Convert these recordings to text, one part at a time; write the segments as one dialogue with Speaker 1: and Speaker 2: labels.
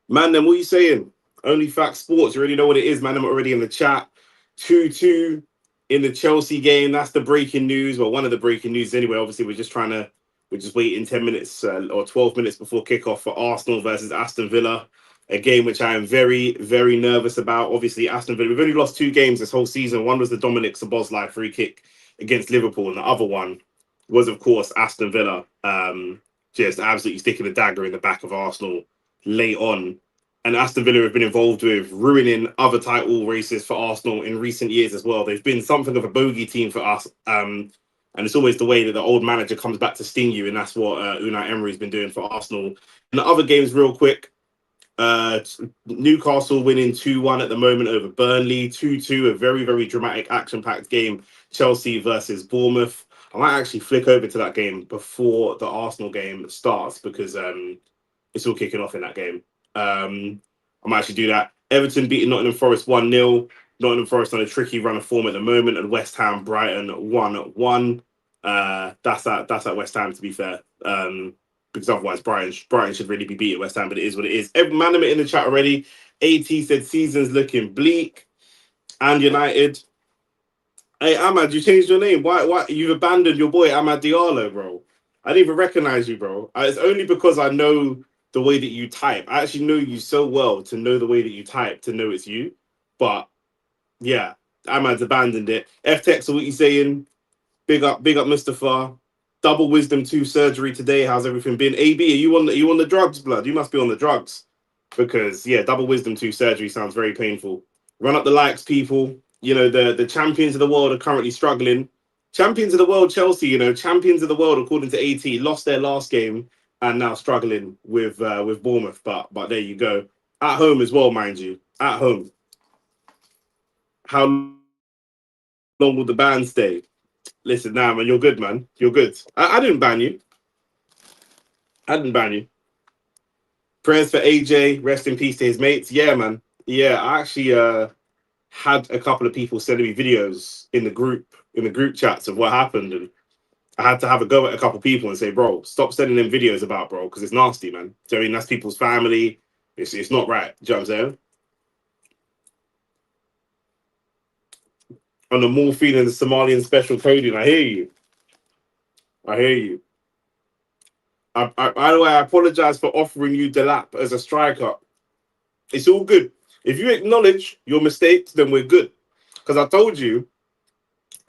Speaker 1: Man, then what are you saying? Only Fact Sports. You already know what it is, man. I'm already in the chat. 2-2 in the Chelsea game. That's the breaking news. Well, one of the breaking news anyway. Obviously, we're just waiting 10 minutes or 12 minutes before kickoff for Arsenal versus Aston Villa. A game which I am very, very nervous about. Obviously, Aston Villa, we've only lost 2 games this whole season. One was the Dominic Szoboszlai free kick against Liverpool, and the other one was, of course, Aston Villa. Just absolutely sticking a dagger in the back of Arsenal late on. And Aston Villa have been involved with ruining other title races for Arsenal in recent years as well. They've been something of a bogey team for us. And it's always the way that the old manager comes back to sting you. And that's what Unai Emery's been doing for Arsenal. And the other games, real quick, uh, Newcastle winning 2-1 at the moment over Burnley. 2-2, a very, very dramatic, action-packed game. Chelsea versus Bournemouth. I might actually flick over to that game before the Arsenal game starts because it's all kicking off in that game. I might actually do that. Everton beating Nottingham Forest 1-0. Nottingham Forest on a tricky run of form at the moment, and West Ham Brighton 1-1. That's at West Ham, to be fair. Because otherwise Brighton should really be beating West Ham, but it is what it is. Every man in the chat already. AT said season's looking bleak. And United. Hey Ahmad, you changed your name. Why you've abandoned your boy Ahmad Diallo, bro? I didn't even recognize you, bro. It's only because I know the way that you type. I actually know you so well to know the way that you type to know it's you. But yeah, Ahmad's abandoned it. F-Tex, what you saying? Big up Mustafa. Double wisdom 2 surgery today. How's everything been? AB, are you on the drugs, blood? You must be on the drugs. Because yeah, double wisdom 2 surgery sounds very painful. Run up the likes, people. You know, the champions of the world are currently struggling. Champions of the world, Chelsea, champions of the world, according to AT, lost their last game and now struggling with Bournemouth. But there you go. At home as well, mind you. At home. How long will the band stay? Listen, nah, man, you're good, man. You're good. I didn't ban you. I didn't ban you. Prayers for AJ. Rest in peace to his mates. Yeah, man. Yeah, I actually had a couple of people sending me videos in the group chats of what happened, and I had to have a go at a couple of people and say, bro, stop sending them videos about, bro, because it's nasty, man. So I mean, that's people's family. It's not right. Do you know what I'm saying? On the morphine and the Somalian special coding, I hear you. I hear you. By the way, I apologize for offering you Delap as a striker. It's all good. If you acknowledge your mistakes, then we're good. Because I told you,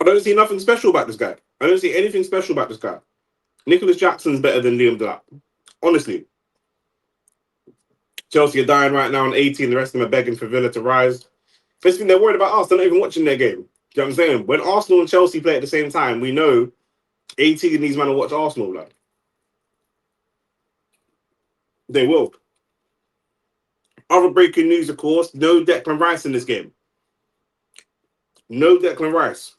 Speaker 1: I don't see nothing special about this guy. I don't see anything special about this guy. Nicholas Jackson's better than Liam Delap. Honestly. Chelsea are dying right now on 18. The rest of them are begging for Villa to rise. First thing, they're worried about us. They're not even watching their game. Do you know what I'm saying? When Arsenal and Chelsea play at the same time, we know 18 needs man to watch Arsenal. Like. They will. Other breaking news, of course, no Declan Rice in this game. No Declan Rice.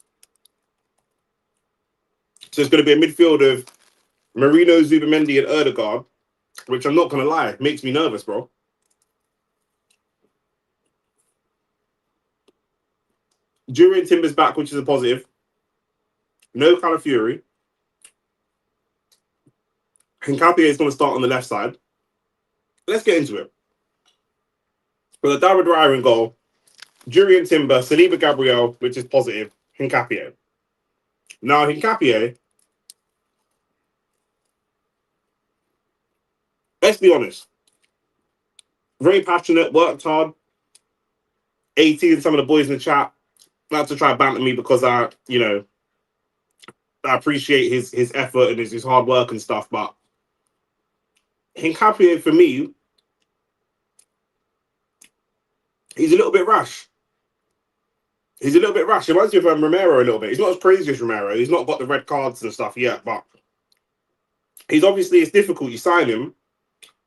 Speaker 1: So it's going to be a midfield of Marino, Zubamendi, and Erdegaard, which I'm not going to lie, makes me nervous, bro. Jurian Timber's back, which is a positive. No Calafiori. Hincapié is going to start on the left side. Let's get into it. With a David Raya in goal, Jurian Timber, Saliba Gabriel, which is positive, Hincapié. Now, Hincapié, let's be honest, very passionate, worked hard. 18, some of the boys in the chat like to try banter me because I appreciate his effort and his hard work and stuff, but Hincapié, for me, he's a little bit rash. He's a little bit rash. He reminds me of Romero a little bit. He's not as crazy as Romero. He's not got the red cards and stuff yet, but he's obviously, it's difficult. You sign him.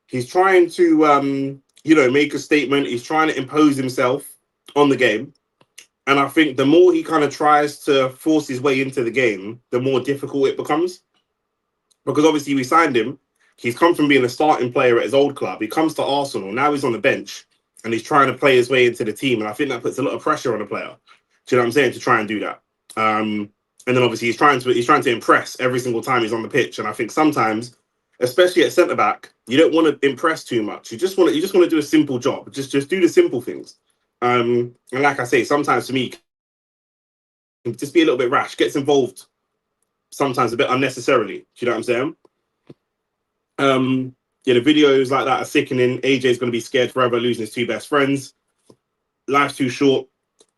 Speaker 1: He's trying to, make a statement. He's trying to impose himself on the game. And I think the more he kind of tries to force his way into the game, the more difficult it becomes. Because obviously we signed him. He's come from being a starting player at his old club. He comes to Arsenal. Now he's on the bench and he's trying to play his way into the team. And I think that puts a lot of pressure on the player. Do you know what I'm saying? To try and do that. And then obviously he's trying to impress every single time he's on the pitch. And I think sometimes, especially at centre back, you don't want to impress too much. You just want to do a simple job. Just do the simple things. And like I say, sometimes for me, just be a little bit rash, gets involved sometimes a bit unnecessarily. Do you know what I'm saying? Yeah, the videos like that are sickening. AJ's going to be scared forever losing his two best friends. Life's too short.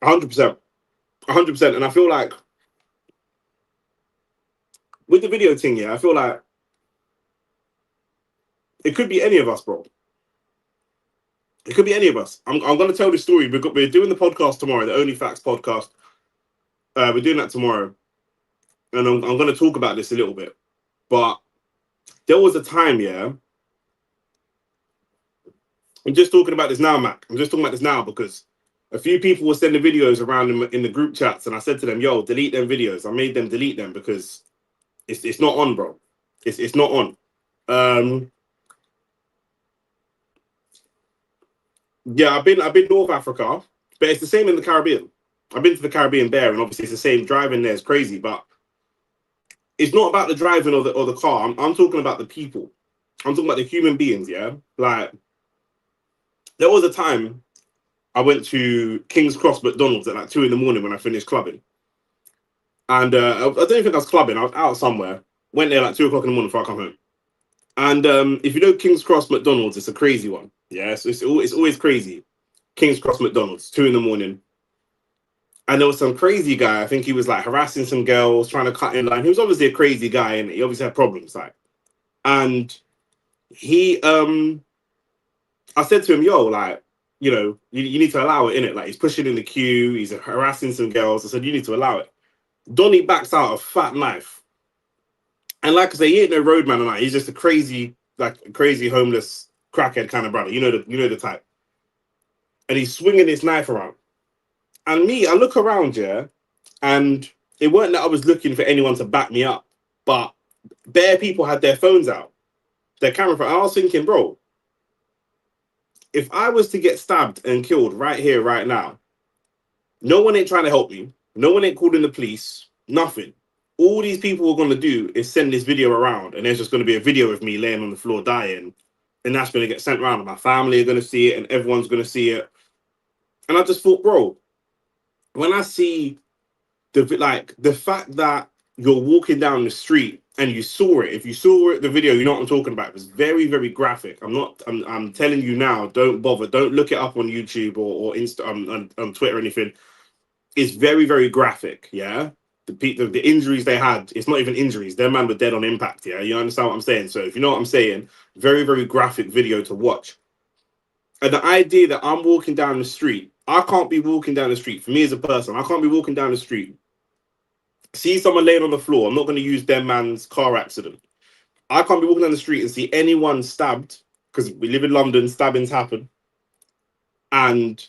Speaker 1: 100%. 100%. And I feel like with the video thing, yeah, I feel like it could be any of us, bro. It could be any of us. I'm going to tell this story. We're doing the podcast tomorrow, the Only Facts podcast. We're doing that tomorrow. And I'm going to talk about this a little bit. But there was a time, yeah. I'm just talking about this now, Mac. I'm just talking about this now because a few people were sending videos around in the group chats, and I said to them, "Yo, delete them videos." I made them delete them because it's not on, bro. It's not on. Yeah, I've been North Africa, but it's the same in the Caribbean. I've been to the Caribbean there, and obviously it's the same. Driving there is crazy, but it's not about the driving or the car. I'm talking about the people. I'm talking about the human beings. Yeah, like there was a time I went to King's Cross McDonald's at like 2 a.m. when I finished clubbing. And I don't even think I was clubbing. I was out somewhere. Went there like 2 o'clock in the morning before I come home. And if you know King's Cross McDonald's, it's a crazy one. Yeah, so it's always crazy. King's Cross McDonald's, 2 a.m. And there was some crazy guy. I think he was like harassing some girls, trying to cut in line. He was obviously a crazy guy, and he obviously had problems. Like, and he, I said to him, "Yo, like, you know, you need to allow it in it. Like, he's pushing in the queue, he's harassing some girls." I said, "You need to allow it." Donny backs out a fat knife. And like I say, he ain't no roadman or not. He's just a crazy, like crazy homeless crackhead kind of brother. You know the type. And he's swinging his knife around. And me, I look around, yeah, and it weren't that I was looking for anyone to back me up, but bare people had their phones out, their camera phone. And I was thinking, bro, if I was to get stabbed and killed right here, right now, no one ain't trying to help me. No one ain't calling the police. Nothing. All these people are going to do is send this video around, and there's just going to be a video of me laying on the floor dying, and that's going to get sent around, and my family are going to see it, and everyone's going to see it. And I just thought, bro, when I see the fact that you're walking down the street and you saw it, if you saw it, the video, you know what I'm talking about. It was very, very graphic. I'm telling you now, don't bother, don't look it up on YouTube or Insta on Twitter or anything. It's very, very graphic. Yeah. The injuries they had, it's not even injuries. Their man were dead on impact. Yeah, you understand what I'm saying? So if you know what I'm saying, very, very graphic video to watch. And the idea that I'm walking down the street, I can't be walking down the street. For me as a person, I can't be walking down the street, see someone laying on the floor. I'm not going to use their man's car accident. I can't be walking down the street and see anyone stabbed, because we live in London, stabbings happen. And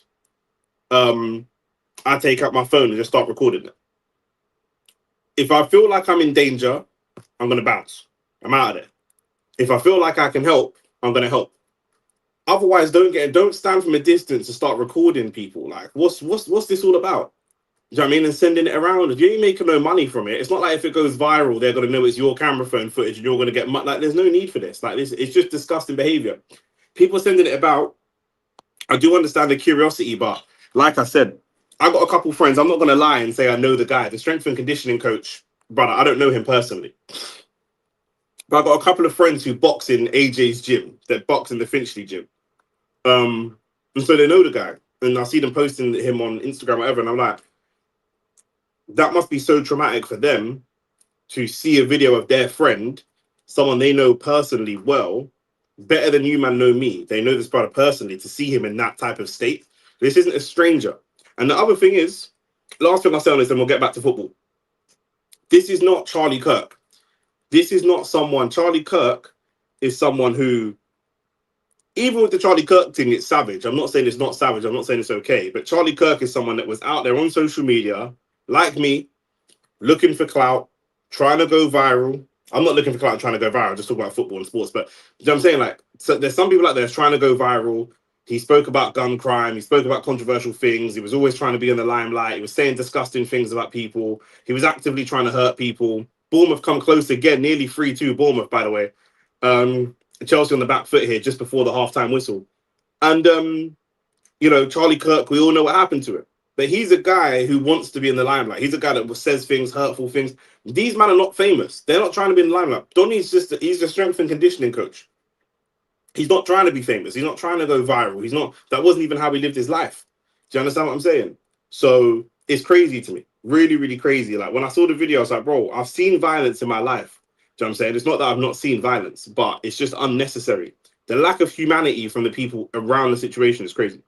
Speaker 1: I take out my phone and just start recording it. If I feel like I'm in danger, I'm going to bounce. I'm out of there. If I feel like I can help, I'm going to help. Otherwise, don't stand from a distance and start recording people. Like, what's this all about? Do you know what I mean? And sending it around. You ain't making no money from it. It's not like if it goes viral, they're going to know it's your camera phone footage and you're going to get like, there's no need for this. Like, this, it's just disgusting behavior. People sending it about. I do understand the curiosity, but like I said, I got a couple friends. I'm not going to lie and say I know the guy, the strength and conditioning coach, brother. I don't know him personally, but I got a couple of friends who box in AJ's gym, that box in the Finchley gym. And so they know the guy, and I see them posting him on Instagram, or whatever, and I'm like, that must be so traumatic for them to see a video of their friend, someone they know personally well, better than you man know me. They know this brother personally, to see him in that type of state. This isn't a stranger. And the other thing is, last thing I'll say on this, and we'll get back to football. This is not Charlie Kirk. This is not someone. Charlie Kirk is someone who, even with the Charlie Kirk thing, it's savage. I'm not saying it's not savage. I'm not saying it's okay. But Charlie Kirk is someone that was out there on social media, like me, looking for clout, trying to go viral. I'm not looking for clout, trying to go viral. Just talk about football and sports. But you know what I'm saying? Like, so there's some people out there trying to go viral. He spoke about gun crime. He spoke about controversial things. He was always trying to be in the limelight. He was saying disgusting things about people. He was actively trying to hurt people. Bournemouth come close again, nearly 3-2 Bournemouth, by the way. Chelsea on the back foot here just before the halftime whistle. And Charlie Kirk, we all know what happened to him. But he's a guy who wants to be in the limelight. He's a guy that says things, hurtful things. These men are not famous. They're not trying to be in the limelight. Donny's he's a strength and conditioning coach. He's not trying to be famous. He's not trying to go viral. He's not. That wasn't even how he lived his life. Do you understand what I'm saying? So it's crazy to me. Really, really crazy. Like when I saw the video, I was like, bro, I've seen violence in my life. Do you know what I'm saying? It's not that I've not seen violence, but it's just unnecessary. The lack of humanity from the people around the situation is crazy.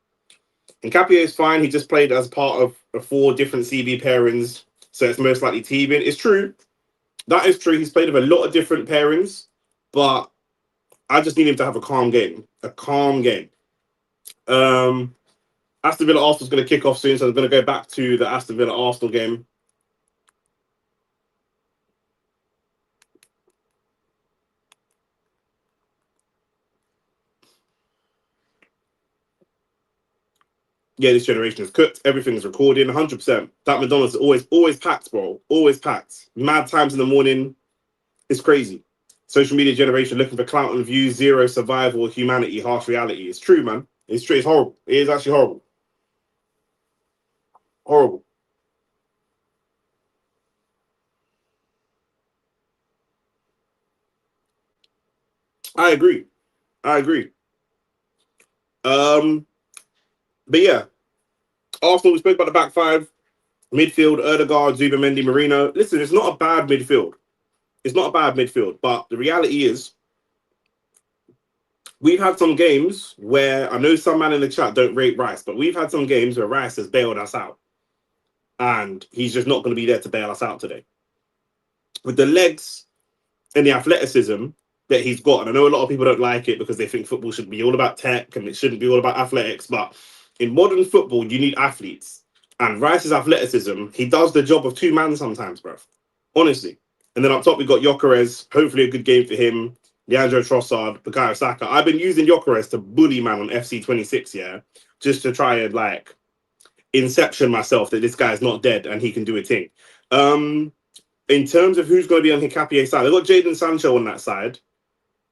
Speaker 1: And Capio is fine. He just played as part of 4 different CB pairings, so it's most likely T-bin. It's true. That is true. He's played with a lot of different pairings, but I just need him to have a calm game. A calm game. Aston Villa Arsenal's going to kick off soon, so I'm going to go back to the Aston Villa Arsenal game. Yeah, this generation is cooked. Everything is recording, 100%. That McDonald's is always packed, bro. Always packed. Mad times in the morning. It's crazy. Social media generation looking for clout and views, zero survival, humanity, harsh reality. It's true, man. It's true. It's horrible. It is actually horrible. Horrible. I agree. I agree. But yeah, Arsenal, we spoke about the back five. Midfield, Erdegaard, Zubimendi, Marino. Listen, it's not a bad midfield. It's not a bad midfield. But the reality is, we've had some games where I know some man in the chat don't rate Rice, but we've had some games where Rice has bailed us out. And he's just not going to be there to bail us out today. With the legs and the athleticism that he's got, and I know a lot of people don't like it because they think football should be all about tech and it shouldn't be all about athletics, but in modern football, you need athletes. And Rice's athleticism, he does the job of 2 men sometimes, bro. Honestly. And then up top, we got Gyökeres. Hopefully a good game for him. Leandro Trossard, Bukayo Saka. I've been using Gyökeres to bully man on FC 26, yeah? Just to try and, like, inception myself that this guy's not dead and he can do a thing. In terms of who's going to be on Hincapie's side, they've got Jadon Sancho on that side.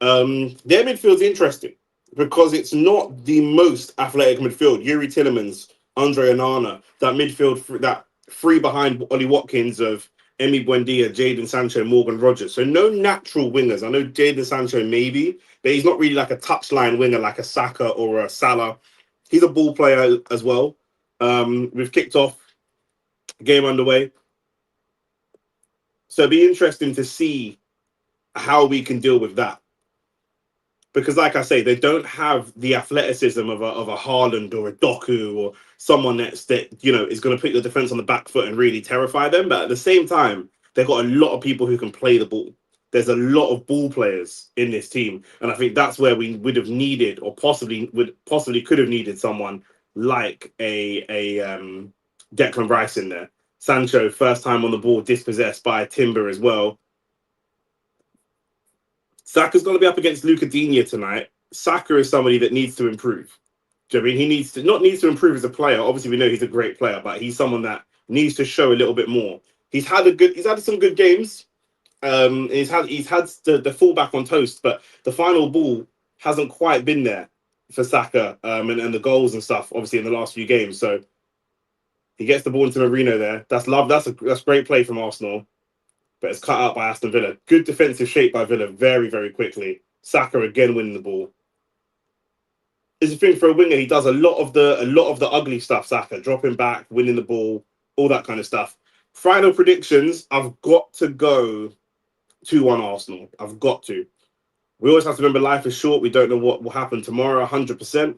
Speaker 1: Their midfield's interesting because it's not the most athletic midfield. Yuri Tillemans, Andre Onana, that midfield, that 3 behind Ollie Watkins of Emi Buendia, Jadon Sancho, Morgan Rogers. So no natural wingers. I know Jadon Sancho maybe, but he's not really like a touchline winger like a Saka or a Salah. He's a ball player as well. We've kicked off, game underway. So it'd be interesting to see how we can deal with that. Because, like I say, they don't have the athleticism of a Haaland or a Doku or someone that is going to put the defense on the back foot and really terrify them. But at the same time, they've got a lot of people who can play the ball. There's a lot of ball players in this team, and I think that's where we would have needed, or possibly could have needed, someone like a Declan Rice in there. Sancho, first time on the ball, dispossessed by Timber as well. Saka's going to be up against Luca Digne tonight. Saka is somebody that needs to improve. Do you know what I mean? He needs to improve as a player. Obviously, we know he's a great player, but he's someone that needs to show a little bit more. He's had some good games. He's had the fullback on toast, but the final ball hasn't quite been there for Saka, and the goals and stuff. Obviously, in the last few games, so he gets the ball into Marino there. That's love. That's great play from Arsenal. But it's cut out by Aston Villa. Good defensive shape by Villa very, very quickly. Saka again winning the ball. It's a thing for a winger. He does a lot of the ugly stuff, Saka. Dropping back, winning the ball, all that kind of stuff. Final predictions. I've got to go 2-1 Arsenal. I've got to. We always have to remember life is short. We don't know what will happen tomorrow, 100%.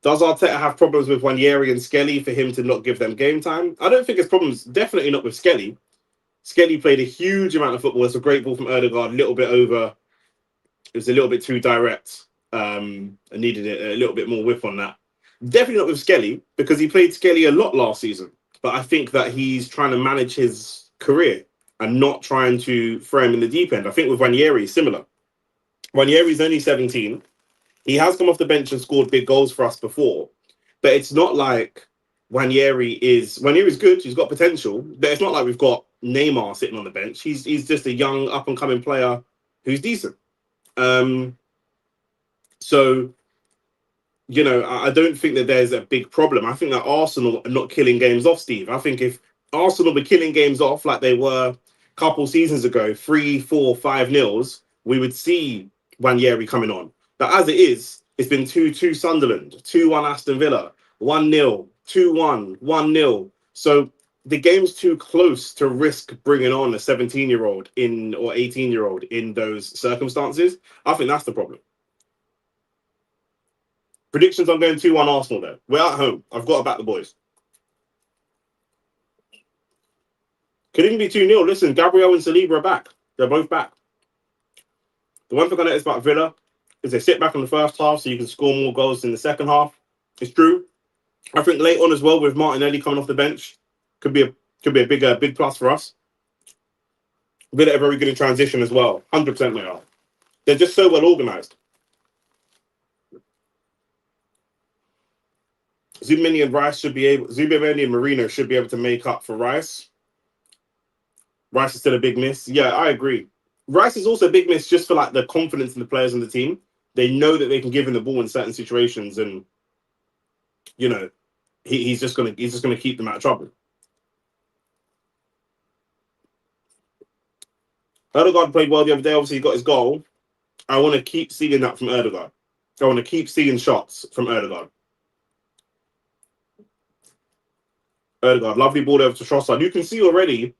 Speaker 1: Does Arteta have problems with Wanjeri and Skelly for him to not give them game time? I don't think it's problems. Definitely not with Skelly. Skelly played a huge amount of football. It's a great ball from Erdegaard, a little bit over. It was a little bit too direct. I needed a little bit more whip on that. Definitely not with Skelly, because he played Skelly a lot last season. But I think that he's trying to manage his career and not trying to throw him in the deep end. I think with Wanjeri, similar. Wanjeri's only 17. He has come off the bench and scored big goals for us before. But it's not like Wanjeri's good. He's got potential. But it's not like we've got Neymar sitting on the bench. He's just a young up and coming player who's decent. So, you know, I don't think that there's a big problem. I think that Arsenal are not killing games off, Steve. I think if Arsenal were killing games off like they were a couple seasons ago, 3, 4, 5-0s, we would see Wanyeri coming on. But as it is, it's been 2-2 Sunderland, 2-1 Aston Villa, 1-0, 2-1, 1-0. So the game's too close to risk bringing on a 17-year-old in or 18-year-old in those circumstances. I think that's the problem. Predictions, I'm going 2-1 Arsenal though. We're at home. I've got to back the boys. Could even be 2-0. Listen, Gabriel and Saliba are back. They're both back. The one thing I noticed about Villa is they sit back in the first half so you can score more goals in the second half. It's true. I think late on as well with Martinelli coming off the bench could be a big plus for us. Villa are very good in transition as well. 100% they are. They're just so well organised. Zubimeni and Marino should be able to make up for Rice. Rice is still a big miss. Yeah, I agree. Rice is also a big miss just for like the confidence in the players on the team. They know that they can give him the ball in certain situations, and you know, he's just gonna keep them out of trouble. Erdegaard played well the other day. Obviously, he got his goal. I want to keep seeing that from Erdegaard. I want to keep seeing shots from Erdegaard. Lovely ball over to Trossard. You can see already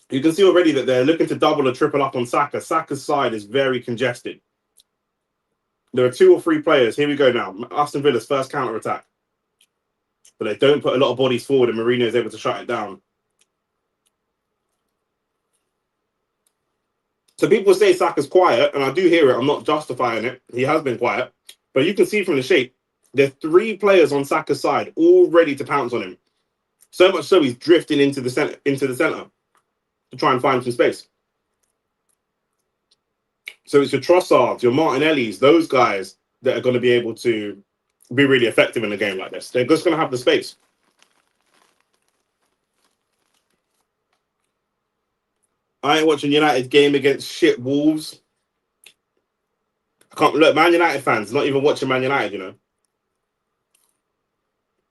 Speaker 1: that they're looking to double or triple up on Saka. Saka's side is very congested. There are 2 or 3 players. Here we go now. Aston Villa's first counter attack. But they don't put a lot of bodies forward, and Mourinho is able to shut it down. So people say Saka's quiet, and I do hear it. I'm not justifying it. He has been quiet. But you can see from the shape, there's 3 players on Saka's side all ready to pounce on him. So much so he's drifting into the center to try and find some space. So it's your Trossards, your Martinellis, those guys that are going to be able to be really effective in a game like this. They're just going to have the space. I ain't watching United game against shit Wolves. I can't look, Man United fans not even watching Man United, you know.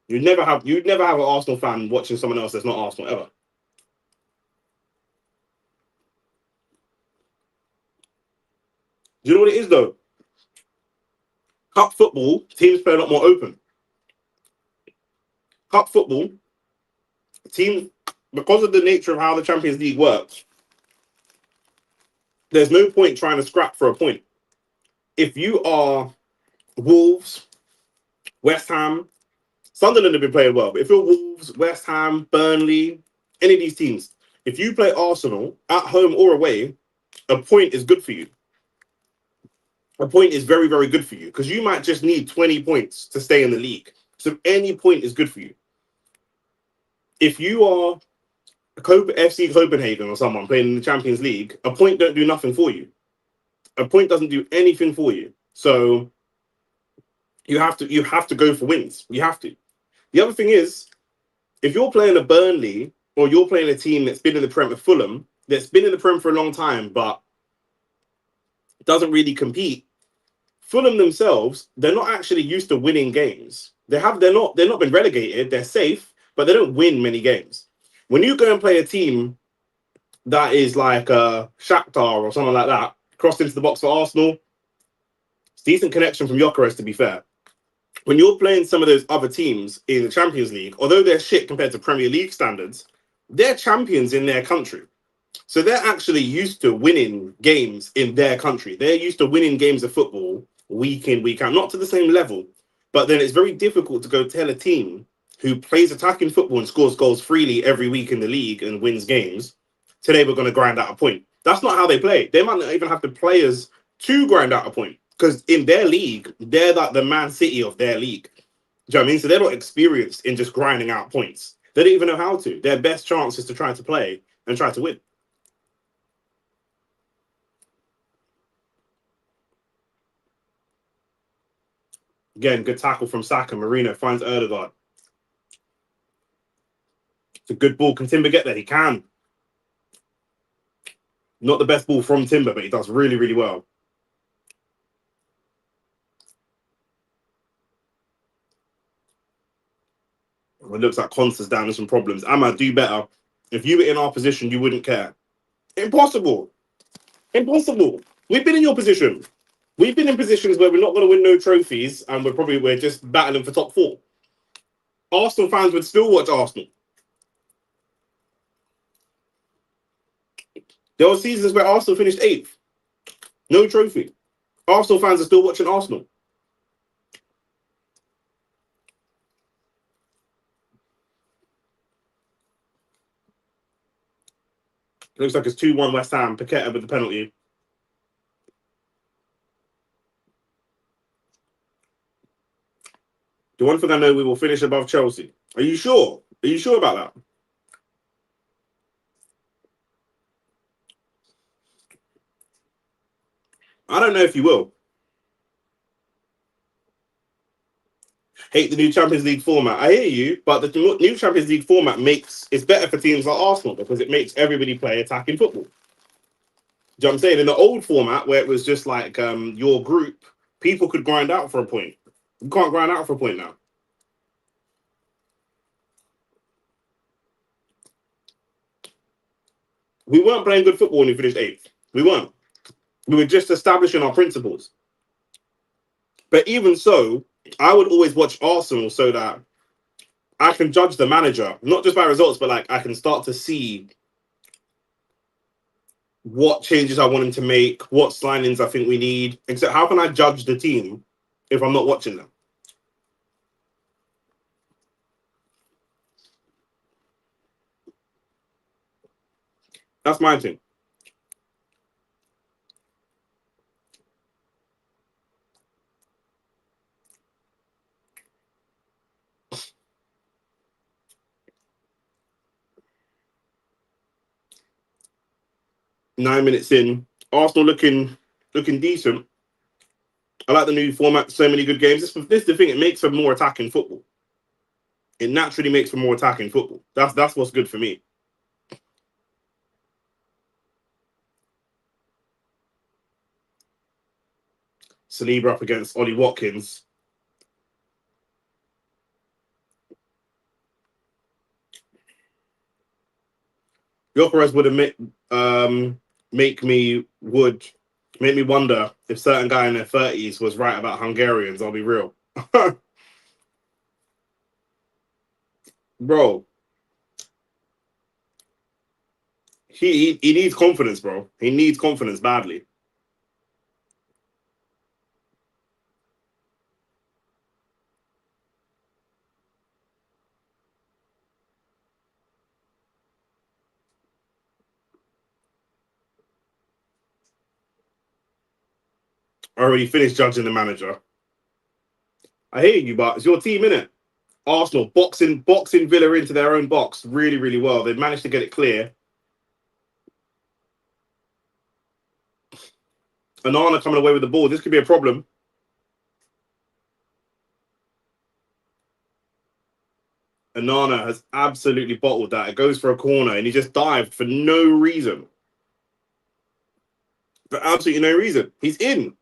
Speaker 1: You'd never have an Arsenal fan watching someone else that's not Arsenal ever. Do you know what it is though? Cup football, teams play a lot more open. Cup football, teams, because of the nature of how the Champions League works, there's no point trying to scrap for a point. If you are Wolves, West Ham, Sunderland have been playing well, but if you're Wolves, West Ham, Burnley, any of these teams, if you play Arsenal at home or away, a point is good for you. A point is very, very good for you because you might just need 20 points to stay in the league. So any point is good for you. If you are FC Copenhagen or someone playing in the Champions League, a point don't do nothing for you. A point doesn't do anything for you. So you have to go for wins. You have to. The other thing is, if you're playing a Burnley or you're playing a team that's been in the Prem with Fulham, that's been in the Prem for a long time, but doesn't really compete, Fulham themselves, they're not actually used to winning games. They're not been relegated. They're safe, but they don't win many games. When you go and play a team that is like Shakhtar or something like that, crossed into the box for Arsenal, it's decent connection from Gyökeres, to be fair. When you're playing some of those other teams in the Champions League, although they're shit compared to Premier League standards, they're champions in their country. So they're actually used to winning games in their country. They're used to winning games of football week in, week out. Not to the same level, but then it's very difficult to go tell a team who plays attacking football and scores goals freely every week in the league and wins games, today we're going to grind out a point. That's not how they play. They might not even have the players to grind out a point because in their league, they're like the Man City of their league. Do you know what I mean? So they're not experienced in just grinding out points. They don't even know how to. Their best chance is to try to play and try to win. Again, good tackle from Saka. Marino finds Erdegaard. It's a good ball. Can Timber get there? He can. Not the best ball from Timber, but he does really, really well. It looks like Consta's down with some problems. Amma, do better. If you were in our position, you wouldn't care. Impossible. Impossible. We've been in your position. We've been in positions where we're not going to win no trophies, and we're just battling for top 4. Arsenal fans would still watch Arsenal. There were seasons where Arsenal finished 8th. No trophy. Arsenal fans are still watching Arsenal. It looks like it's 2-1 West Ham. Paqueta with the penalty. The one thing I know, we will finish above Chelsea. Are you sure? Are you sure about that? I don't know if you will. Hate the new Champions League format. I hear you, but the new Champions League format it's better for teams like Arsenal because it makes everybody play attacking football. Do you know what I'm saying? In the old format where it was just like your group, people could grind out for a point. You can't grind out for a point now. We weren't playing good football when we finished 8th. We weren't. We were just establishing our principles. But even so, I would always watch Arsenal so that I can judge the manager, not just by results, but like I can start to see what changes I want him to make, what signings I think we need. Except, how can I judge the team if I'm not watching them? That's my thing. Nine minutes in, Arsenal looking decent. I like the new format. So many good games. This is the thing. It makes for more attacking football. It naturally makes for more attacking football. That's what's good for me. Saliba up against Ollie Watkins. Gyökeres would make me wonder if certain guy in their 30s was right about Hungarians. I'll be real. Bro, he needs confidence, bro. He needs confidence badly. I already finished judging the manager. I hear you, but it's your team, innit? Arsenal boxing Villa into their own box really, really well. They've managed to get it clear. Anana coming away with the ball. This could be a problem. Anana has absolutely bottled that. It goes for a corner and he just dived for no reason. For absolutely no reason. He's in.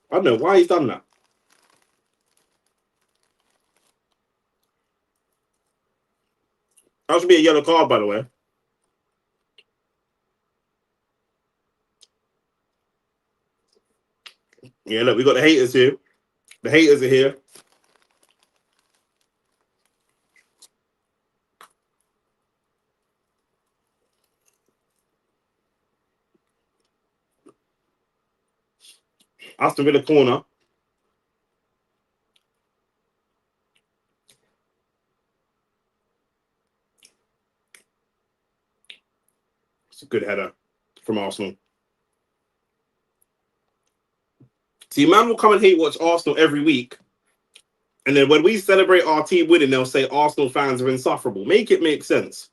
Speaker 1: I don't know why he's done that. That should be a yellow card, by the way. Yeah, look, we got the haters here. The haters are here. Aston Villa corner. It's a good header from Arsenal. See, man will come and hate watch Arsenal every week. And then when we celebrate our team winning, they'll say Arsenal fans are insufferable. Make it make sense.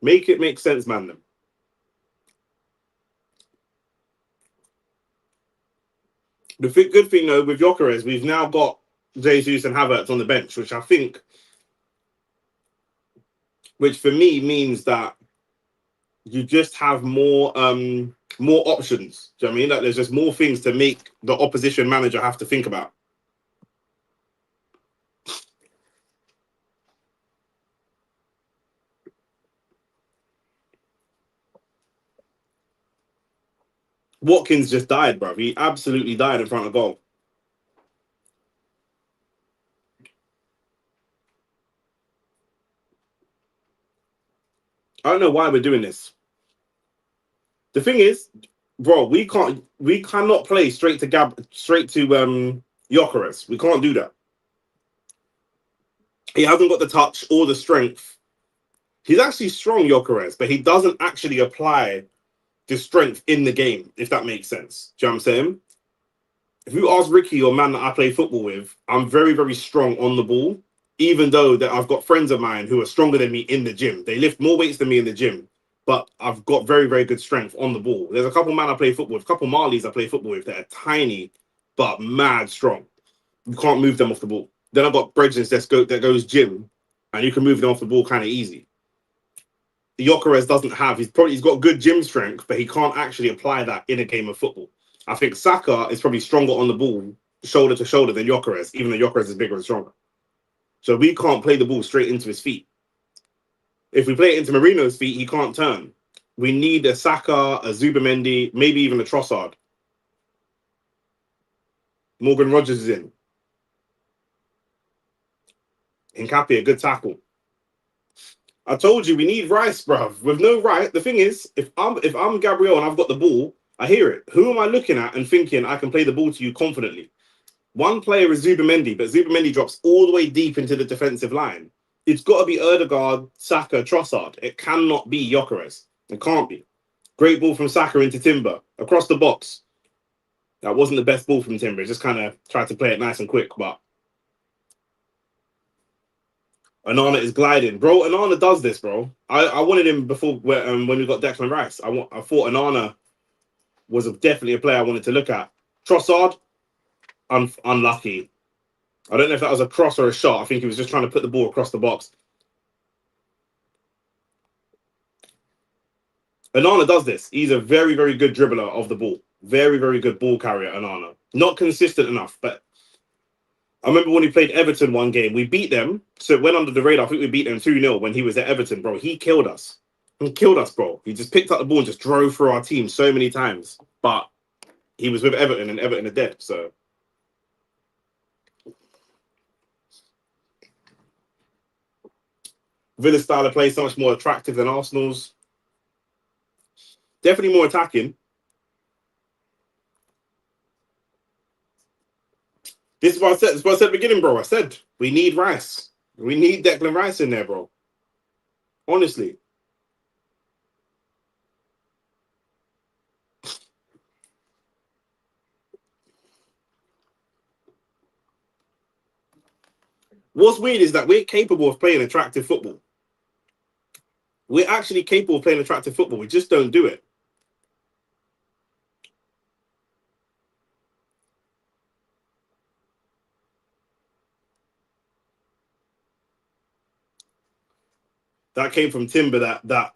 Speaker 1: Make it make sense, man. The good thing though with Gyökeres, we've now got Jesus and Havertz on the bench, which I think, which for me means that you just have more options. Do you know what I mean? Like there's just more things to make the opposition manager have to think about. Watkins just died, bro. He absolutely died in front of goal. I don't know why we're doing this. The thing is, bro, we cannot play straight to Gyökeres. We can't do that. He hasn't got the touch or the strength. He's actually strong, Gyökeres, but he doesn't actually apply the strength in the game, if that makes sense. Do you know what I'm saying? If you ask Ricky or man that I play football with, I'm very, very strong on the ball, even though that I've got friends of mine who are stronger than me in the gym. They lift more weights than me in the gym, but I've got very, very good strength on the ball. There's a couple man I play football with, a couple Marlies I play football with that are tiny, but mad strong. You can't move them off the ball. Then I've got Bredgens that goes gym, and you can move them off the ball kind of easy. Gyökeres doesn't have. He's got good gym strength, but he can't actually apply that in a game of football. I think Saka is probably stronger on the ball, shoulder to shoulder, than Gyökeres, even though Gyökeres is bigger and stronger. So we can't play the ball straight into his feet. If we play it into Marino's feet, he can't turn. We need a Saka, a Zubimendi, maybe even a Trossard. Morgan Rogers is in. Hincapié, a good tackle. I told you we need Rice, bruv. With no Rice, the thing is, if I'm Gabriel and I've got the ball, I hear it. Who am I looking at and thinking I can play the ball to you confidently? One player is Zubimendi, but Zubimendi drops all the way deep into the defensive line. It's got to be Erdegaard, Saka, Trossard. It cannot be Gyökeres. It can't be. Great ball from Saka into Timber across the box. That wasn't the best ball from Timber. Just kind of tried to play it nice and quick, but Onana is gliding, bro. Onana does this, bro. I wanted him before when we got Declan Rice. I thought Onana was definitely a player I wanted to look at. Trossard, unlucky. I don't know if that was a cross or a shot. I think he was just trying to put the ball across the box. Onana does this. He's a very, very good dribbler of the ball. Very, very good ball carrier, Onana. Not consistent enough, but I remember when he played Everton one game, we beat them. So it went under the radar. I think we beat them 2-0 when he was at Everton, bro. He killed us. He killed us, bro. He just picked up the ball and just drove through our team so many times. But he was with Everton and Everton are dead, so... Villa's style of play is so much more attractive than Arsenal's. Definitely more attacking. This is what I said. This is what I said at the beginning, bro. I said we need Rice. We need Declan Rice in there, bro. Honestly. What's weird is that we're capable of playing attractive football. We're actually capable of playing attractive football. We just don't do it. That came from Timber, that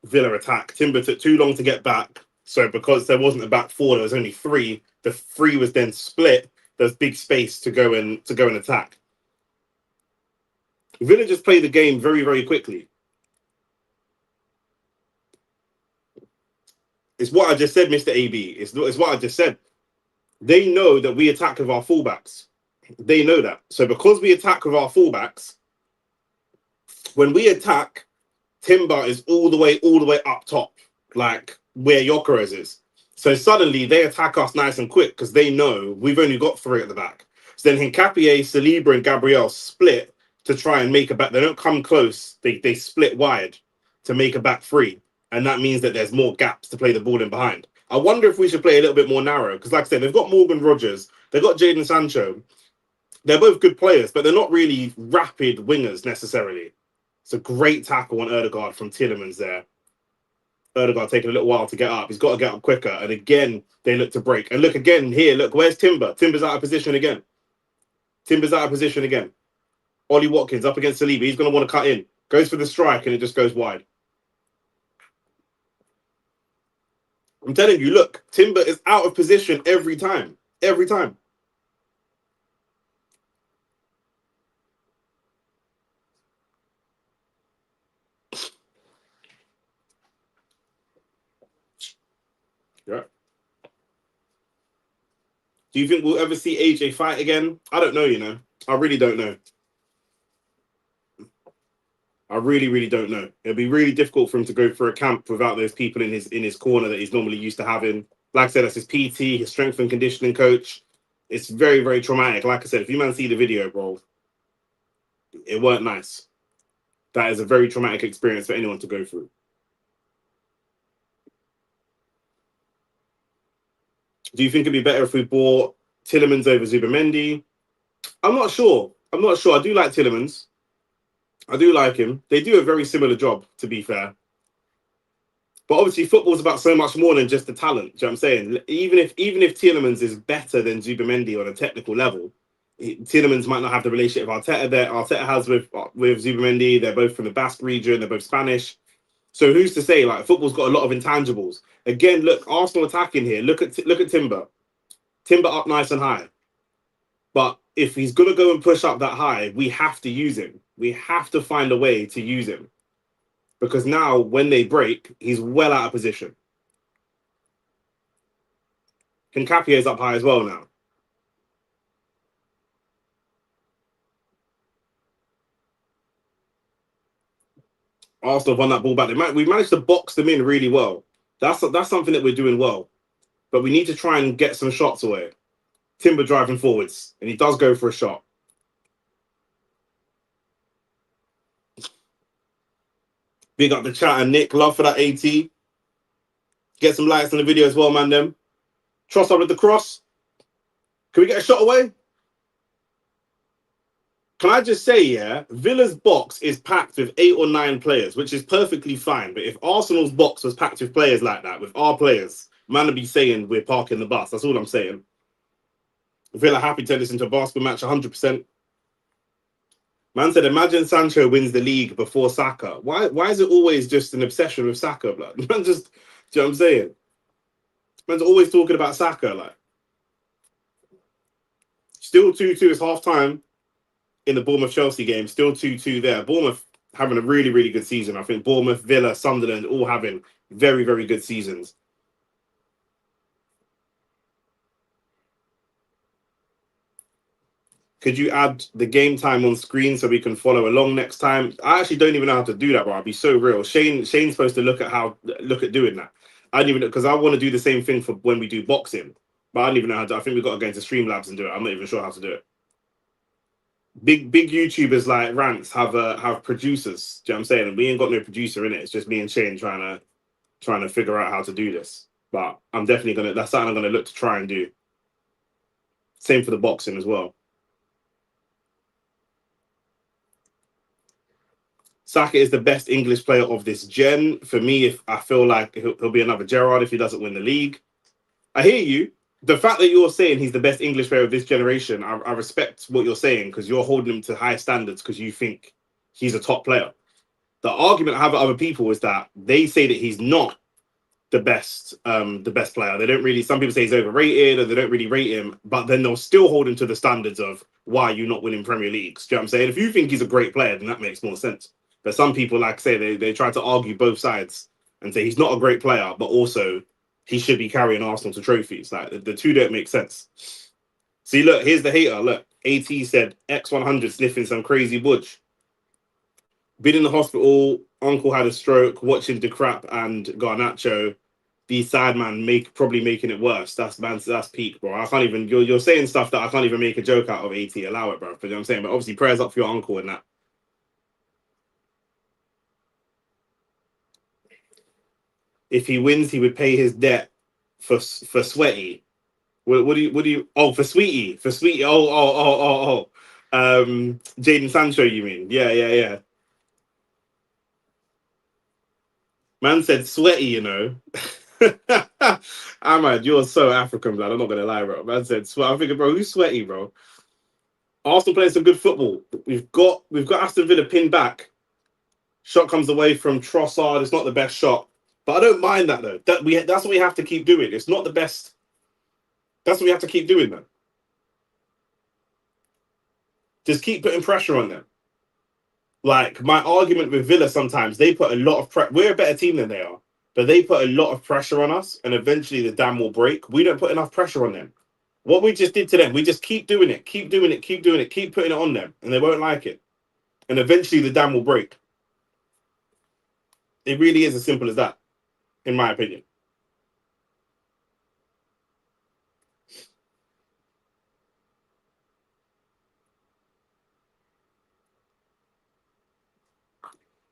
Speaker 1: Villa attack. Timber took too long to get back. So because there wasn't a back four, there was only three. The three was then split. There's big space to go and attack. Villa just played the game very, very quickly. It's what I just said, Mr. AB. It's what I just said. They know that we attack with our fullbacks. They know that. So because we attack with our fullbacks, when we attack, Timber is all the way up top, like where Gyökeres is. So suddenly they attack us nice and quick because they know we've only got three at the back. So then Hincapié, Saliba, and Gabriel split to try and make a back. They don't come close. They split wide to make a back three. And that means that there's more gaps to play the ball in behind. I wonder if we should play a little bit more narrow because, like I said, they've got Morgan Rogers, they've got Jadon Sancho. They're both good players, but they're not really rapid wingers necessarily. It's a great tackle on Erdegaard from Tielemans there. Erdegaard taking a little while to get up. He's got to get up quicker. And again, they look to break. And look again here. Look, where's Timber? Timber's out of position again. Timber's out of position again. Ollie Watkins up against Saliba. He's going to want to cut in. Goes for the strike and it just goes wide. I'm telling you, look, Timber is out of position every time. Every time. Yeah. Do you think we'll ever see AJ fight again? I don't know, you know. I really don't know. I really, really don't know. It'll be really difficult for him to go for a camp without those people in his corner that he's normally used to having. Like I said, that's his PT, his strength and conditioning coach. It's very, very traumatic. Like I said, if you man see the video, bro, it weren't nice. That is a very traumatic experience for anyone to go through. Do you think it'd be better if we bought Tillemans over Zubamendi? I'm not sure. I do like Tillemans. I do like him. They do a very similar job, to be fair. But obviously, football's about so much more than just the talent. Do you know what I'm saying? Even if Tielemans is better than Zubamendi on a technical level, Tielemans might not have the relationship Arteta has with Zubamendi. They're both from the Basque region. They're both Spanish. So who's to say? Like, football's got a lot of intangibles. Again, look, Arsenal attacking here. Look at Timber. Timber up nice and high. But if he's gonna go and push up that high, we have to use him. We have to find a way to use him. Because now, when they break, he's well out of position. Hincapie's up high as well now. Arsenal won that ball back. We managed to box them in really well. That's something that we're doing well. But we need to try and get some shots away. Timber driving forwards, and he does go for a shot. Big up the chat and Nick. Love for that AT. Get some likes on the video as well, man. Them. Trossard with the cross. Can we get a shot away? Can I just say, yeah, Villa's box is packed with 8 or 9 players, which is perfectly fine. But if Arsenal's box was packed with players like that, with our players, man would be saying we're parking the bus. That's all I'm saying. Villa happy to turn this into a basketball match 100%. Man said, imagine Sancho wins the league before Saka. Why is it always just an obsession with Saka, blood? Man just, do you know what I'm saying? Man's always talking about Saka, like. Still 2-2, it's half-time in the Bournemouth-Chelsea game. Still 2-2 there. Bournemouth having a really, really good season. I think Bournemouth, Villa, Sunderland all having very, very good seasons. Could you add the game time on screen so we can follow along next time? I actually don't even know how to do that, bro. I'll be so real. Shane's supposed to look at doing that. I don't even know, because I want to do the same thing for when we do boxing. But I don't even know how to. I think we've got to go into Streamlabs and do it. I'm not even sure how to do it. Big YouTubers like Rants have producers. Do you know what I'm saying? And we ain't got no producer in it. It's just me and Shane trying to figure out how to do this. But I'm definitely that's something I'm gonna look to try and do. Same for the boxing as well. Saka is the best English player of this gen. For me, if I feel like he'll be another Gerrard if he doesn't win the league. I hear you. The fact that you're saying he's the best English player of this generation, I respect what you're saying, because you're holding him to high standards because you think he's a top player. The argument I have with other people is that they say that he's not the best player. They don't really. Some people say he's overrated, or they don't really rate him, but then they'll still hold him to the standards of why you not winning Premier Leagues. Do you know what I'm saying? If you think he's a great player, then that makes more sense. But some people, like I say, they try to argue both sides and say he's not a great player, but also he should be carrying Arsenal to trophies. Like the two don't make sense. See, look, here's the hater. Look, AT said X100 sniffing some crazy butch. Been in the hospital. Uncle had a stroke. Watching De Crap and Garnacho. The side man probably making it worse. That's peak, bro. I can't even. You're saying stuff that I can't even make a joke out of. AT, allow it, bro. You know what I'm saying? But obviously, prayers up for your uncle and that. If he wins, he would pay his debt for Sweaty. What do you? Oh, for Sweetie. Oh. Jaden Sancho, you mean? Yeah. Man said sweaty, you know. Ahmad, you're so African, blood. I'm not gonna lie, bro. Man said sweat. I'm thinking, bro, who's sweaty, bro? Arsenal playing some good football. We've got Aston Villa pinned back. Shot comes away from Trossard. It's not the best shot, but I don't mind that though. That's what we have to keep doing. It's not the best. That's what we have to keep doing, man. Just keep putting pressure on them. Like my argument with Villa, sometimes they put a lot of pressure. We're a better team than they are, but they put a lot of pressure on us, and eventually the dam will break. We don't put enough pressure on them. What we just did to them, we just keep doing it, keep doing it, keep doing it, keep putting it on them, and they won't like it. And eventually the dam will break. It really is as simple as that, in my opinion.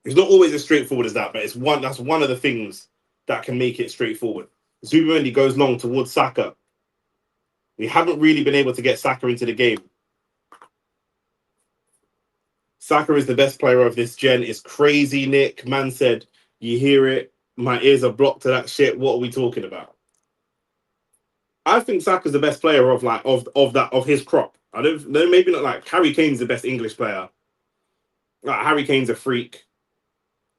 Speaker 1: It's not always as straightforward as that, but that's one of the things that can make it straightforward. Zubimendi goes long towards Saka. We haven't really been able to get Saka into the game. Saka is the best player of this gen. It's crazy, Nick. Man said, you hear it. My ears are blocked to that shit. What are we talking about? I think Saka's the best player of his crop. I don't know, maybe not like Harry Kane's the best English player. Like, Harry Kane's a freak.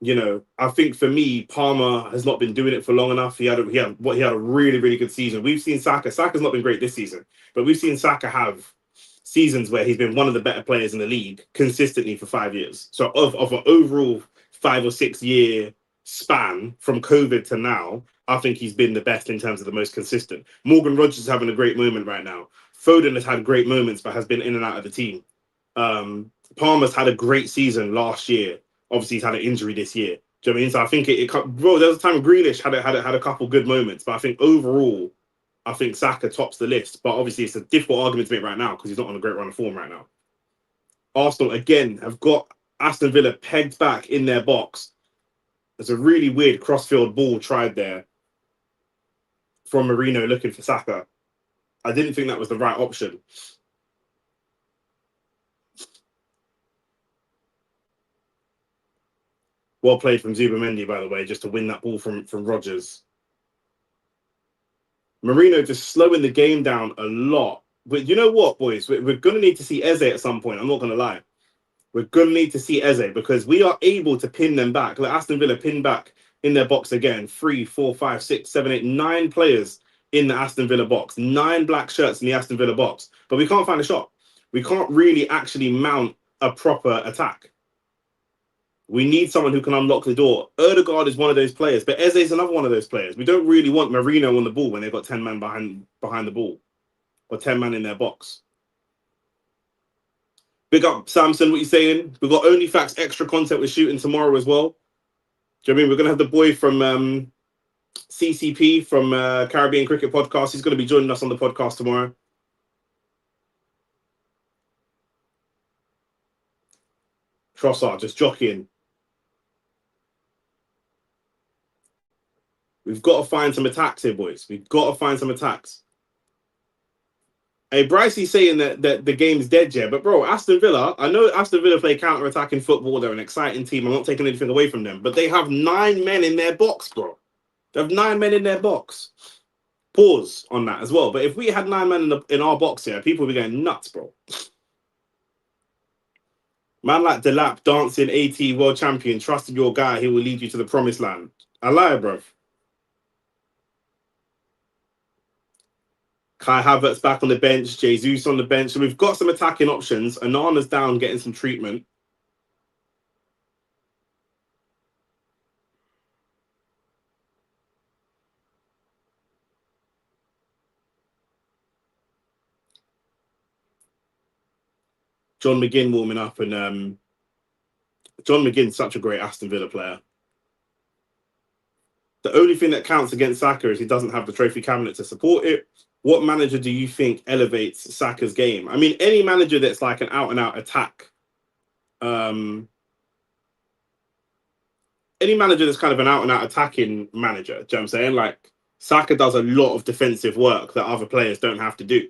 Speaker 1: You know, I think for me, Palmer has not been doing it for long enough. He had a really, really good season. We've seen Saka. Saka's not been great this season, but we've seen Saka have seasons where he's been one of the better players in the league consistently for 5 years. So of an overall 5 or 6 year span from COVID to now, I think he's been the best in terms of the most consistent. Morgan Rogers is having a great moment right now. Foden has had great moments, but has been in and out of the team. Palmer's had a great season last year. Obviously, he's had an injury this year. Do you know what I mean? So I think bro, there was a time Grealish had a couple good moments, but I think overall, I think Saka tops the list. But obviously, it's a difficult argument to make right now because he's not on a great run of form right now. Arsenal again have got Aston Villa pegged back in their box. There's a really weird crossfield ball tried there from Marino looking for Saka. I didn't think that was the right option. Well played from Zubimendi, by the way, just to win that ball from Rogers. Marino just slowing the game down a lot. But you know what, boys? We're going to need to see Eze at some point. I'm not going to lie. We're going to need to see Eze because we are able to pin them back. Like Aston Villa pin back in their box again. 3, 4, 5, 6, 7, 8, 9 players in the Aston Villa box. 9 black shirts in the Aston Villa box. But we can't find a shot. We can't really actually mount a proper attack. We need someone who can unlock the door. Ødegaard is one of those players, but Eze is another one of those players. We don't really want Marino on the ball when they've got 10 men behind the ball or 10 men in their box. Big up, Samson, what you saying? We've got OnlyFacts extra content we're shooting tomorrow as well. Do you know what I mean? We're going to have the boy from CCP, from Caribbean Cricket Podcast. He's going to be joining us on the podcast tomorrow. Trossard just jockeying. We've got to find some attacks here, boys. We've got to find some attacks. Hey, Brycey's saying that the game's dead, yeah. But, bro, Aston Villa, I know Aston Villa play counter-attacking football. They're an exciting team. I'm not taking anything away from them. But they have 9 men in their box, bro. They have 9 men in their box. Pause on that as well. But if we had 9 men in our box here, people would be going nuts, bro. Man like Delap, dancing AT world champion, trusted your guy, he will lead you to the promised land. I lie, bro. Kai Havertz back on the bench, Jesus on the bench. So we've got some attacking options. Anana's down, getting some treatment. John McGinn warming up, and John McGinn's such a great Aston Villa player. The only thing that counts against Saka is he doesn't have the trophy cabinet to support it. What manager do you think elevates Saka's game? I mean, any manager that's like an out-and-out attack. Any manager that's kind of an out-and-out attacking manager. Do you know what I'm saying? Like, Saka does a lot of defensive work that other players don't have to do. Do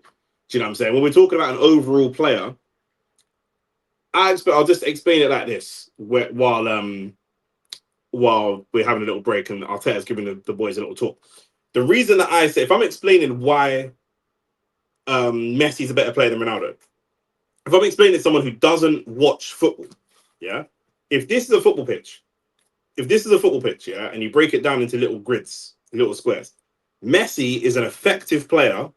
Speaker 1: you know what I'm saying? When we're talking about an overall player, I'll just explain it like this. While while we're having a little break and Arteta's giving the boys a little talk. The reason that I say, if I'm explaining why Messi's a better player than Ronaldo, if I'm explaining to someone who doesn't watch football, yeah, if this is a football pitch, yeah, and you break it down into little grids, little squares, Messi is an effective player,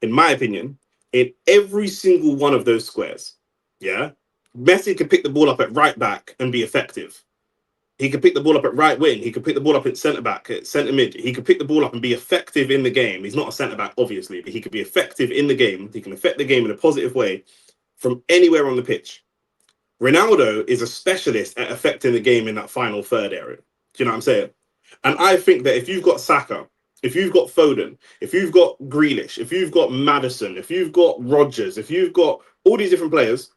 Speaker 1: in my opinion, in every single one of those squares. Yeah, Messi could pick the ball up at right back and be effective. He could pick the ball up at right wing. He could pick the ball up at centre back, at centre mid. He could pick the ball up and be effective in the game. He's not a centre back, obviously, but he could be effective in the game. He can affect the game in a positive way from anywhere on the pitch. Ronaldo is a specialist at affecting the game in that final third area. Do you know what I'm saying? And I think that if you've got Saka, if you've got Foden, if you've got Grealish, if you've got Maddison, if you've got Rodgers, if you've got all these different players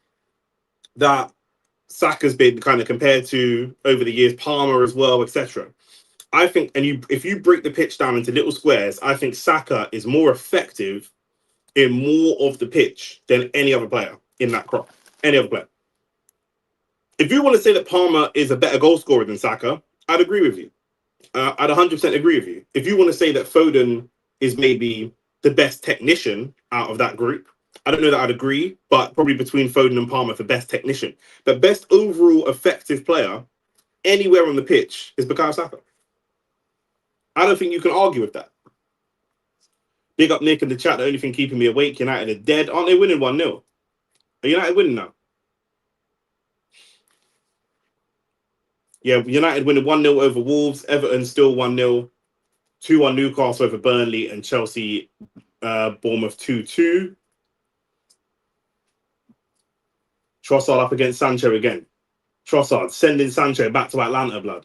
Speaker 1: that Saka's been kind of compared to over the years, Palmer as well, etc. I think, and if you break the pitch down into little squares, I think Saka is more effective in more of the pitch than any other player in that crop. Any other player. If you want to say that Palmer is a better goal scorer than Saka, I'd agree with you. I'd 100% agree with you. If you want to say that Foden is maybe the best technician out of that group, I don't know that I'd agree, but probably between Foden and Palmer for best technician. But best overall effective player anywhere on the pitch is Bukayo Saka. I don't think you can argue with that. Big up Nick in the chat. The only thing keeping me awake, United are dead. Aren't they winning 1-0? Are United winning now? Yeah, United winning 1-0 over Wolves. Everton still 1-0. 2-1 Newcastle over Burnley, and Chelsea, Bournemouth 2-2. Trossard up against Sancho again. Trossard sending Sancho back to Atlanta, blood.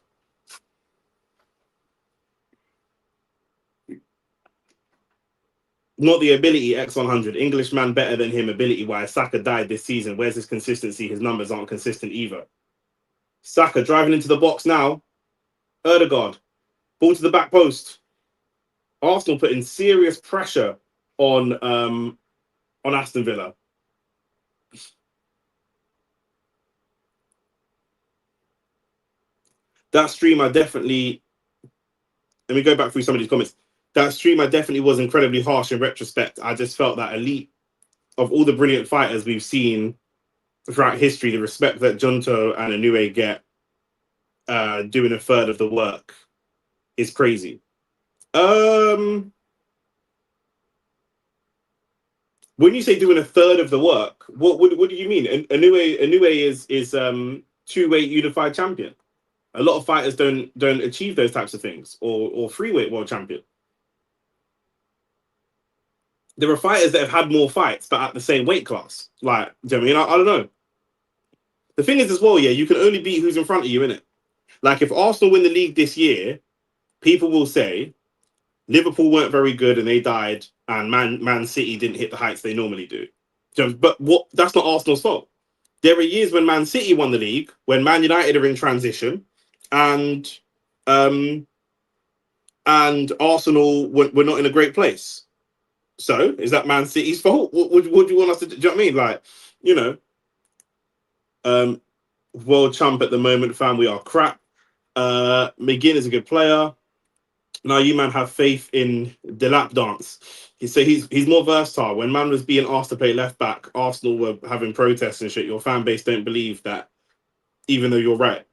Speaker 1: Not the ability, X100. Englishman better than him ability-wise. Saka died this season. Where's his consistency? His numbers aren't consistent either. Saka driving into the box now. Erdegaard. Ball to the back post. Arsenal putting serious pressure on Aston Villa. That stream, I definitely... Let me go back through some of these comments. That stream, I definitely was incredibly harsh in retrospect. I just felt that elite of all the brilliant fighters we've seen throughout history, the respect that Junto and Inoue get doing a third of the work is crazy. When you say doing a third of the work, what do you mean? Inoue is two-weight unified champion. A lot of fighters don't achieve those types of things, or three-weight world champion. There are fighters that have had more fights, but at the same weight class. Like, do you know what I mean? I don't know. The thing is as well, yeah, you can only beat who's in front of you, innit? Like, if Arsenal win the league this year, people will say Liverpool weren't very good and they died, and Man City didn't hit the heights they normally do. But that's not Arsenal's fault. There are years when Man City won the league, when Man United are in transition, and Arsenal were not in a great place. So is that Man City's fault? What do you want us to do? Do you know what I mean? Like, you know, world champ at the moment, fam. We are crap. McGinn is a good player. Now you man have faith in the lap dance. He's more versatile. When man was being asked to play left back, Arsenal were having protests and shit. Your fan base don't believe that, even though you're right.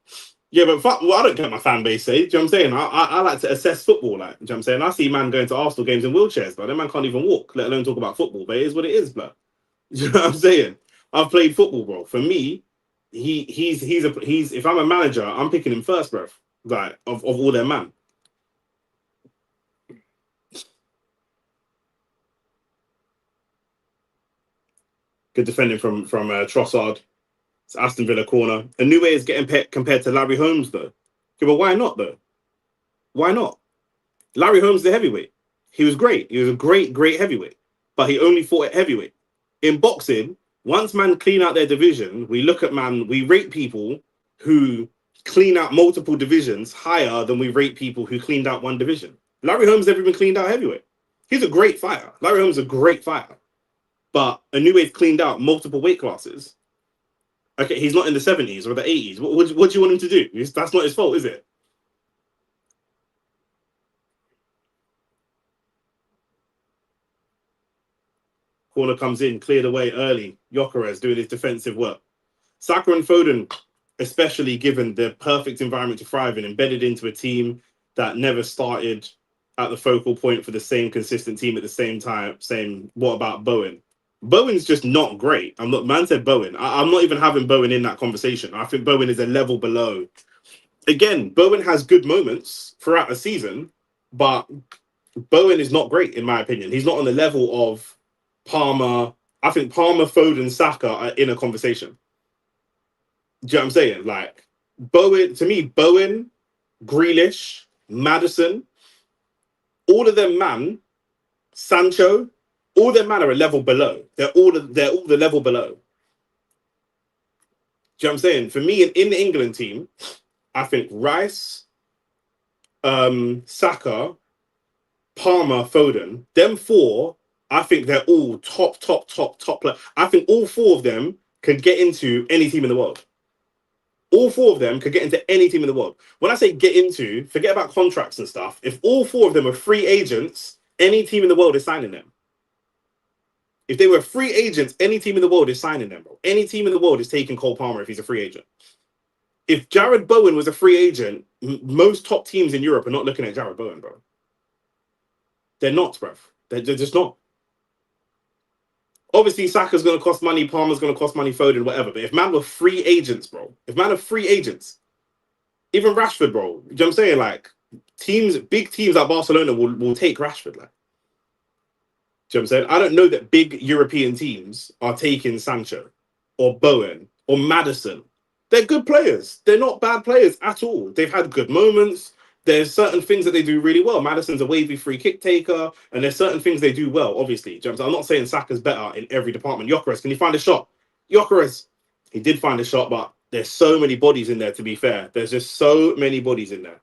Speaker 1: Yeah, but I don't get my fan base say. Do you know what I'm saying? I like to assess football. Like, do you know what I'm saying? I see man going to Arsenal games in wheelchairs, but that man can't even walk, let alone talk about football. But it is what it is, bro. Do you know what I'm saying? I've played football, bro. For me, he's if I'm a manager, I'm picking him first, bro. Like of all their man. Good defending from Trossard. It's Aston Villa corner. Inoue is getting compared to Larry Holmes, though. Okay, but why not, though? Why not? Larry Holmes is a heavyweight. He was great. He was a great heavyweight. But he only fought at heavyweight. In boxing, once man clean out their division, we rate people who clean out multiple divisions higher than we rate people who cleaned out one division. Larry Holmes never even cleaned out heavyweight. He's a great fighter. Larry Holmes is a great fighter. But Inoue's cleaned out multiple weight classes. Okay, he's not in the 70s or the 80s. What do you want him to do? That's not his fault, is it? Corner comes in, cleared away early. Gyökeres doing his defensive work. Saka and Foden, especially given the perfect environment to thrive in, embedded into a team that never started at the focal point for the same consistent team at the same time. Same. What about Bowen? Bowen's just not great. I'm not. Man said Bowen. I'm not even having Bowen in that conversation. I think Bowen is a level below. Again, Bowen has good moments throughout the season, but Bowen is not great in my opinion. He's not on the level of Palmer. I think Palmer, Foden, Saka are in a conversation. Do you know what I'm saying? Like Bowen, to me, Bowen, Grealish, Maddison, all of them, man, Sancho, all them man are a level below. They're all the level below. Do you know what I'm saying? For me, in the England team, I think Rice, Saka, Palmer, Foden, them four, I think they're all top player. I think all four of them could get into any team in the world. All four of them could get into any team in the world. When I say get into, forget about contracts and stuff. If all four of them are free agents, any team in the world is signing them. If they were free agents, any team in the world is signing them, bro. Any team in the world is taking Cole Palmer if he's a free agent. If Jared Bowen was a free agent, most top teams in Europe are not looking at Jared Bowen, bro. They're not, bro. They're just not. Obviously, Saka's going to cost money, Palmer's going to cost money, Foden, whatever. But if man were free agents, bro, if man are free agents, even Rashford, bro, you know what I'm saying? Like, big teams like Barcelona will take Rashford, like. Do you know what I'm saying? I don't know that big European teams are taking Sancho or Bowen or Maddison. They're good players. They're not bad players at all. They've had good moments. There's certain things that they do really well. Maddison's a wavy free kick taker, and there's certain things they do well, obviously. Do you know what I'm saying? I'm not saying Saka's better in every department. Gyökeres, can he find a shot? Gyökeres, he did find a shot, but there's so many bodies in there, to be fair. There's just so many bodies in there.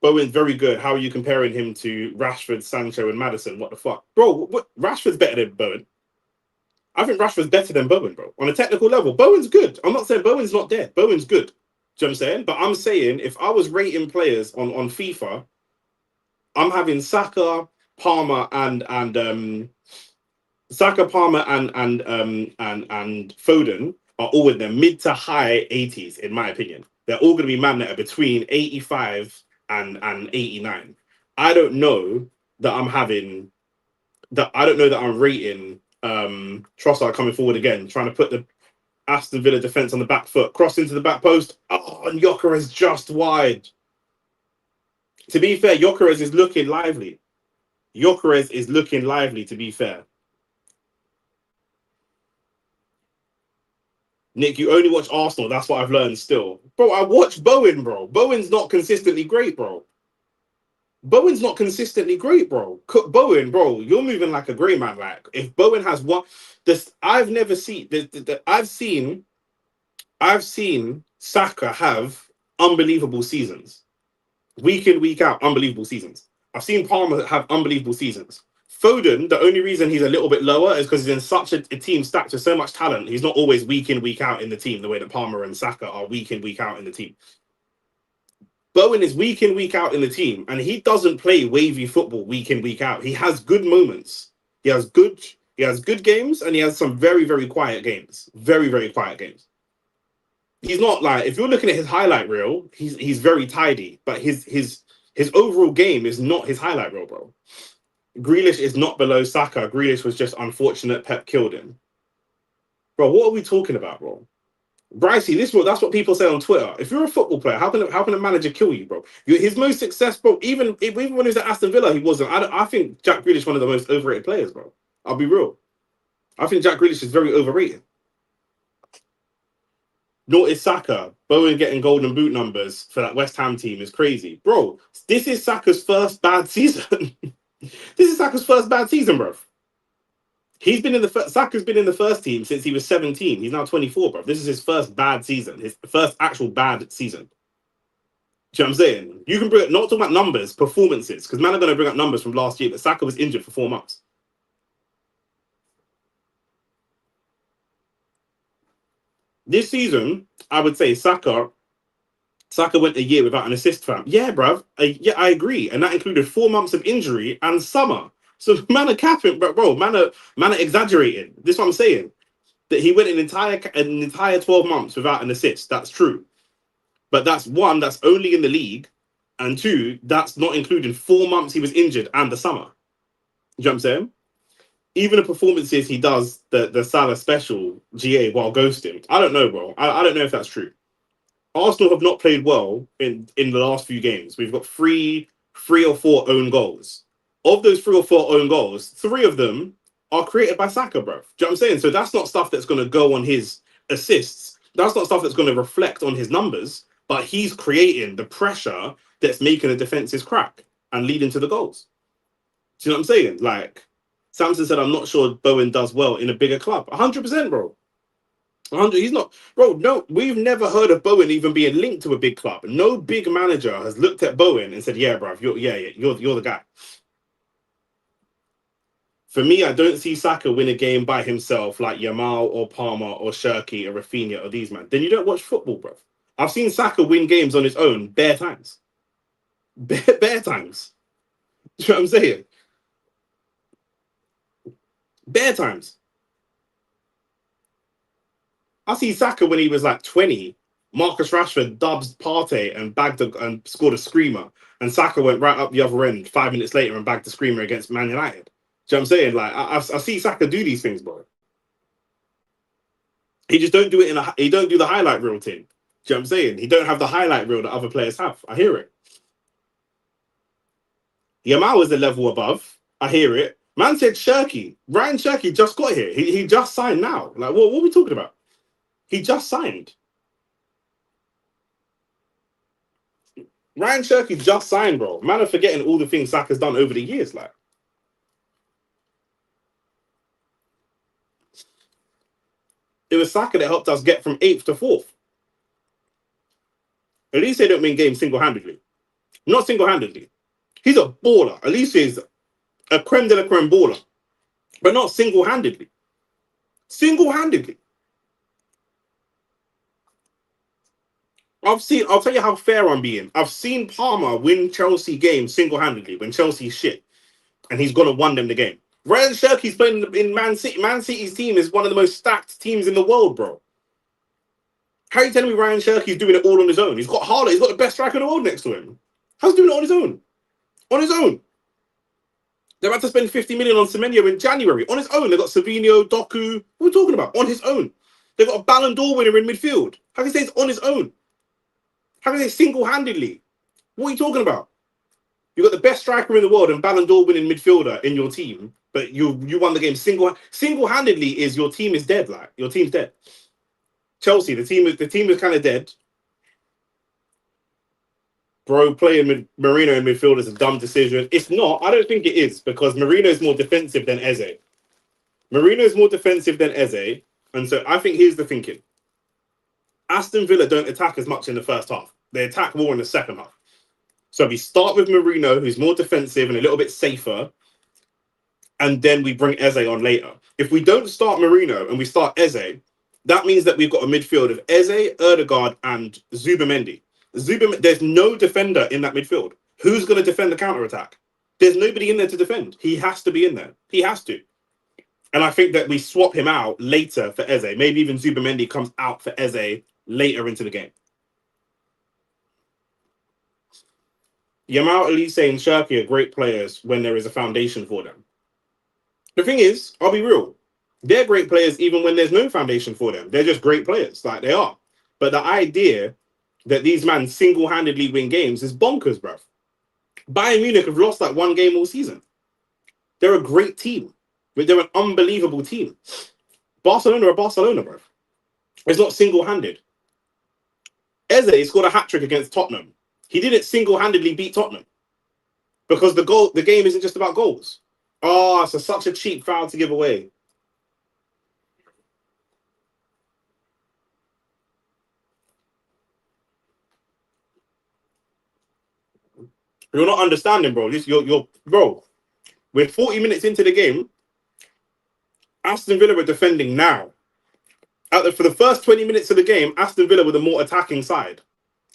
Speaker 1: Bowen's very good. How are you comparing him to Rashford, Sancho, and Maddison? What the fuck? Bro, Rashford's better than Bowen. I think Rashford's better than Bowen, bro. On a technical level, Bowen's good. I'm not saying Bowen's not there. Bowen's good. Do you know what I'm saying? But I'm saying if I was rating players on FIFA, I'm having Saka, Palmer, and Saka, Palmer, and Foden are all in the mid to high 80s, in my opinion. They're all going to be man that are between 85 and 89. I don't know that I'm having that. I don't know that I'm rating Trossard coming forward again, trying to put the Aston Villa defense on the back foot, cross into the back post. Oh, and Gyökeres just wide. To be fair, Gyökeres is looking lively. Gyökeres is looking lively, to be fair. Nick, you only watch Arsenal. That's what I've learned still. Bro, I watch Bowen, bro. Bowen's not consistently great, bro. Bowen's not consistently great, bro. Bowen, bro, you're moving like a grey man. Like, if Bowen has one... I've never seen... I've seen Saka have unbelievable seasons. Week in, week out, unbelievable seasons. I've seen Palmer have unbelievable seasons. Foden, the only reason he's a little bit lower is because he's in such a team stacked with so much talent. He's not always week in, week out in the team, the way that Palmer and Saka are week in, week out in the team. Bowen is week in, week out in the team, and he doesn't play wavy football week in, week out. He has good moments. He has good games, and he has some very, very quiet games. Very, very quiet games. He's not like, if you're looking at his highlight reel, he's very tidy, but his overall game is not his highlight reel, bro. Grealish is not below Saka. Grealish was just unfortunate. Pep killed him. Bro, what are we talking about, bro? Brycey, that's what people say on Twitter. If you're a football player, how can a manager kill you, bro? His most successful, even when he was at Aston Villa, he wasn't. I think Jack Grealish is one of the most overrated players, bro. I'll be real. I think Jack Grealish is very overrated. Nor is Saka. Bowen getting golden boot numbers for that West Ham team is crazy. Bro, this is Saka's first bad season. This is Saka's first bad season, bro. Saka's been in the first team since he was 17. He's now 24, bro. This is his first bad season. His first actual bad season. Do you know what I'm saying? You can not talking about numbers, performances, because man are going to bring up numbers from last year, but Saka was injured for 4 months. This season, I would say Saka went a year without an assist, fam. Yeah, bruv. Yeah, I agree. And that included 4 months of injury and summer. So man are capping, bro. Man are exaggerating. This is what I'm saying. That he went an entire 12 months without an assist. That's true. But that's one, that's only in the league. And two, that's not including 4 months he was injured and the summer. You know what I'm saying? Even the performances he does, the Salah special GA while ghosting. I don't know, bro. I don't know if that's true. Arsenal have not played well in the last few games. We've got three or four own goals. Of those 3 or 4 own goals, 3 of them are created by Saka, bro. Do you know what I'm saying? So that's not stuff that's going to go on his assists. That's not stuff that's going to reflect on his numbers. But he's creating the pressure that's making the defenses crack and leading to the goals. Do you know what I'm saying? Like Samson said, I'm not sure Bowen does well in a bigger club. 100%, bro. 100. He's not, bro. No, we've never heard of Bowen even being linked to a big club. No big manager has looked at Bowen and said, "Yeah, bro, you're the guy." For me, I don't see Saka win a game by himself like Yamal or Palmer or Shirky or Rafinha or these man. Then you don't watch football, bro. I've seen Saka win games on his own bare times. Bare times. Do you know what I'm saying? Bare times. I see Saka when he was like 20. Marcus Rashford dubs Partey and and scored a screamer. And Saka went right up the other end 5 minutes later and bagged the screamer against Man United. Do you know what I'm saying? Like I see Saka do these things, bro. He just don't do it he don't do the highlight reel thing. Do you know what I'm saying? He don't have the highlight reel that other players have. I hear it. Yamal is a level above. I hear it. Man said Shirky. Ryan Shirky just got here. He just signed now. Like what are we talking about? He just signed. Ryan Shirky just signed, bro. Man are forgetting all the things Saka's done over the years. Like, it was Saka that helped us get from 8th to 4th. At least they don't win games single-handedly. Not single-handedly. He's a baller. At least he's a creme de la creme baller. But not single-handedly. Single-handedly. I'll tell you how fair I'm being. I've seen Palmer win Chelsea games single-handedly when Chelsea's shit. And he's gonna won them the game. Ryan Shirky's playing in Man City. Man City's team is one of the most stacked teams in the world, bro. How are you telling me Ryan Shirky's doing it all on his own? He's got Haaland. He's got the best striker in the world next to him. How's he doing it on his own? On his own. They're about to spend 50 million on Semenyo in January. On his own. They've got Savinho, Doku. What are we talking about? On his own. They've got a Ballon d'Or winner in midfield. How can you say it's on his own? How can you say single-handedly? What are you talking about? You've got the best striker in the world and Ballon d'Or winning midfielder in your team, but you won the game single-handedly. Is your team is dead? Like your team's dead. Chelsea, the team is kind of dead. Bro, playing with Marino in midfield is a dumb decision. It's not. I don't think it is because Marino is more defensive than Eze. Marino is more defensive than Eze, and so I think here's the thinking. Aston Villa don't attack as much in the first half. They attack more in the second half. So we start with Marino, who's more defensive and a little bit safer, and then we bring Eze on later. If we don't start Marino and we start Eze, that means that we've got a midfield of Eze, Erdegaard, and Zubamendi. There's no defender in that midfield. Who's going to defend the counter-attack? There's nobody in there to defend. He has to be in there. He has to. And I think that we swap him out later for Eze. Maybe even Zubamendi comes out for Eze later into the game. Yamal, Elise, and Shirky are great players when there is a foundation for them. The thing is, I'll be real. They're great players even when there's no foundation for them. They're just great players. Like, they are. But the idea that these men single-handedly win games is bonkers, bruv. Bayern Munich have lost like one game all season. They're a great team. They're an unbelievable team. Barcelona are Barcelona, bruv. It's not single-handed. Eze scored a hat-trick against Tottenham. He didn't single-handedly beat Tottenham. Because the game isn't just about goals. Oh, it's such a cheap foul to give away. You're not understanding, bro. Bro. We're 40 minutes into the game. Aston Villa were defending now. For the first 20 minutes of the game, Aston Villa were the more attacking side.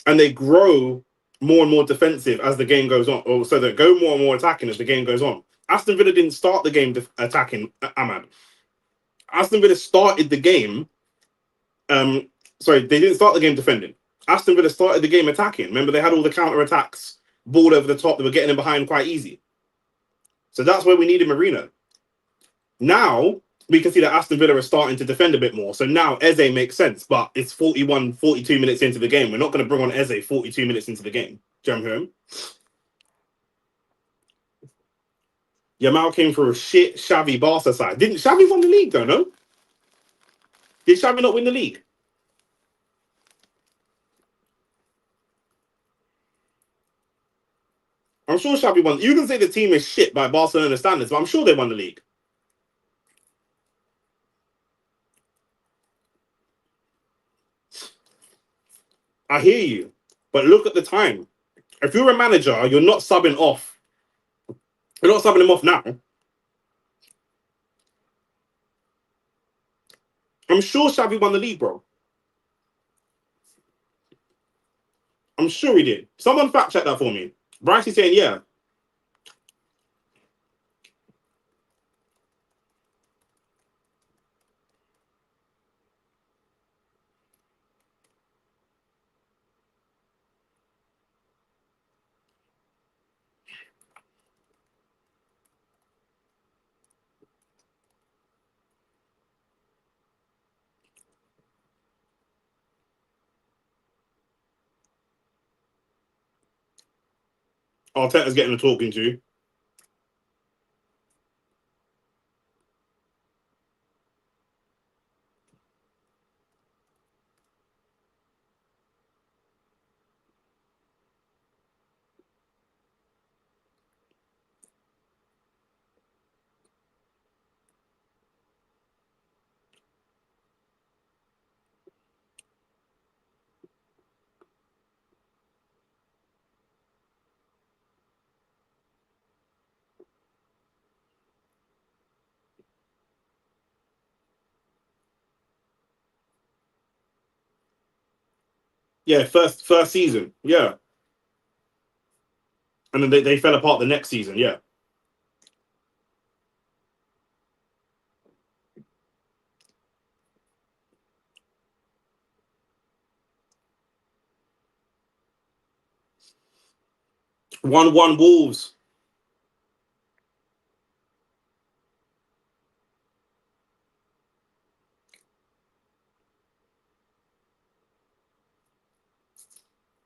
Speaker 1: And they grow more and more defensive as the game goes on. Or so they go more and more attacking as the game goes on. Aston Villa didn't start the game attacking, Ahmad. Aston Villa started the game. Sorry, they didn't start the game defending. Aston Villa started the game attacking. Remember, they had all the counter attacks, ball over the top. They were getting in behind quite easy. So that's where we needed Marino. Now we can see that Aston Villa are starting to defend a bit more. So now Eze makes sense, but it's 41, 42 minutes into the game. We're not going to bring on Eze 42 minutes into the game. Do you know what I'm hearing? Yamal came for a shit Xavi Barca side. Didn't Xavi won the league though, no? Did Xavi not win the league? I'm sure Xavi won. You can say the team is shit by Barcelona standards, but I'm sure they won the league. I hear you, but look at the time. If you're a manager, you're not subbing off. You're not subbing him off now. I'm sure Xavi won the league, bro. I'm sure he did. Someone fact check that for me. Bryce is saying, yeah. Arteta's getting a talking to. Yeah, first season. Yeah. And then they fell apart the next season. Yeah. One Wolves.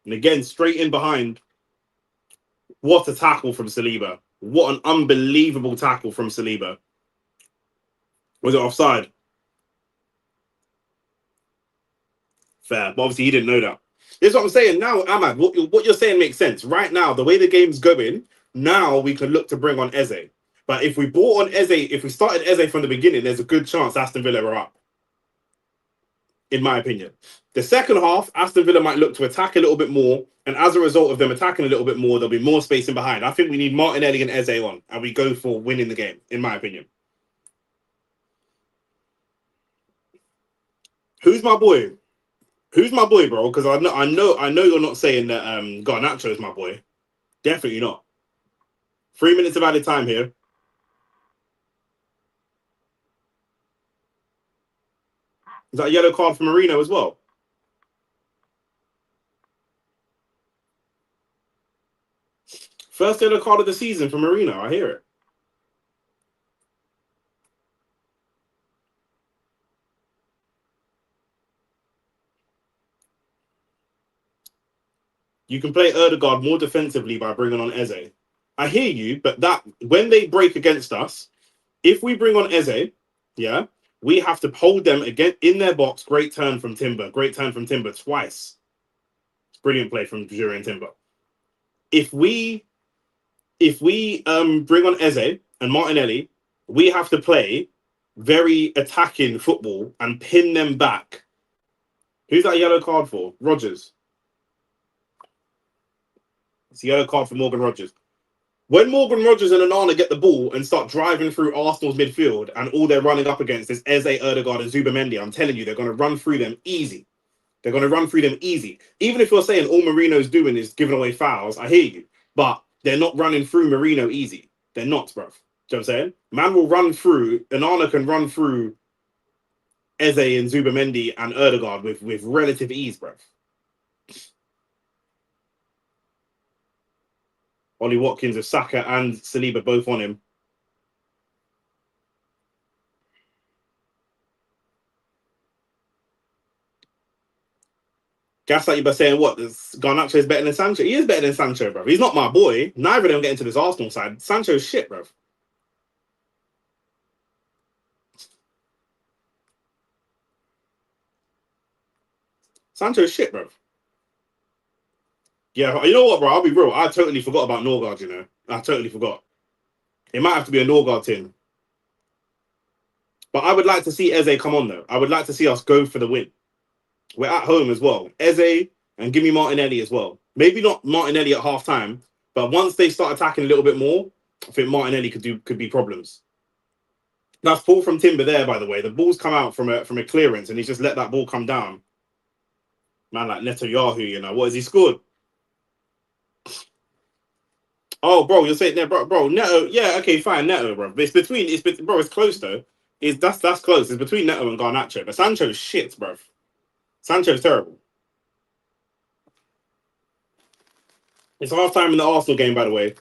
Speaker 1: And again, straight in behind. What a tackle from Saliba. What an unbelievable tackle from Saliba. Was it offside? Fair. But obviously he didn't know that. This is what I'm saying now, Ahmad. What you're saying makes sense. Right now, the way the game's going, now we can look to bring on Eze. But if we brought on Eze, if we started Eze from the beginning, there's a good chance Aston Villa are up. In my opinion. The second half, Aston Villa might look to attack a little bit more. And as a result of them attacking a little bit more, there'll be more space in behind. I think we need Martinelli and Eze on. And we go for winning the game, in my opinion. Who's my boy? Who's my boy, bro? Because I know you're not saying that Garnacho is my boy. Definitely not. 3 minutes of added time here. Is that a yellow card for Marino as well? First yellow card of the season for Marino. I hear it. You can play Erdegaard more defensively by bringing on Eze. I hear you, but that when they break against us, if we bring on Eze, yeah, we have to hold them again in their box. Great turn from Timber. Great turn from Timber twice. It's brilliant play from Jure and Timber. If we bring on Eze and Martinelli, we have to play very attacking football and pin them back. Who's that yellow card for? Rodgers. It's a yellow card for Morgan Rodgers. When Morgan Rodgers and Onana get the ball and start driving through Arsenal's midfield and all they're running up against is Eze, Erdegaard and Zubamendi, I'm telling you, they're going to run through them easy. They're going to run through them easy. Even if you're saying all Marino's doing is giving away fouls, I hear you. But they're not running through Marino easy. They're not, bruv. Do you know what I'm saying? Man will run through, Onana can run through Eze and Zubamendi and Erdegaard with relative ease, bro. Ollie Watkins with Saka and Saliba both on him. Gaslight you by saying what? Garnacho is better than Sancho. He is better than Sancho, bro. He's not my boy. Neither of them get into this Arsenal side. Sancho's shit, bro. Sancho's shit, bro. Yeah, you know what, bro? I'll be real. I totally forgot about Norgard, you know. I totally forgot. It might have to be a Norgard tin. But I would like to see Eze come on, though. I would like to see us go for the win. We're at home as well. Eze and give me Martinelli as well. Maybe not Martinelli at half time, but once they start attacking a little bit more, I think Martinelli could be problems. That's ball from Timber there, by the way. The ball's come out from a clearance, and he's just let that ball come down. Man, like Netanyahu, you know. What has he scored? Oh, bro, you're saying there, bro. Neto, yeah, okay, fine, Neto, bro. But it's close though. That's close. It's between Neto and Garnacho. But Sancho's shit, bro. Sancho's terrible. It's half time in the Arsenal game, by the way.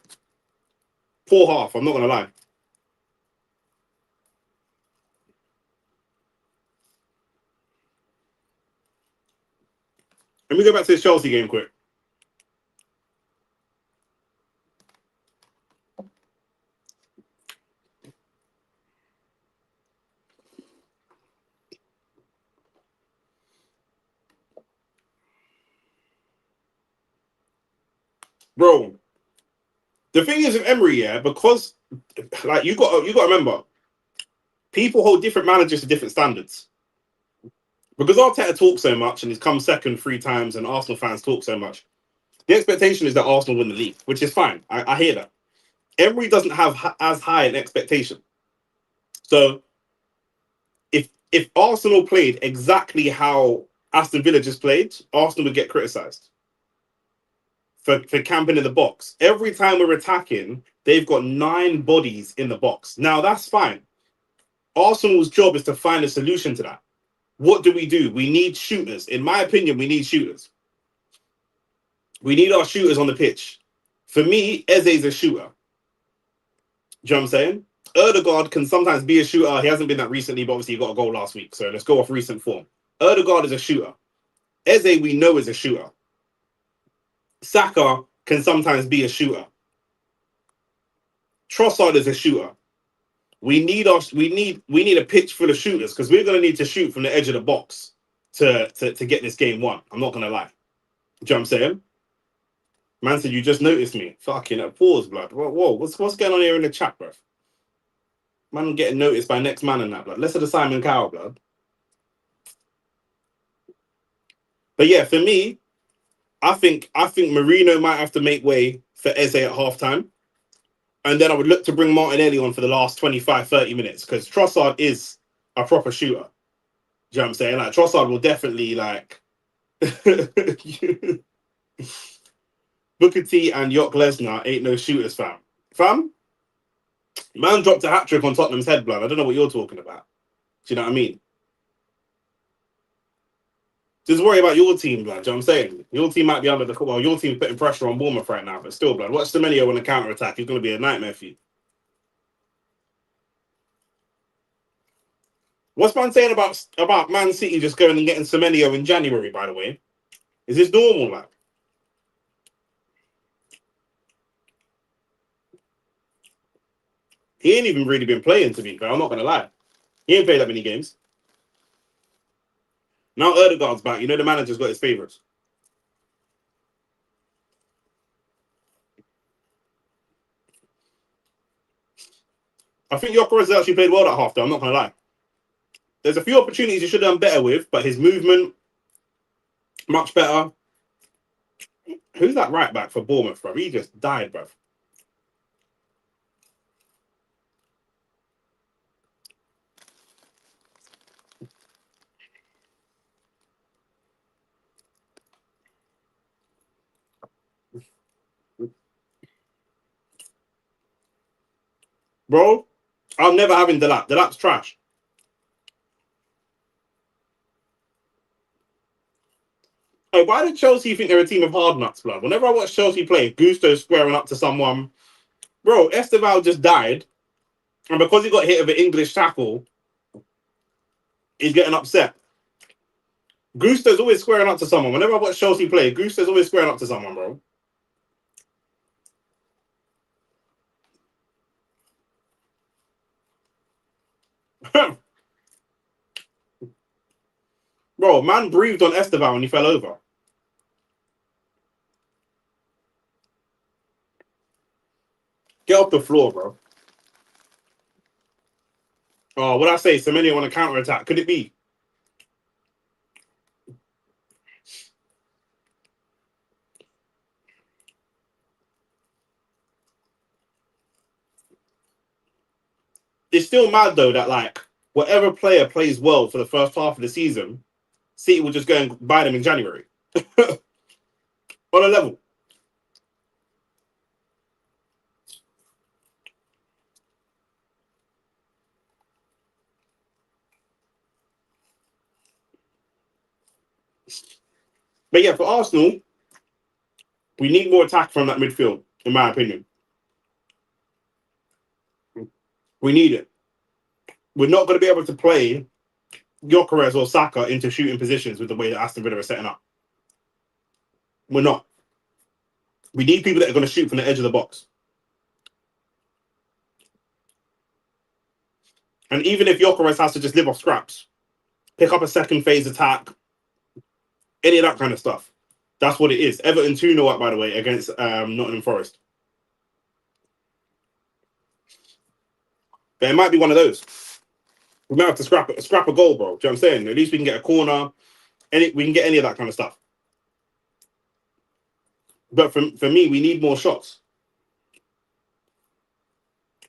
Speaker 1: Poor half. I'm not gonna lie. Let me go back to this Chelsea game quick. Bro, the thing is with Emery, yeah, because like you got to remember, people hold different managers to different standards. Because Arteta talks so much and he's come second 3 times, and Arsenal fans talk so much, the expectation is that Arsenal win the league, which is fine. I hear that. Emery doesn't have as high an expectation. So if Arsenal played exactly how Aston Villa just played, Arsenal would get criticised for camping in the box. Every time we're attacking, they've got 9 bodies in the box. Now, that's fine. Arsenal's job is to find a solution to that. What do? We need shooters. In my opinion, we need shooters. We need our shooters on the pitch. For me, Eze's a shooter. Do you know what I'm saying? Erdegaard can sometimes be a shooter. He hasn't been that recently, but obviously he got a goal last week. So let's go off recent form. Erdegaard is a shooter. Eze, we know, is a shooter. Saka can sometimes be a shooter. Trossard is a shooter. We need a pitch full of shooters because we're gonna need to shoot from the edge of the box to get this game won. I'm not gonna lie. Do you know what I'm saying? Man said you just noticed me. Fucking pause, blood. Whoa, what's going on here in the chat, bro? Man getting noticed by next man and that, blood. Less of the Simon Cowell, blood. But yeah, for me, I think Marino might have to make way for Eze at halftime. And then I would look to bring Martinelli on for the last 25, 30 minutes because Trossard is a proper shooter. Do you know what I'm saying? Like, Trossard will definitely, like... Booker T and Jock Lesnar ain't no shooters, fam. Fam? Man dropped a hat-trick on Tottenham's head, blood. I don't know what you're talking about. Do you know what I mean? Just worry about your team, blood. Do you know what I'm saying? Your team might be under the... Well, your team's putting pressure on Bournemouth right now, but still, blood. Watch Semenyo on the counter-attack. He's going to be a nightmare for you. What's man saying about Man City just going and getting Semenyo in January, by the way? Is this normal, like? He ain't even really been playing, to be fair. I'm not going to lie. He ain't played that many games. Now Erdegaard's back. You know the manager's got his favourites. I think Gyökeres has actually played well at half, though. I'm not going to lie. There's a few opportunities he should have done better with, but his movement, much better. Who's that right back for Bournemouth, bro? He just died, bro. Bro, I'm never having Delap. Delap's trash. Hey, why did Chelsea think they're a team of hard nuts, blood? Whenever I watch Chelsea play, Gusto squaring up to someone. Bro, Esteval just died. And because he got hit with an English tackle, he's getting upset. Gusto's always squaring up to someone. Whenever I watch Chelsea play, Gusto's always squaring up to someone, bro. Bro, man breathed on Esteval when he fell over. Get off the floor, bro. Oh, what I say? Semenyo on a counter attack. Could it be? It's still mad though that like whatever player plays well for the first half of the season, City will just go and buy them in January on a level. But yeah, for Arsenal, we need more attack from that midfield, in my opinion. We need it. We're not going to be able to play Gyökeres or Saka into shooting positions with the way that Aston Villa are setting up. We're not. We need people that are going to shoot from the edge of the box. And even if Gyökeres has to just live off scraps, pick up a second phase attack, any of that kind of stuff. That's what it is. Everton 2-0 up, by the way, against Nottingham Forest. But it might be one of those. We might have to scrap a goal, bro. Do you know what I'm saying? At least we can get a corner. We can get any of that kind of stuff. But for me, we need more shots.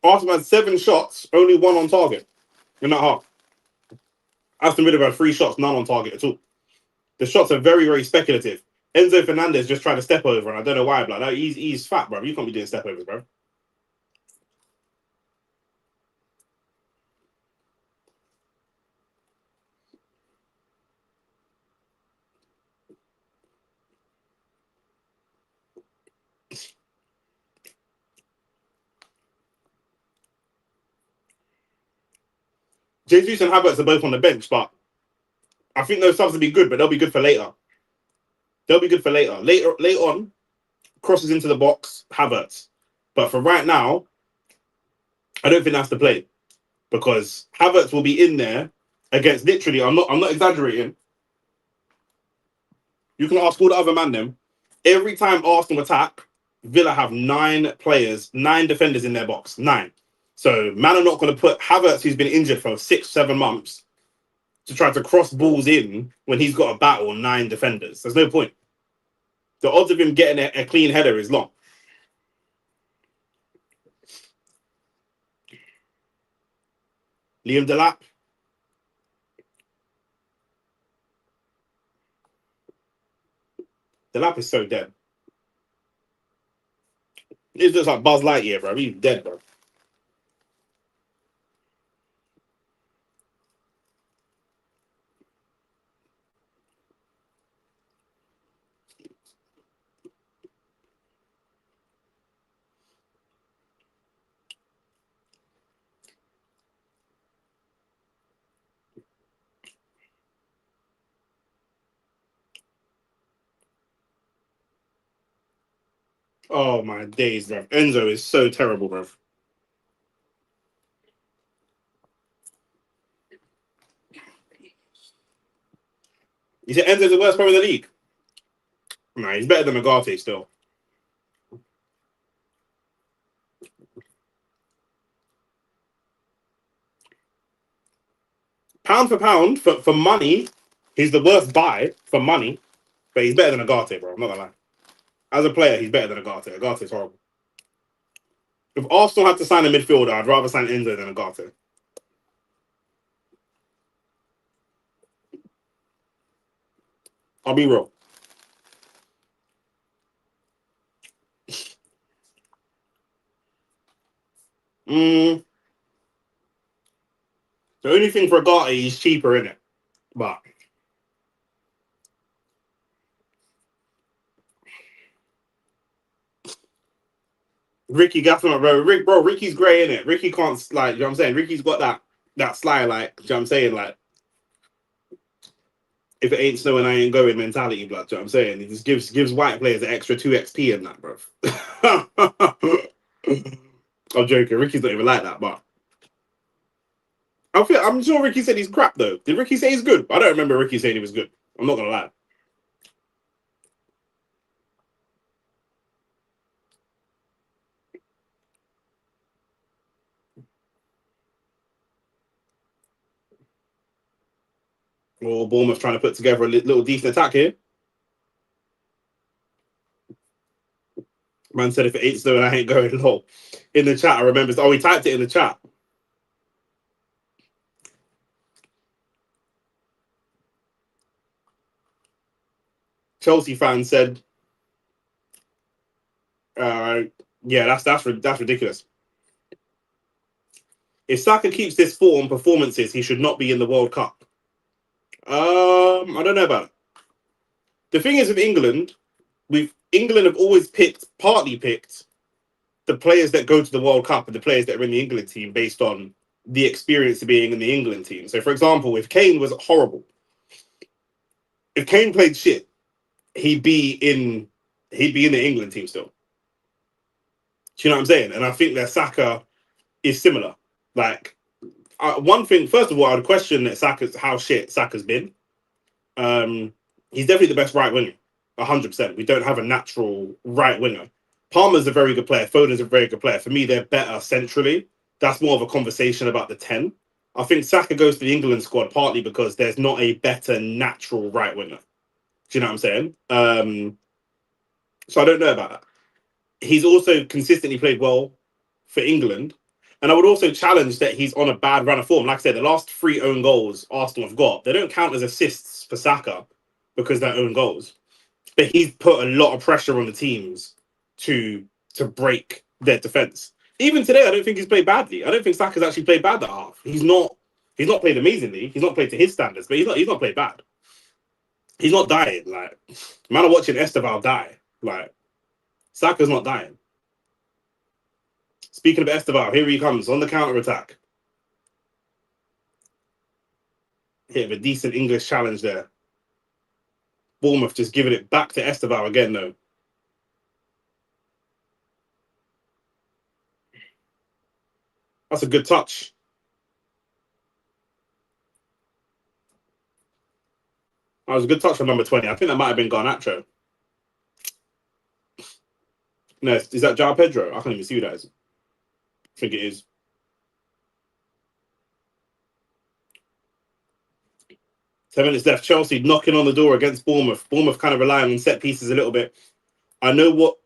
Speaker 1: Arsenal had 7 shots, only 1 on target in that half. Aston Villa had 3 shots, none on target at all. The shots are very, very speculative. Enzo Fernandez just tried to step over, and I don't know why, bro. Like, he's fat, bro. You can't be doing step overs, bro. Jesus and Havertz are both on the bench, but I think those subs will be good, but they'll be good for later. They'll be good for later. Later on, crosses into the box, Havertz. But for right now, I don't think that's the play because Havertz will be in there against literally. I'm not exaggerating. You can ask all the other man them. Every time Arsenal attack, Villa have 9 players, 9 defenders in their box. 9. So man are not going to put Havertz, who's been injured for 6-7 months, to try to cross balls in when he's got to battle 9 defenders. There's no point. The odds of him getting a clean header is long. Liam Delap. Delap is so dead. It's just like Buzz Lightyear, bro. He's dead, bro. Oh my days, bro. Enzo is so terrible, bro. You said Enzo's the worst player in the league? Nah, he's better than Agate still. Pound for pound, for money, he's the worst buy for money, but he's better than Agate, bro. I'm not gonna lie. As a player, he's better than Agate. Agate's horrible. If Arsenal had to sign a midfielder, I'd rather sign Enzo than Agate. I'll be real. The only thing for Agate, he's cheaper, in it. But Ricky Gaffman, bro, Ricky's grey, in it. Ricky can't, like, you know what I'm saying? Ricky's got that sly, like, you know what I'm saying? Like, if it ain't snowing, I ain't going mentality, blood. You know what I'm saying? He just gives white players an extra 2 XP in that, bro. I'm joking. Ricky's not even like that, but I'm sure Ricky said he's crap, though. Did Ricky say he's good? I don't remember Ricky saying he was good. I'm not gonna lie. Well, Bournemouth trying to put together a little decent attack here. Man said if it ain't snowing, I ain't going low. In the chat, I remember. Oh, he typed it in the chat. Chelsea fan said, yeah, that's ridiculous. If Saka keeps this form performances, he should not be in the World Cup. I don't know about it. The thing is with England, England have always partly picked the players that go to the World Cup and the players that are in the England team based on the experience of being in the England team. So, for example, if Kane was horrible, if Kane played shit, he'd be in the England team still. Do you know what I'm saying? And I think that Saka is similar. Like, one thing, first of all, I would question that how shit Saka's been. He's definitely the best right winger, 100%. We don't have a natural right winger. Palmer's a very good player. Foden's a very good player. For me, they're better centrally. That's more of a conversation about the 10. I think Saka goes to the England squad partly because there's not a better natural right winger. Do you know what I'm saying? So I don't know about that. He's also consistently played well for England. And I would also challenge that he's on a bad run of form. Like I said, the last 3 own goals Arsenal have got, they don't count as assists for Saka because they're own goals. But he's put a lot of pressure on the teams to break their defense. Even today, I don't think he's played badly. I don't think Saka's actually played bad that half. He's not played amazingly. He's not played to his standards, but he's not played bad. He's not dying. Like, man, I'm watching Esteval die. Like, Saka's not dying. Speaking of Esteval, here he comes on the counter attack. Hit of a decent English challenge there. Bournemouth just giving it back to Esteval again, though. That's a good touch. That was a good touch from number 20. I think that might have been Garnacho. No, is that João Pedro? I can't even see who that is. I think it is. Seven minutes left. Chelsea knocking on the door against Bournemouth. Bournemouth kind of relying on set pieces a little bit. I know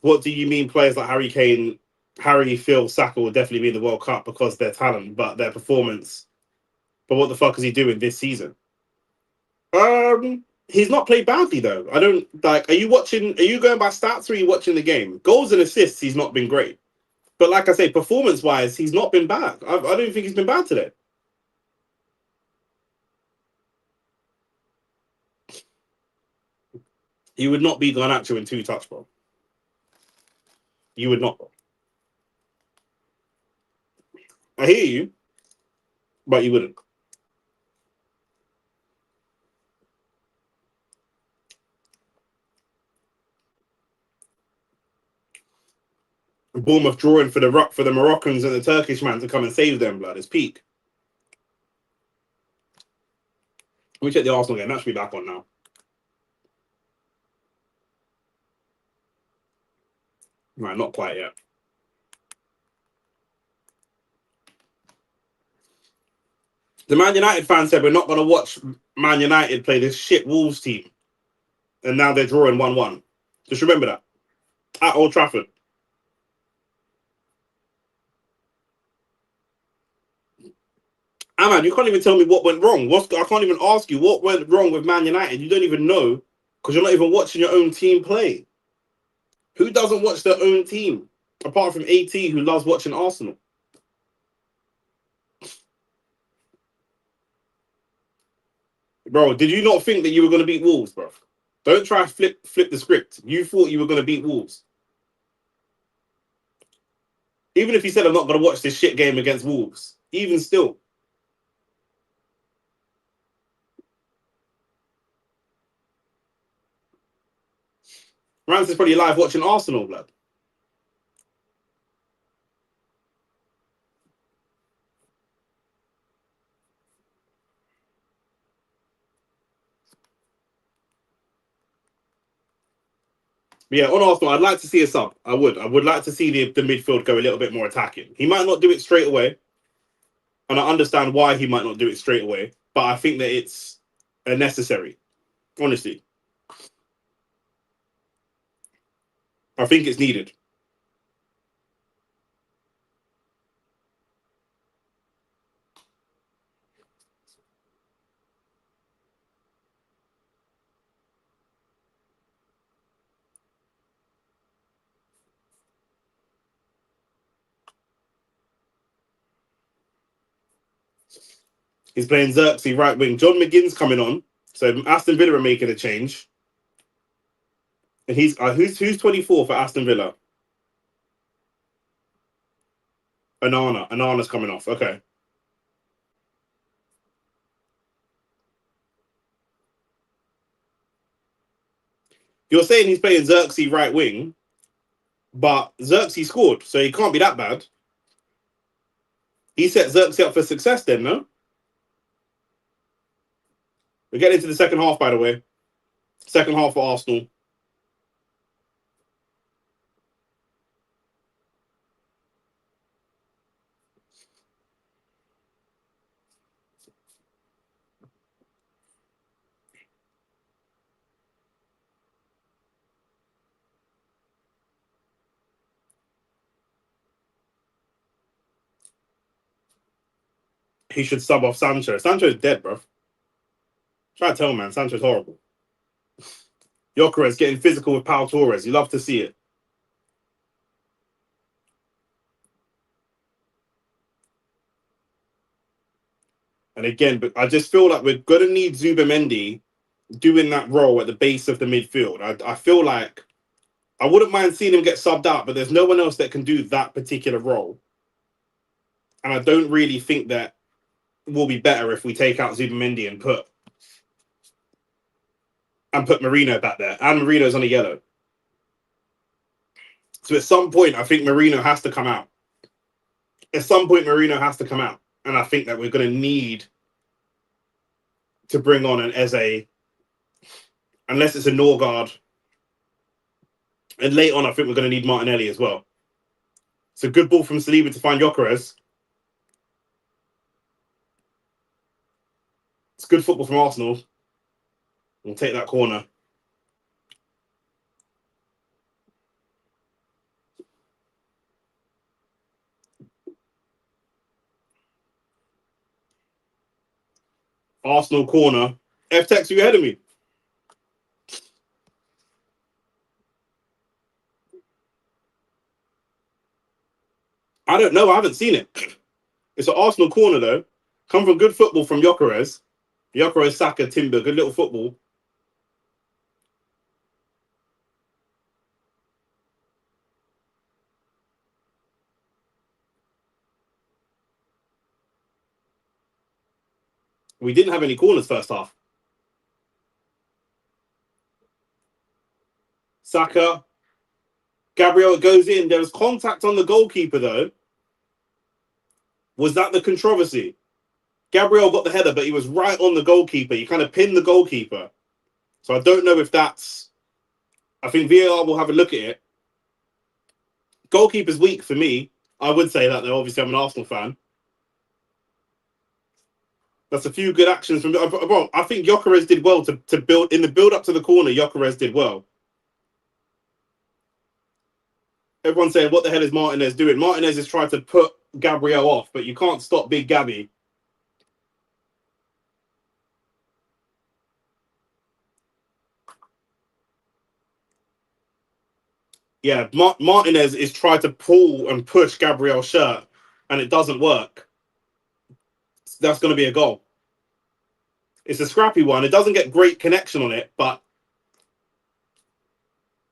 Speaker 1: what do you mean players like Harry Kane, Phil, Saka will definitely be in the World Cup because their talent, but their performance. But what the fuck is he doing this season? He's not played badly though. I don't like. Are you going by stats or are you watching the game? Goals and assists, he's not been great. But like I say, performance-wise, he's not been bad. I don't think he's been bad today. He would not be Garnacho in 2 touch, bro. You would not. I hear you, but you wouldn't. Bournemouth drawing for the Moroccans and the Turkish man to come and save them, blood. It's peak. Let me check the Arsenal game. That should be back on now. Right, not quite yet. The Man United fan said we're not going to watch Man United play this shit Wolves team. And now they're drawing 1-1. Just remember that. At Old Trafford. Man, you can't even tell me what went wrong. I can't even ask you what went wrong with Man United. You don't even know because you're not even watching your own team play. Who doesn't watch their own team? Apart from AT, who loves watching Arsenal. Bro, did you not think that you were going to beat Wolves, bro? Don't try to flip the script. You thought you were going to beat Wolves. Even if you said I'm not going to watch this shit game against Wolves, even still. Rance is probably live watching Arsenal, blood. But yeah, on Arsenal, I'd like to see a sub. I would. I would like to see the midfield go a little bit more attacking. He might not do it straight away, and I understand why he might not do it straight away, but I think that it's necessary. Honestly, I think it's needed. He's playing Xerxes right wing. John McGinn's coming on, so Aston Villa are making a change, and he's who's 24 for Aston Villa. Anana's coming off. Okay. You're saying he's playing Xerxes right wing, but Xerxes scored, so he can't be that bad. He set Xerxes up for success then, no? We're getting into the second half, by the way. Second half for Arsenal. He should sub off Sancho. Sancho's dead, bro. Try to tell, man. Sancho's horrible. Gyökeres getting physical with Pau Torres. You love to see it. And again, but I just feel like we're going to need Zubamendi doing that role at the base of the midfield. I feel like I wouldn't mind seeing him get subbed out, but there's no one else that can do that particular role. And I don't really think that will be better if we take out Zubamendi and put Marino back there. And Marino's on a yellow. So at some point, I think Marino has to come out. At some point, Marino has to come out. And I think that we're going to need to bring on an Eze, unless it's a Norgard. And late on, I think we're going to need Martinelli as well. It's a good ball from Saliba to find Gyökeres. It's good football from Arsenal. We'll take that corner. Arsenal corner. F-Tex, you ahead of me? I don't know. I haven't seen it. It's an Arsenal corner, though. Come from good football from Gyökeres. Gyökeres, Saka, Timber. Good little football. We didn't have any corners first half. Saka. Gabriel goes in. There was contact on the goalkeeper, though. Was that the controversy? Gabriel got the header, but he was right on the goalkeeper. He kind of pinned the goalkeeper. So I don't know if that's... I think VAR will have a look at it. Goalkeeper's weak for me. I would say that, though. Obviously, I'm an Arsenal fan. That's a few good actions from... Well, I think Gyökeres did well to build... In the build-up to the corner, Gyökeres did well. Everyone's saying, what the hell is Martinez doing? Martinez is trying to put Gabriel off, but you can't stop Big Gabby. Yeah, Martinez is trying to pull and push Gabriel's shirt, and it doesn't work. That's going to be a goal. It's a scrappy one. It doesn't get great connection on it, but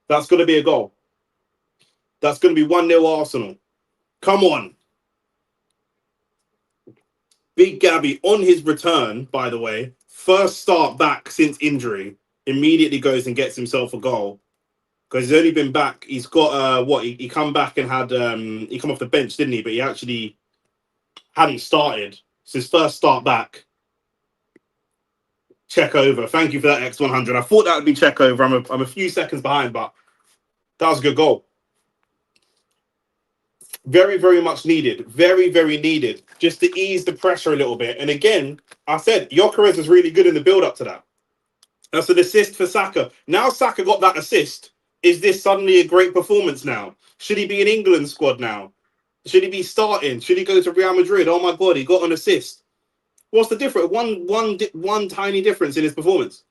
Speaker 1: that's going to be a goal. That's going to be 1-0 Arsenal. Come on. Big Gabby on his return, by the way, first start back since injury, immediately goes and gets himself a goal. Because he's only been back. He's got he come back and had he come off the bench, didn't he? But he actually hadn't started. It's his first start back. Check over. Thank you for that X100. I thought that would be check over. I'm a few seconds behind, but that was a good goal. Very, very much needed. Very, very needed. Just to ease the pressure a little bit. And again, I said Gyökeres was really good in the build-up to that. That's an assist for Saka. Now Saka got that assist. Is this suddenly a great performance now? Should he be in England squad now? Should he be starting? Should he go to Real Madrid? Oh my God, he got an assist. What's the difference? One tiny difference in his performance.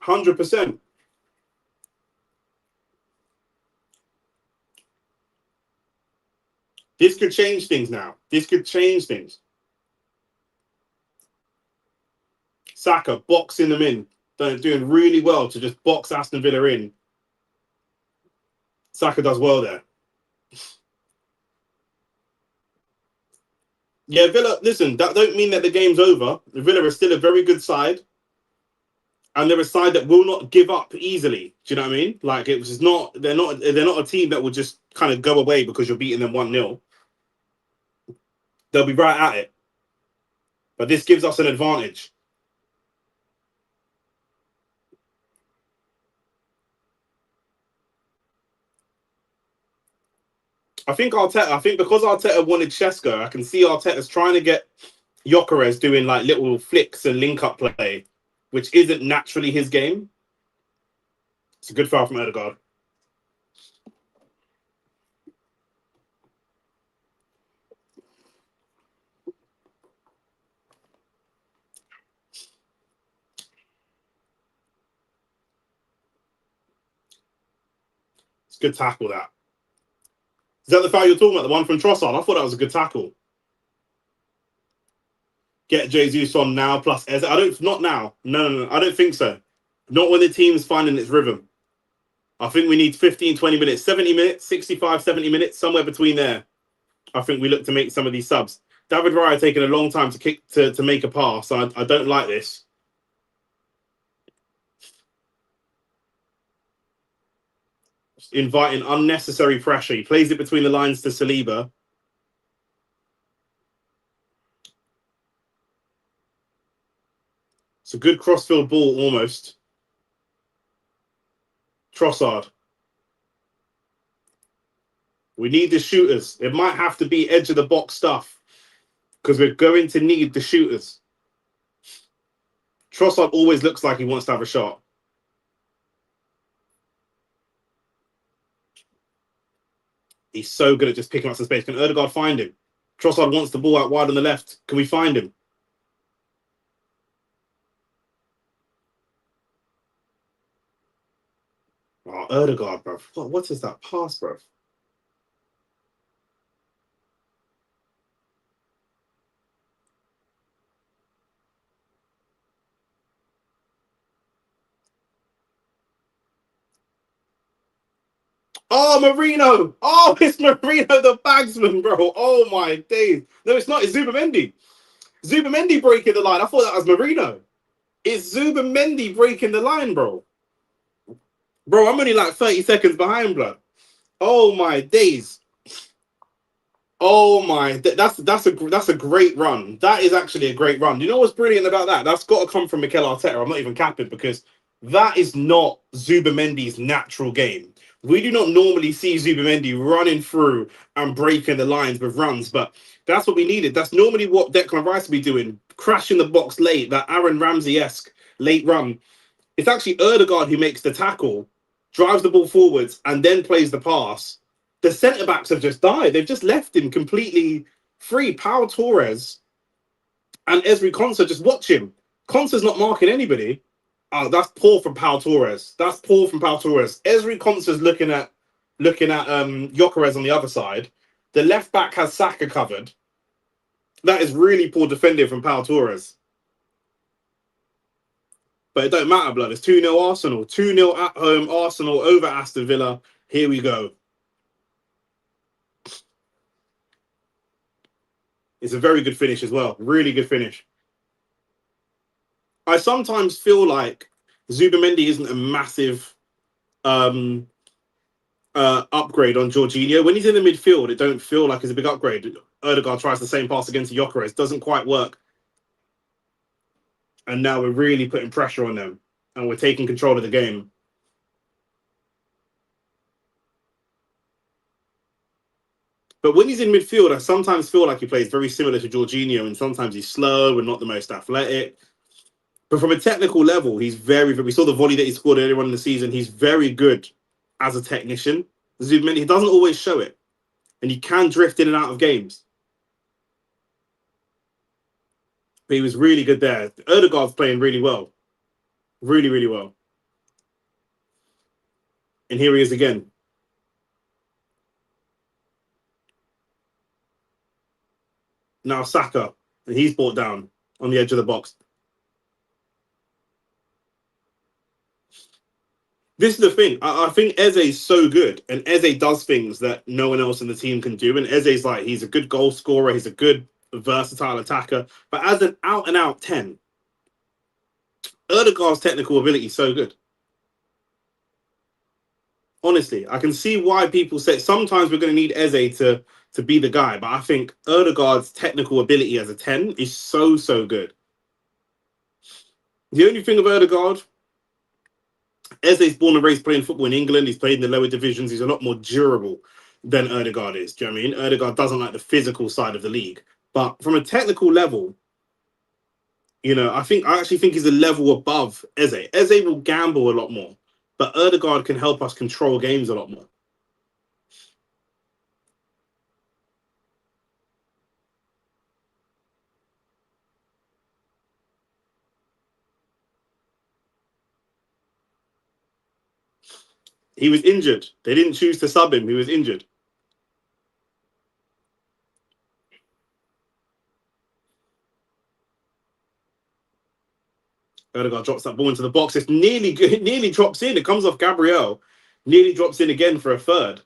Speaker 1: %100. This could change things now. This could change things. Saka boxing them in. They're doing really well to just box Aston Villa in. Saka does well there. Yeah, Villa, listen, that don't mean that the game's over. Villa are still a very good side. And they're a side that will not give up easily. Do you know what I mean? Like it was not, they're not a team that will just kind of go away because you're beating them 1-0. They'll be right at it. But this gives us an advantage. I think because Arteta wanted Chesko, I can see Arteta's trying to get Gyökeres doing like little flicks and link-up play, which isn't naturally his game. It's a good foul from Odegaard. It's a good tackle, that. Is that the foul you're talking about? The one from Trossard? I thought that was a good tackle. Get Jesus on now, plus Eze. Not now. No. I don't think so. Not when the team's finding its rhythm. I think we need 15, 20 minutes, 70 minutes, 65, 70 minutes, somewhere between there. I think we look to make some of these subs. David Raya taking a long time to make a pass. I don't like this. Inviting unnecessary pressure. He plays it between the lines to Saliba. It's a good crossfield ball almost. Trossard. We need the shooters. It might have to be edge of the box stuff because we're going to need the shooters. Trossard always looks like he wants to have a shot. He's so good at just picking up some space. Can Odegaard find him? Trossard wants the ball out wide on the left. Can we find him? Oh, Odegaard, bro. What is that pass, bro? Oh, Marino. Oh, it's Marino the bagsman, bro. Oh, my days. No, it's not. It's Zubamendi. Zubamendi breaking the line. I thought that was Marino. It's Zubamendi breaking the line, bro. Bro, I'm only like 30 seconds behind, blood. Oh, my days. Oh, my. That's a great run. That is actually a great run. You know what's brilliant about that? That's got to come from Mikel Arteta. I'm not even capping because that is not Zubamendi's natural game. We do not normally see Zubamendi running through and breaking the lines with runs, but that's what we needed. That's normally what Declan Rice would be doing, crashing the box late, that Aaron Ramsey-esque late run. It's actually Odegaard who makes the tackle, drives the ball forwards, and then plays the pass. The centre-backs have just died. They've just left him completely free. Pau Torres and Ezri Konsa, just watch him. Konsa's not marking anybody. Oh, that's poor from Pau Torres. That's poor from Pau Torres. Ezri Konsa's looking at looking at Gyökeres on the other side, the left back has Saka covered. That is really poor defending from Pau Torres. But it don't matter, blood. It's 2-0 Arsenal. 2-0 at home, Arsenal over Aston Villa. Here we go. It's a very good finish as well. Really good finish. I sometimes feel like Zubimendi isn't a massive upgrade on Jorginho. When he's in the midfield, it don't feel like it's a big upgrade. Ødegaard tries the same pass against Gyökeres. Doesn't quite work. And now we're really putting pressure on them. And we're taking control of the game. But when he's in midfield, I sometimes feel like he plays very similar to Jorginho, and sometimes he's slow and not the most athletic. But from a technical level, he's very, very... We saw the volley that he scored earlier on in the season. He's very good as a technician. Zubimendi, he doesn't always show it. And he can drift in and out of games. But he was really good there. Ødegaard's playing really well. Really, really well. And here he is again. Now Saka. And he's brought down on the edge of the box. This is the thing. I think Eze's so good. And Eze does things that no one else in the team can do. And Eze's like, he's a good goal scorer. He's a good, versatile attacker. But as an out-and-out 10, Ødegaard's technical ability is so good. Honestly, I can see why people say sometimes we're going to need Eze to be the guy, but I think Ødegaard's technical ability as a 10 is so, so good. The only thing of Ødegaard, Eze's born and raised playing football in England. He's played in the lower divisions. He's a lot more durable than Ødegaard is. Do you know what I mean? Ødegaard doesn't like the physical side of the league. But from a technical level, you know, I actually think he's a level above Eze. Eze will gamble a lot more. But Ødegaard can help us control games a lot more. He was injured. They didn't choose to sub him. He was injured. Ødegaard drops that ball into the box. It nearly drops in. It comes off Gabriel. Nearly drops in again for a third.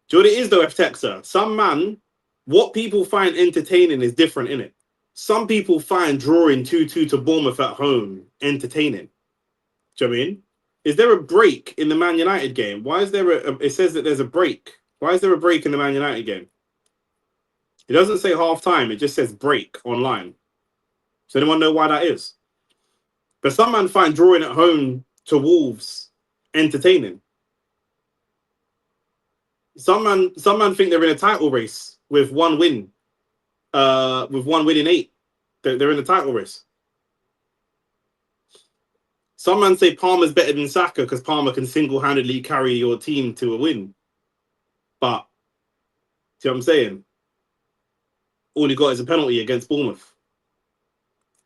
Speaker 1: Do you know what it is, though, F-Texer? Some man, what people find entertaining is different, innit? Some people find drawing 2-2 to Bournemouth at home entertaining. Do you know what I mean? Is there a break in the Man United game? Why is there it says that there's a break. Why is there a break in the Man United game? It doesn't say half time. It just says break online. Does anyone know why that is? But some man find drawing at home to Wolves entertaining. Some man think they're in a title race with one win. With one win in 8. They're in a title race. Some man say Palmer's better than Saka because Palmer can single-handedly carry your team to a win. But, see what I'm saying? All he got is a penalty against Bournemouth.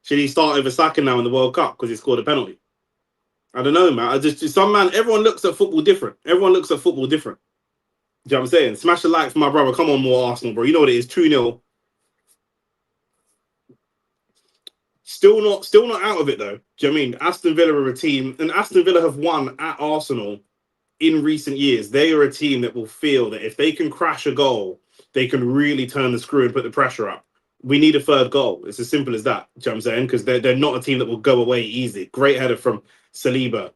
Speaker 1: Should he start over Saka now in the World Cup because he scored a penalty? I don't know, man. Everyone looks at football different. Everyone looks at football different. Do you know what I'm saying? Smash the like for my brother. Come on, more Arsenal, bro. You know what it is. 2-0. Still not out of it, though. Do you know what I mean? Aston Villa are a team, and Aston Villa have won at Arsenal in recent years. They are a team that will feel that if they can crash a goal, they can really turn the screw and put the pressure up. We need a third goal. It's as simple as that. Do you know what I'm saying? Because they're not a team that will go away easy. Great header from Saliba.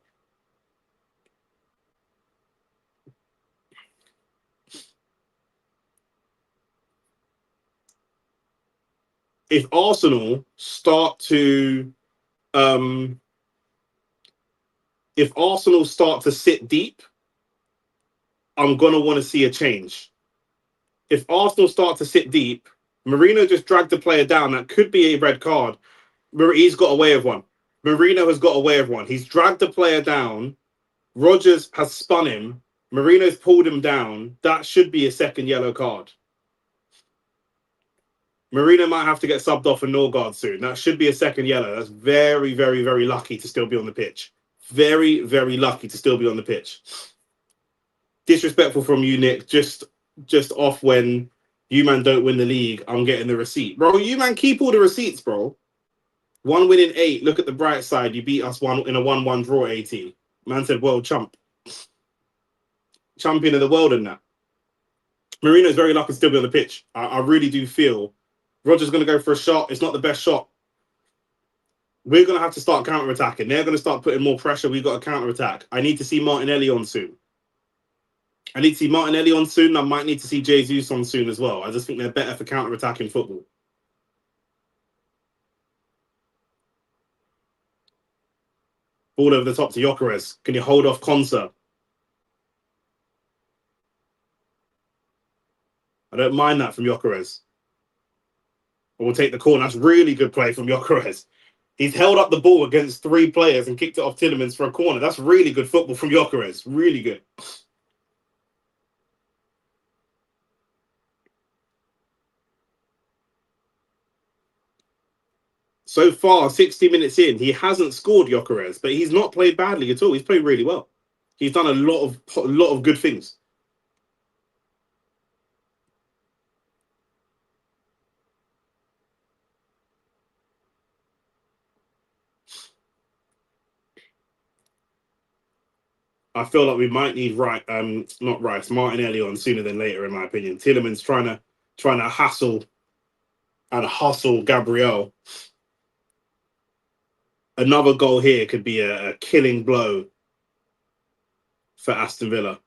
Speaker 1: If Arsenal start to sit deep, I'm gonna want to see a change. If Arsenal start to sit deep, Mourinho just dragged the player down. That could be a red card. He's got away with one. Mourinho has got away with one. He's dragged the player down. Rodgers has spun him. Mourinho's pulled him down. That should be a second yellow card. Mourinho might have to get subbed off for Norgard soon. That should be a second yellow. That's very, very, very lucky to still be on the pitch. Very, very lucky to still be on the pitch. Disrespectful from you, Nick. Just off when you man don't win the league, I'm getting the receipt. Bro, you man keep all the receipts, bro. 1 win in 8. Look at the bright side. You beat us one in a 1-1 draw, 18. Man said, world champion of the world in that. Marino's very lucky to still be on the pitch. I really do feel Roger's going to go for a shot. It's not the best shot. We're going to have to start counter-attacking. They're going to start putting more pressure. We've got to counter-attack. I need to see Martinelli on soon. I might need to see Jesus on soon as well. I just think they're better for counter-attacking football. Ball over the top to Gyökeres. Can you hold off Konsa? I don't mind that from Gyökeres. We'll take the corner. That's really good play from Gyökeres. He's held up the ball against 3 players and kicked it off Tielemans for a corner. That's really good football from Gyökeres. Really good. So far, 60 minutes in, he hasn't scored, Gyökeres, but he's not played badly at all. He's played really well. He's done a lot of good things. I feel like we might need Martinelli on sooner than later, in my opinion. Tielemans trying to hustle Gabriel. Another goal here could be a killing blow for Aston Villa.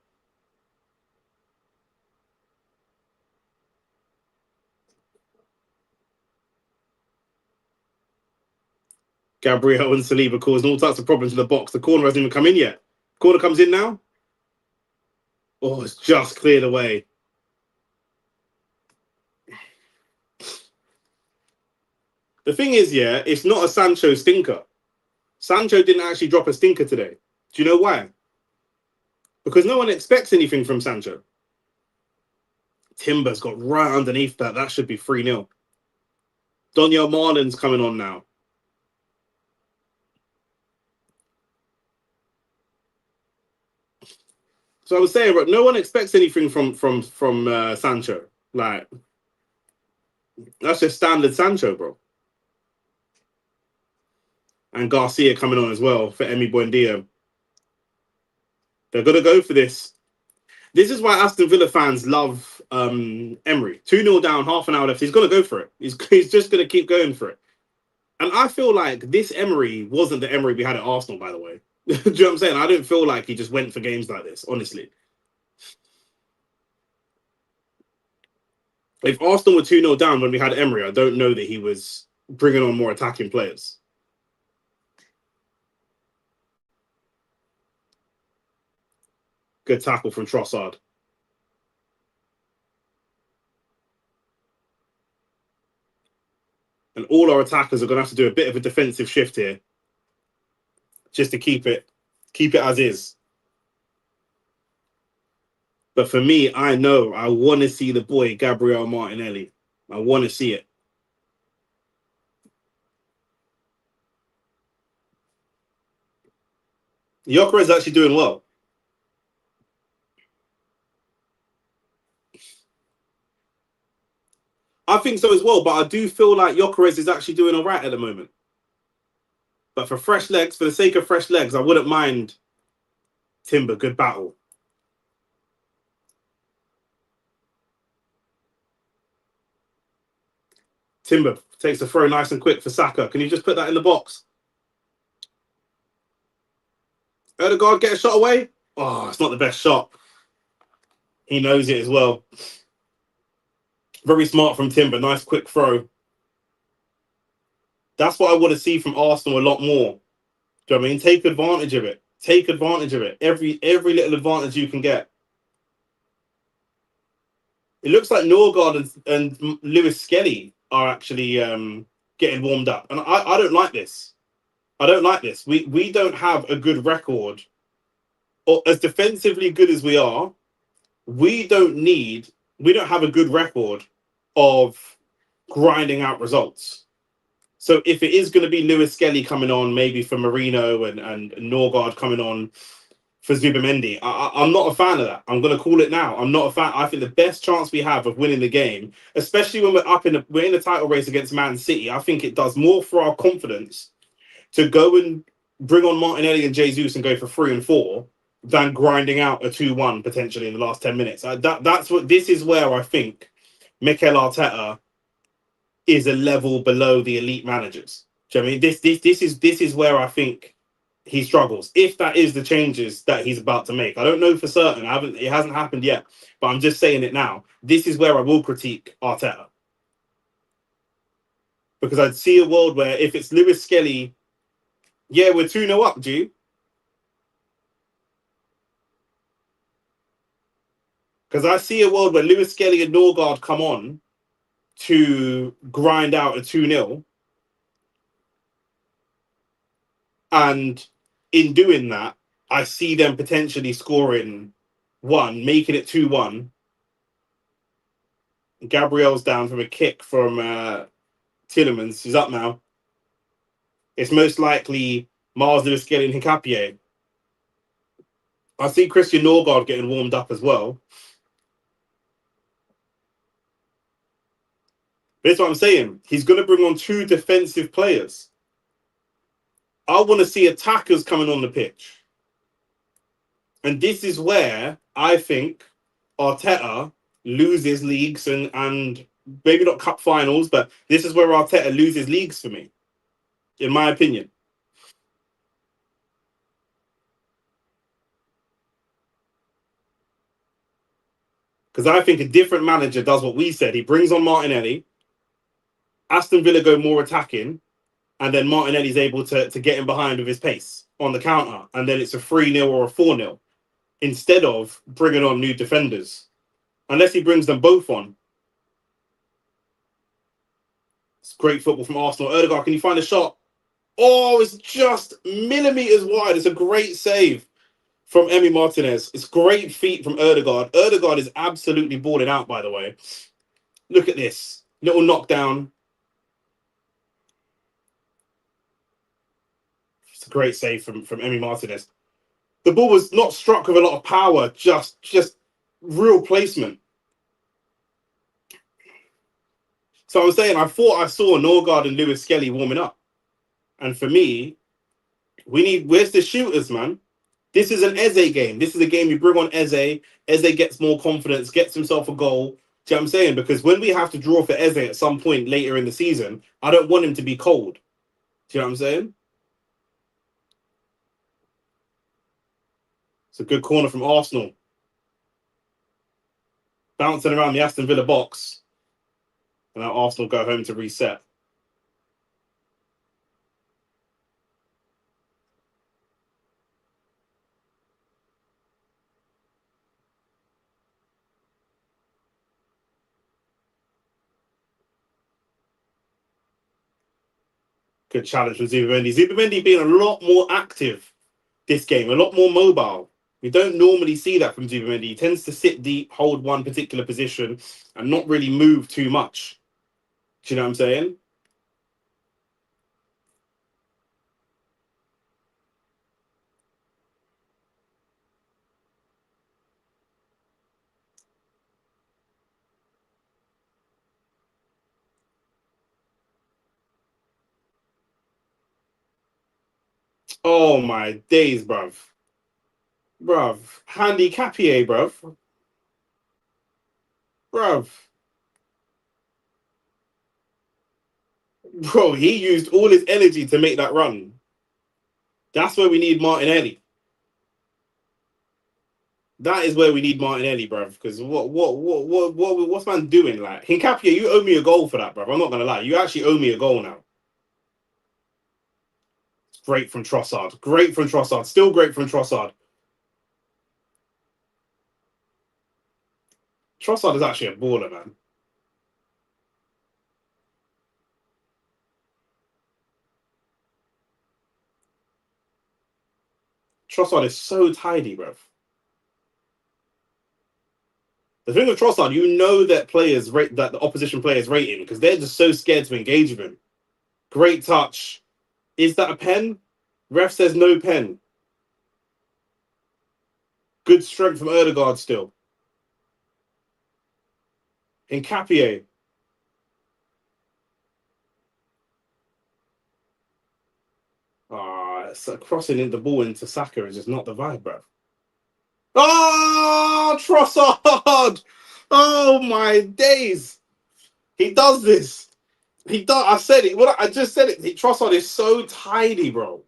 Speaker 1: Gabriel and Saliba causing all types of problems in the box. The corner hasn't even come in yet. Corner comes in now. Oh, it's just cleared away. The thing is, yeah, it's not a Sancho stinker. Sancho didn't actually drop a stinker today. Do you know why? Because no one expects anything from Sancho. Timber's got right underneath that. That should be 3-0. Daniel Marlin's coming on now. So I was saying, but no one expects anything from Sancho. Like, that's just standard Sancho, bro. And Garcia coming on as well for Emi Buendia. They're going to go for this. This is why Aston Villa fans love Emery. 2-0 down, half an hour left. He's going to go for it. He's just going to keep going for it. And I feel like this Emery wasn't the Emery we had at Arsenal, by the way. Do you know what I'm saying? I don't feel like he just went for games like this, honestly. If Arsenal were 2-0 down when we had Emery, I don't know that he was bringing on more attacking players. Good tackle from Trossard. And all our attackers are going to have to do a bit of a defensive shift here, just to keep it as is. But for me, I know I want to see the boy Gabriel Martinelli. I want to see it. Gyökeres is actually doing well. I think so as well, but I do feel like Gyökeres is actually doing all right at the moment. But for fresh legs, for the sake of fresh legs, I wouldn't mind Timber. Good battle. Timber takes the throw nice and quick for Saka. Can you just put that in the box? Odegaard, get a shot away. Oh, it's not the best shot. He knows it as well. Very smart from Timber. Nice quick throw. That's what I want to see from Arsenal a lot more. Do you know what I mean? Take advantage of it. Take advantage of it. Every little advantage you can get. It looks like Norgard and Lewis Skelly are actually getting warmed up. And I don't like this. I don't like this. We don't have a good record. Or as defensively good as we are, we don't have a good record of grinding out results. So if it is going to be Lewis Skelly coming on, maybe for Marino and Norgard coming on for Zubimendi, I'm not a fan of that. I'm going to call it now. I'm not a fan. I think the best chance we have of winning the game, especially when we're in the title race against Man City, I think it does more for our confidence to go and bring on Martinelli and Jesus and go for 3 and 4 than grinding out a 2-1 potentially in the last 10 minutes. This is where I think Mikel Arteta is a level below the elite managers. Do you know what I mean? This is where I think he struggles. If that is the changes that he's about to make, I don't know for certain. It hasn't happened yet, but I'm just saying it now. This is where I will critique Arteta, because I'd see a world where if it's Lewis Skelly, yeah, we're 2-0 up, G. Because I see a world where Lewis Skelly and Norgard come on to grind out a 2-0. And in doing that, I see them potentially scoring one, making it 2-1. Gabriel's down from a kick from Tillemans. He's up now. It's most likely Mars Lewis Skelly and Hincapié. I see Christian Norgard getting warmed up as well. But that's what I'm saying. He's going to bring on 2 defensive players. I want to see attackers coming on the pitch. And this is where I think Arteta loses leagues and maybe not cup finals, but this is where Arteta loses leagues for me, in my opinion. Because I think a different manager does what we said. He brings on Martinelli, Aston Villa go more attacking, and then Martinelli's able to get in behind with his pace on the counter, and then it's a 3-0 or a 4-0, instead of bringing on new defenders. Unless he brings them both on. It's great football from Arsenal. Ødegaard, can you find a shot? Oh, it's just millimeters wide. It's a great save from Emi Martinez. It's great feet from Ødegaard. Ødegaard is absolutely balling out, by the way. Look at this. Little knockdown. It's a great save from Emi Martinez. The ball was not struck with a lot of power, just real placement. So I'm saying I thought I saw Norgard and Lewis Skelly warming up. And for me, where's the shooters, man? This is an Eze game. This is a game you bring on Eze. Eze gets more confidence, gets himself a goal. Do you know what I'm saying? Because when we have to draw for Eze at some point later in the season, I don't want him to be cold. Do you know what I'm saying? It's a good corner from Arsenal. Bouncing around the Aston Villa box. And now Arsenal go home to reset. Good challenge from Zubimendi. Zubimendi being a lot more active this game, a lot more mobile. We don't normally see that from Zubimendi. He tends to sit deep, hold one particular position, and not really move too much. Do you know what I'm saying? Oh my days, bruv. Bruv. Handy Capier, bruv. Bruv. Bro, he used all his energy to make that run. That's where we need Martinelli. That is where we need Martinelli, bruv. Because what's man doing? Like, Hincapia, you owe me a goal for that, bruv. I'm not gonna lie. You actually owe me a goal now. Great from Trossard. Great from Trossard. Still great from Trossard. Trossard is actually a baller, man. Trossard is so tidy, bruv. The thing with Trossard, you know that players rate that the opposition players rate him because they're just so scared to engage with him. Great touch. Is that a pen? Ref says no pen. Good strength from Erdegaard still. Hincapié. Crossing in the ball into Saka is just not the vibe, bro. Oh, Trossard! Oh my days! He does this. He does. I said it. I just said it. Trossard is so tidy, bro.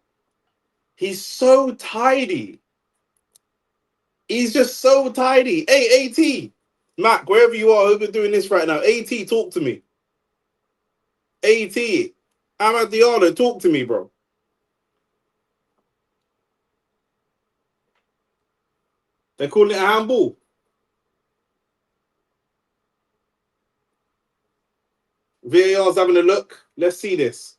Speaker 1: He's so tidy. He's just so tidy. Hey, AT, Mac, wherever you are, who's doing this right now? AT, talk to me. AT, Amad Diallo, talk to me, bro. They're calling it a handball. VAR's having a look. Let's see this.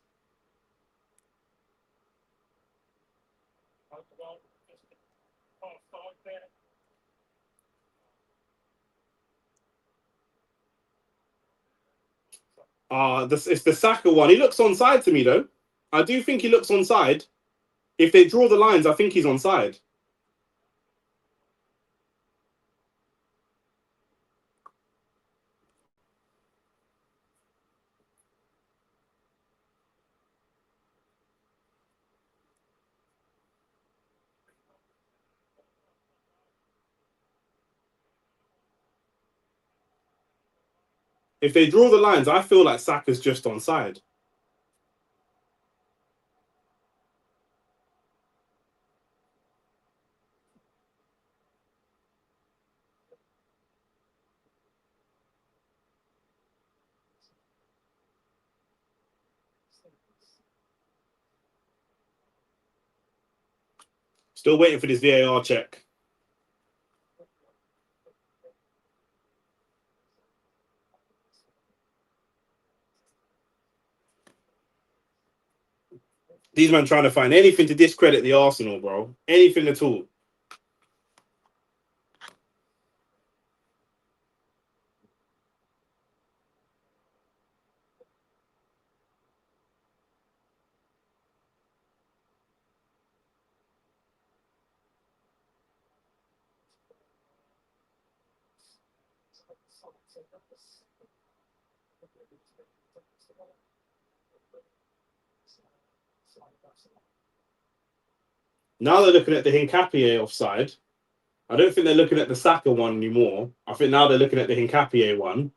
Speaker 1: It's the Saka one. He looks onside to me, though. I do think he looks onside. If they draw the lines, I think he's onside. If they draw the lines, I feel like Saka's just onside. Still waiting for this VAR check. These men trying to find anything to discredit the Arsenal, bro. Anything at all. Now they're looking at the Hincapié offside. I don't think they're looking at the Saka one anymore. I think now they're looking at the Hincapié one.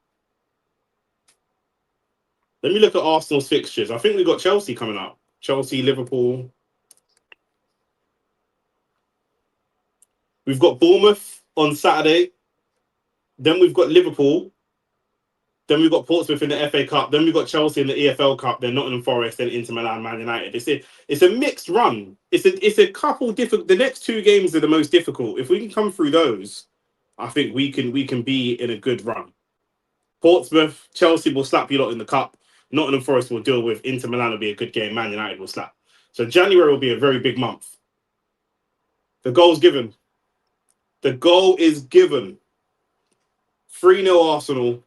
Speaker 1: Let me look at Arsenal's fixtures. I think we've got Chelsea coming up. Chelsea, Liverpool. We've got Bournemouth on Saturday. Then we've got Liverpool. Then we've got Portsmouth in the FA Cup. Then we've got Chelsea in the EFL Cup. Then Nottingham Forest. Then Inter Milan, Man United. It's a mixed run. It's a couple difficult. The next two games are the most difficult. If we can come through those, I think we can be in a good run. Portsmouth, Chelsea will slap you lot in the cup. Nottingham Forest will deal with. Inter Milan will be a good game. Man United will slap. So January will be a very big month. The goal's given. The goal is given. 3-0 Arsenal.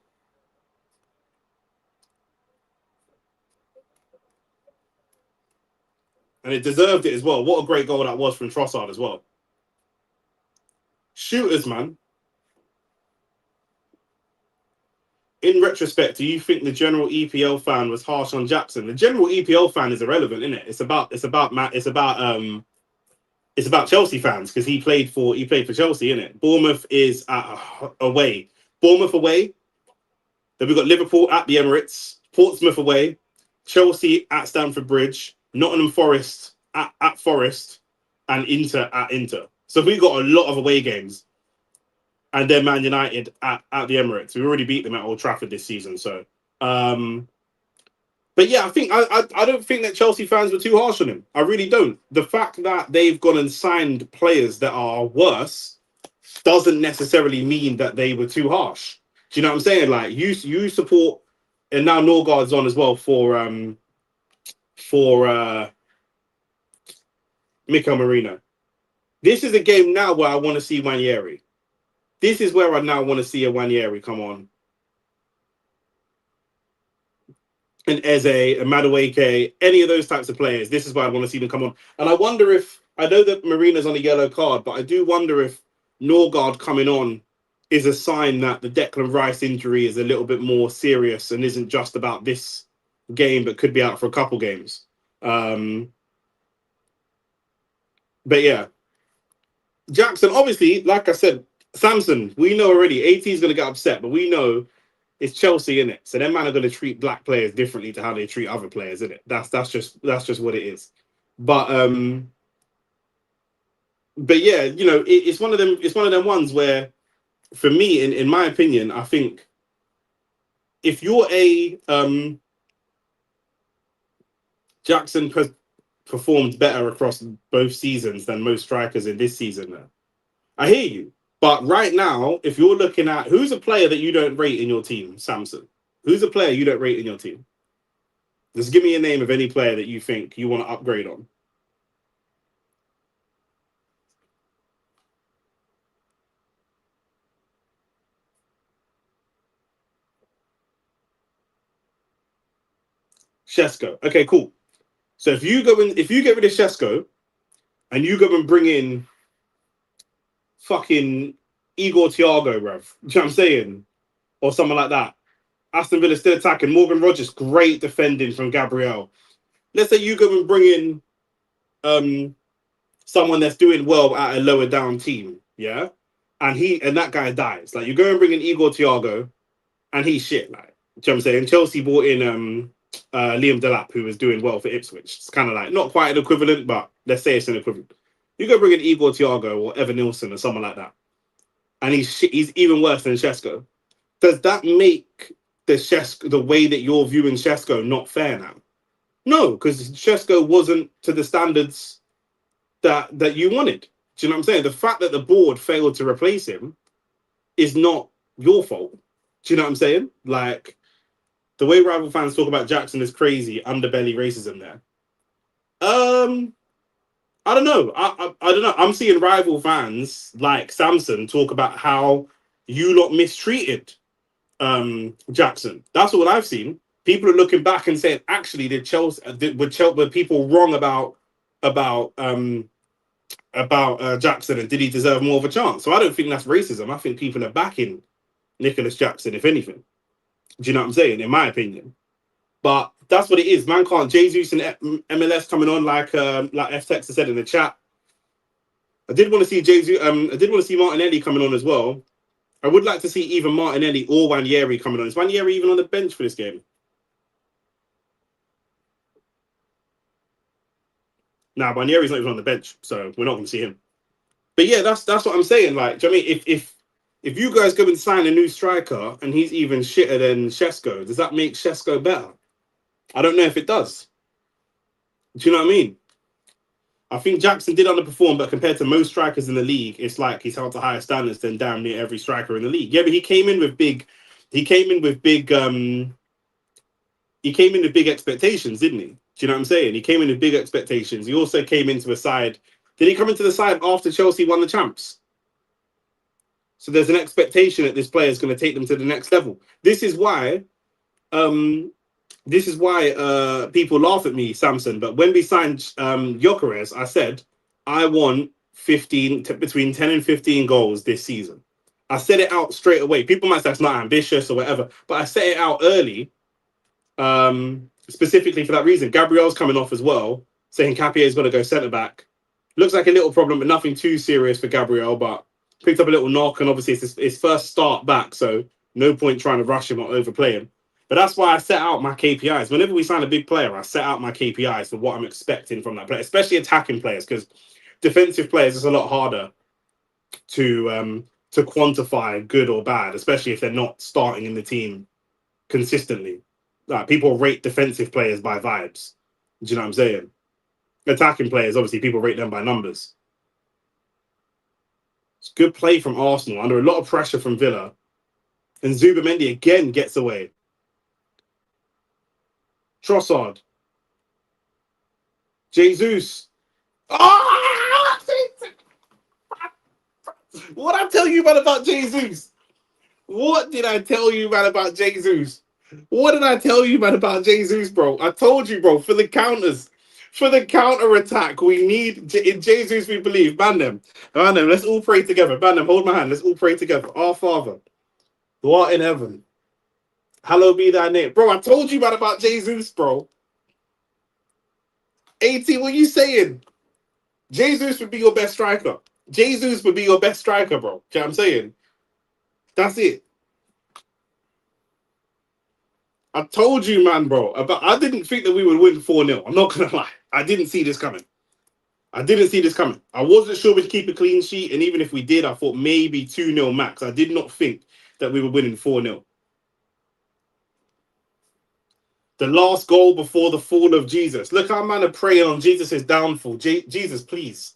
Speaker 1: And it deserved it as well. What a great goal that was from Trossard as well. Shooters, man. In retrospect, do you think the general EPL fan was harsh on Jackson? The general EPL fan is irrelevant, isn't it? It's about Chelsea fans because he played for Chelsea, innit? Bournemouth is away. Bournemouth away. Then we've got Liverpool at the Emirates, Portsmouth away, Chelsea at Stamford Bridge, Nottingham Forest at Forest, and Inter at Inter. So we've got a lot of away games. And then Man United at the Emirates. We already beat them at Old Trafford this season. So, but yeah, I think I don't think that Chelsea fans were too harsh on him. I really don't. The fact that they've gone and signed players that are worse doesn't necessarily mean that they were too harsh. Do you know what I'm saying? Like you support, and now Norgard's on as well for Mikel Marino. This is a game now where I want to see Wanyeri. This is where I now want to see a Wanyeri come on. an Eze, a Madueke, any of those types of players. This is why I want to see them come on. And I wonder if, I know that Marina's on a yellow card, but I do wonder if Norgard coming on is a sign that the Declan Rice injury is a little bit more serious and isn't just about this game, but could be out for a couple games. But yeah, Jackson, obviously, like I said, Samson, we know already, AT is going to get upset, but we know it's Chelsea, in it. So them man are going to treat black players differently to how they treat other players, in it. That's just what it is. But yeah, you know, it's one of them. It's one of them ones where, for me, in my opinion, I think if you're a Jackson performed better across both seasons than most strikers in this season. Now, I hear you, but right now, if you're looking at who's a player that you don't rate in your team, Samson, who's a player you don't rate in your team? Just give me a name of any player that you think you want to upgrade on. Shesko. Okay, cool. So if you get rid of Shesko and you go and bring in fucking Igor Thiago, bruv, do you know what I'm saying? Or someone like that. Aston Villa still attacking. Morgan Rogers, great defending from Gabriel. Let's say you go and bring in someone that's doing well at a lower down team, yeah? And that guy dies. Like, you go and bring in Igor Thiago and he's shit, like, do you know what I'm saying? Chelsea bought in Liam Delap, who was doing well for Ipswich. It's kind of like not quite an equivalent, but let's say it's an equivalent. You go bring in Igor Thiago or Evan Nilsson or someone like that, and he's shit, he's even worse than Shesko. Does that make the way that you're viewing Shesko not fair now? No, because Shesko wasn't to the standards that you wanted. Do you know what I'm saying? The fact that the board failed to replace him is not your fault. Do you know what I'm saying? Like, the way rival fans talk about Jackson is crazy. Underbelly racism there. I don't know. I don't know. I'm seeing rival fans like Samson talk about how you lot mistreated Jackson. That's what I've seen. People are looking back and saying, actually, were people wrong about Jackson, and did he deserve more of a chance? So I don't think that's racism. I think people are backing Nicholas Jackson, if anything. Do you know what I'm saying? In my opinion. But that's what it is. Man can't. Jesus and MLS coming on like F Texas said in the chat. I did want to see Jesus. I did want to see Martinelli coming on as well. I would like to see either Martinelli or Wanyeri coming on. Is Wanyeri even on the bench for this game? Nah, Wanyeri's not even on the bench, so we're not going to see him. But yeah, that's what I'm saying. Like, do you know what I mean? If you guys go and sign a new striker and he's even shitter than Shesko, does that make Shesko better? I don't know if it does. Do you know what I mean? I think Jackson did underperform, but compared to most strikers in the league, it's like he's held to higher standards than damn near every striker in the league. Yeah, but he came in with big expectations, didn't he? Do you know what I'm saying? He came in with big expectations. He also came into a side. Did he come into the side after Chelsea won the champs? So there's an expectation that this player is going to take them to the next level. This is why people laugh at me, Samson. But when we signed Gyökeres, I said I want between 10 and 15 goals this season. I set it out straight away. People might say it's not ambitious or whatever, but I set it out early, specifically for that reason. Gabriel's coming off as well, saying Capierre is going to go centre back. Looks like a little problem, but nothing too serious for Gabriel. But picked up a little knock, and obviously it's his first start back, so no point trying to rush him or overplay him. But that's why I set out my KPIs. Whenever we sign a big player, I set out my KPIs for what I'm expecting from that player, especially attacking players, because defensive players is a lot harder to quantify good or bad, especially if they're not starting in the team consistently. Like, people rate defensive players by vibes. Do you know what I'm saying? Attacking players, obviously, people rate them by numbers. It's good play from Arsenal under a lot of pressure from Villa. And Zubamendi again gets away. Trossard. Jesus. Oh! What I tell you about Jesus? What did I tell you about Jesus? What did I tell you, man, about Jesus, bro? I told you, bro, for the counters, for the counter attack, we need in Jesus. We believe, man them. Let's all pray together, man them. Hold my hand. Let's all pray together. Our Father, who art in heaven, hallowed be thy name, bro. I told you, man, about Jesus, bro. 18, what you saying? Jesus would be your best striker. Jesus would be your best striker, bro. You know what I'm saying? That's it. I told you, man, bro. About I didn't think that we would win 4-0. I'm not gonna lie. I didn't see this coming. I didn't see this coming. I wasn't sure we'd keep a clean sheet, and even if we did, I thought maybe 2-0 max. I did not think that we were winning 4-0. The last goal before the fall of Jesus. Look how man are praying on Jesus' downfall. Jesus, please.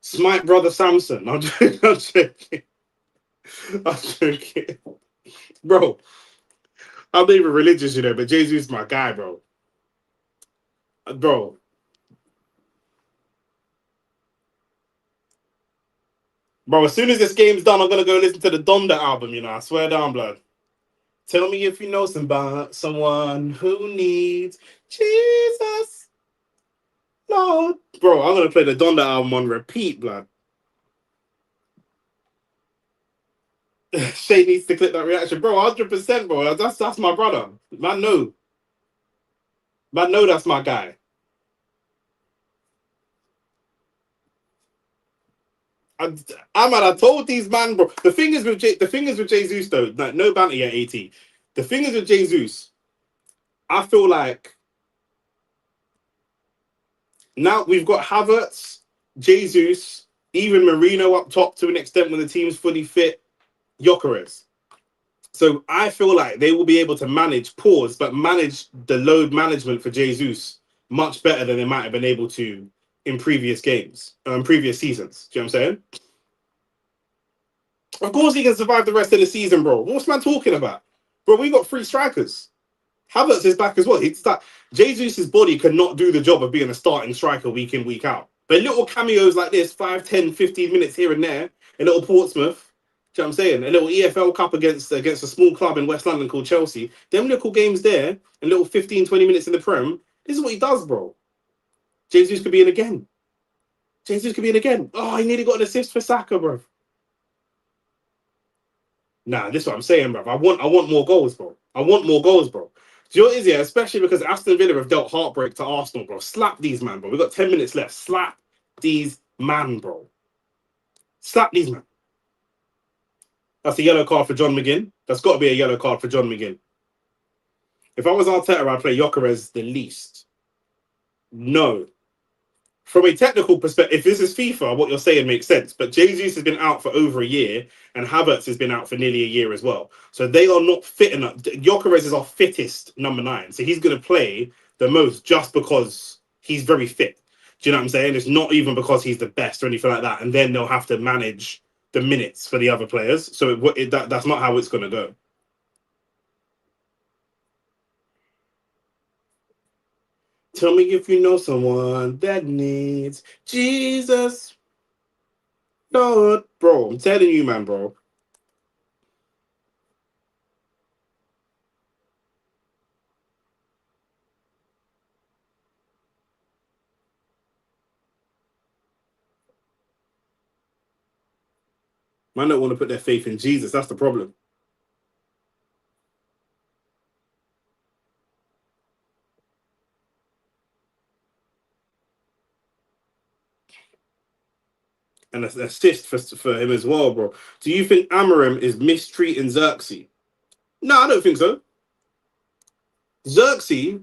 Speaker 1: Smite brother Samson. I'm joking. I'm joking. I'm joking. Bro, I'm not even religious, you know, but Jesus is my guy, bro. Bro. Bro, as soon as this game's done, I'm gonna go listen to the Donda album, you know. I swear down, blood. Tell me if you know someone who needs Jesus, Lord. Bro, I'm gonna play the Donda album on repeat, blood. Shay needs to click that reaction, bro. 100%, bro. That's my brother. Man, know that's my guy. I told these man, bro. The thing is with Jesus though, like, no banter yet, At. The thing is with Jesus, I feel like now we've got Havertz, Jesus, even Marino up top to an extent when the team's fully fit, Gyökeres. So I feel like they will be able to manage the load management for Jesus much better than they might have been able to in previous games, previous seasons. Do you know what I'm saying? Of course he can survive the rest of the season, bro. What's man talking about? Bro, we got three strikers. Havertz is back as well. Jesus' body cannot do the job of being a starting striker week in, week out. But little cameos like this, 5, 10, 15 minutes here and there, a little Portsmouth, do you know what I'm saying? A little EFL Cup against a small club in West London called Chelsea. Them little games there, a little 15, 20 minutes in the Prem, this is what he does, bro. Jesus could be in again. Jesus could be in again. Oh, he nearly got an assist for Saka, bro. Nah, this is what I'm saying, bro. I want more goals, bro. I want more goals, bro. Do you know what it is, yeah? Especially because Aston Villa have dealt heartbreak to Arsenal, bro. Slap these man, bro. We've got 10 minutes left. Slap these man, bro. Slap these man. That's a yellow card for John McGinn. That's got to be a yellow card for John McGinn. If I was Arteta, I'd play Gyökeres the least. No. From a technical perspective, if this is FIFA, what you're saying makes sense. But Jesus has been out for over a year, and Havertz has been out for nearly a year as well. So they are not fit enough. Gyökeres is our fittest number 9. So he's going to play the most just because he's very fit. Do you know what I'm saying? It's not even because he's the best or anything like that. And then they'll have to manage the minutes for the other players. So that's not how it's going to go. Tell me if you know someone that needs Jesus, Lord. Bro, I'm telling you, man, bro. Man don't want to put their faith in Jesus. That's the problem. And an assist for him as well, bro. Do you think Amorim is mistreating Xerxes? No, I don't think so. Xerxes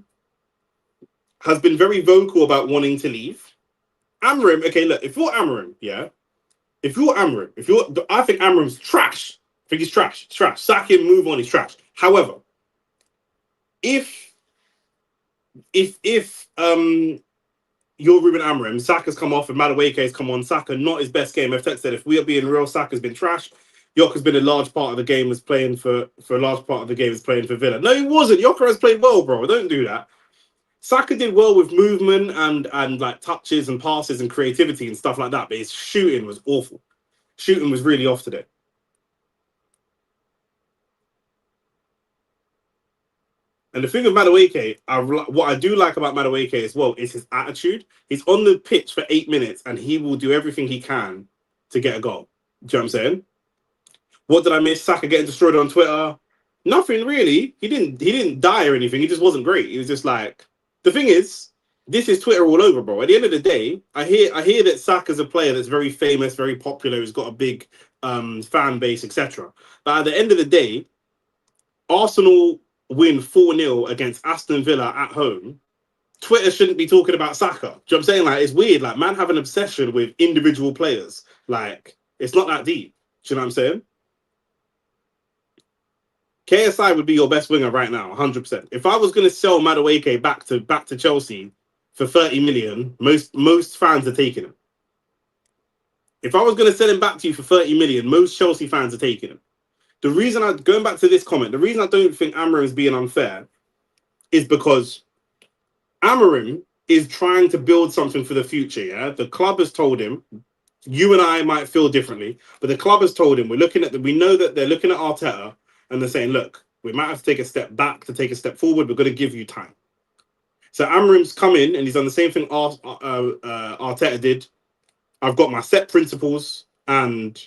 Speaker 1: has been very vocal about wanting to leave. Amorim, okay, look, if you're Amorim, yeah, I think Amorim's trash. I think he's trash. He's trash. Sack him, move on. He's trash. However, if you're Ruben Amorim, Saka's come off and Madueke has come on. Saka, not his best game. I've said if we are being real, Saka's been trash. York has been a large part of the game was playing for a large part of the game is playing for Villa. No, he wasn't. Yorker has played well, bro. Don't do that. Saka did well with movement and like touches and passes and creativity and stuff like that, but his shooting was awful. Shooting was really off today. And the thing with Madueke, what I do like about Madueke as well is his attitude. He's on the pitch for 8 minutes and he will do everything he can to get a goal. Do you know what I'm saying? What did I miss? Saka getting destroyed on Twitter? Nothing really. He didn't die or anything. He just wasn't great. He was just like, the thing is, this is Twitter all over, bro. At the end of the day, I hear that Saka's a player that's very famous, very popular, has got a big fan base, etc. But at the end of the day, Arsenal win 4-0 against Aston Villa at home. Twitter shouldn't be talking about Saka. Do you know what I'm saying? Like, it's weird. Like, man have an obsession with individual players. Like, it's not that deep. Do you know what I'm saying? KSI would be your best winger right now, 100%. If I was going to sell Madueke back to Chelsea for 30 million, most fans are taking him. If I was going to sell him back to you for 30 million, most Chelsea fans are taking him. Going back to this comment, the reason I don't think Amorim is being unfair is because Amorim is trying to build something for the future. Yeah, the club has told him. You and I might feel differently, but the club has told him we know that they're looking at Arteta and they're saying, look, we might have to take a step back to take a step forward. We're going to give you time. So Amorim's come in and he's done the same thing Arteta did. I've got my set principles and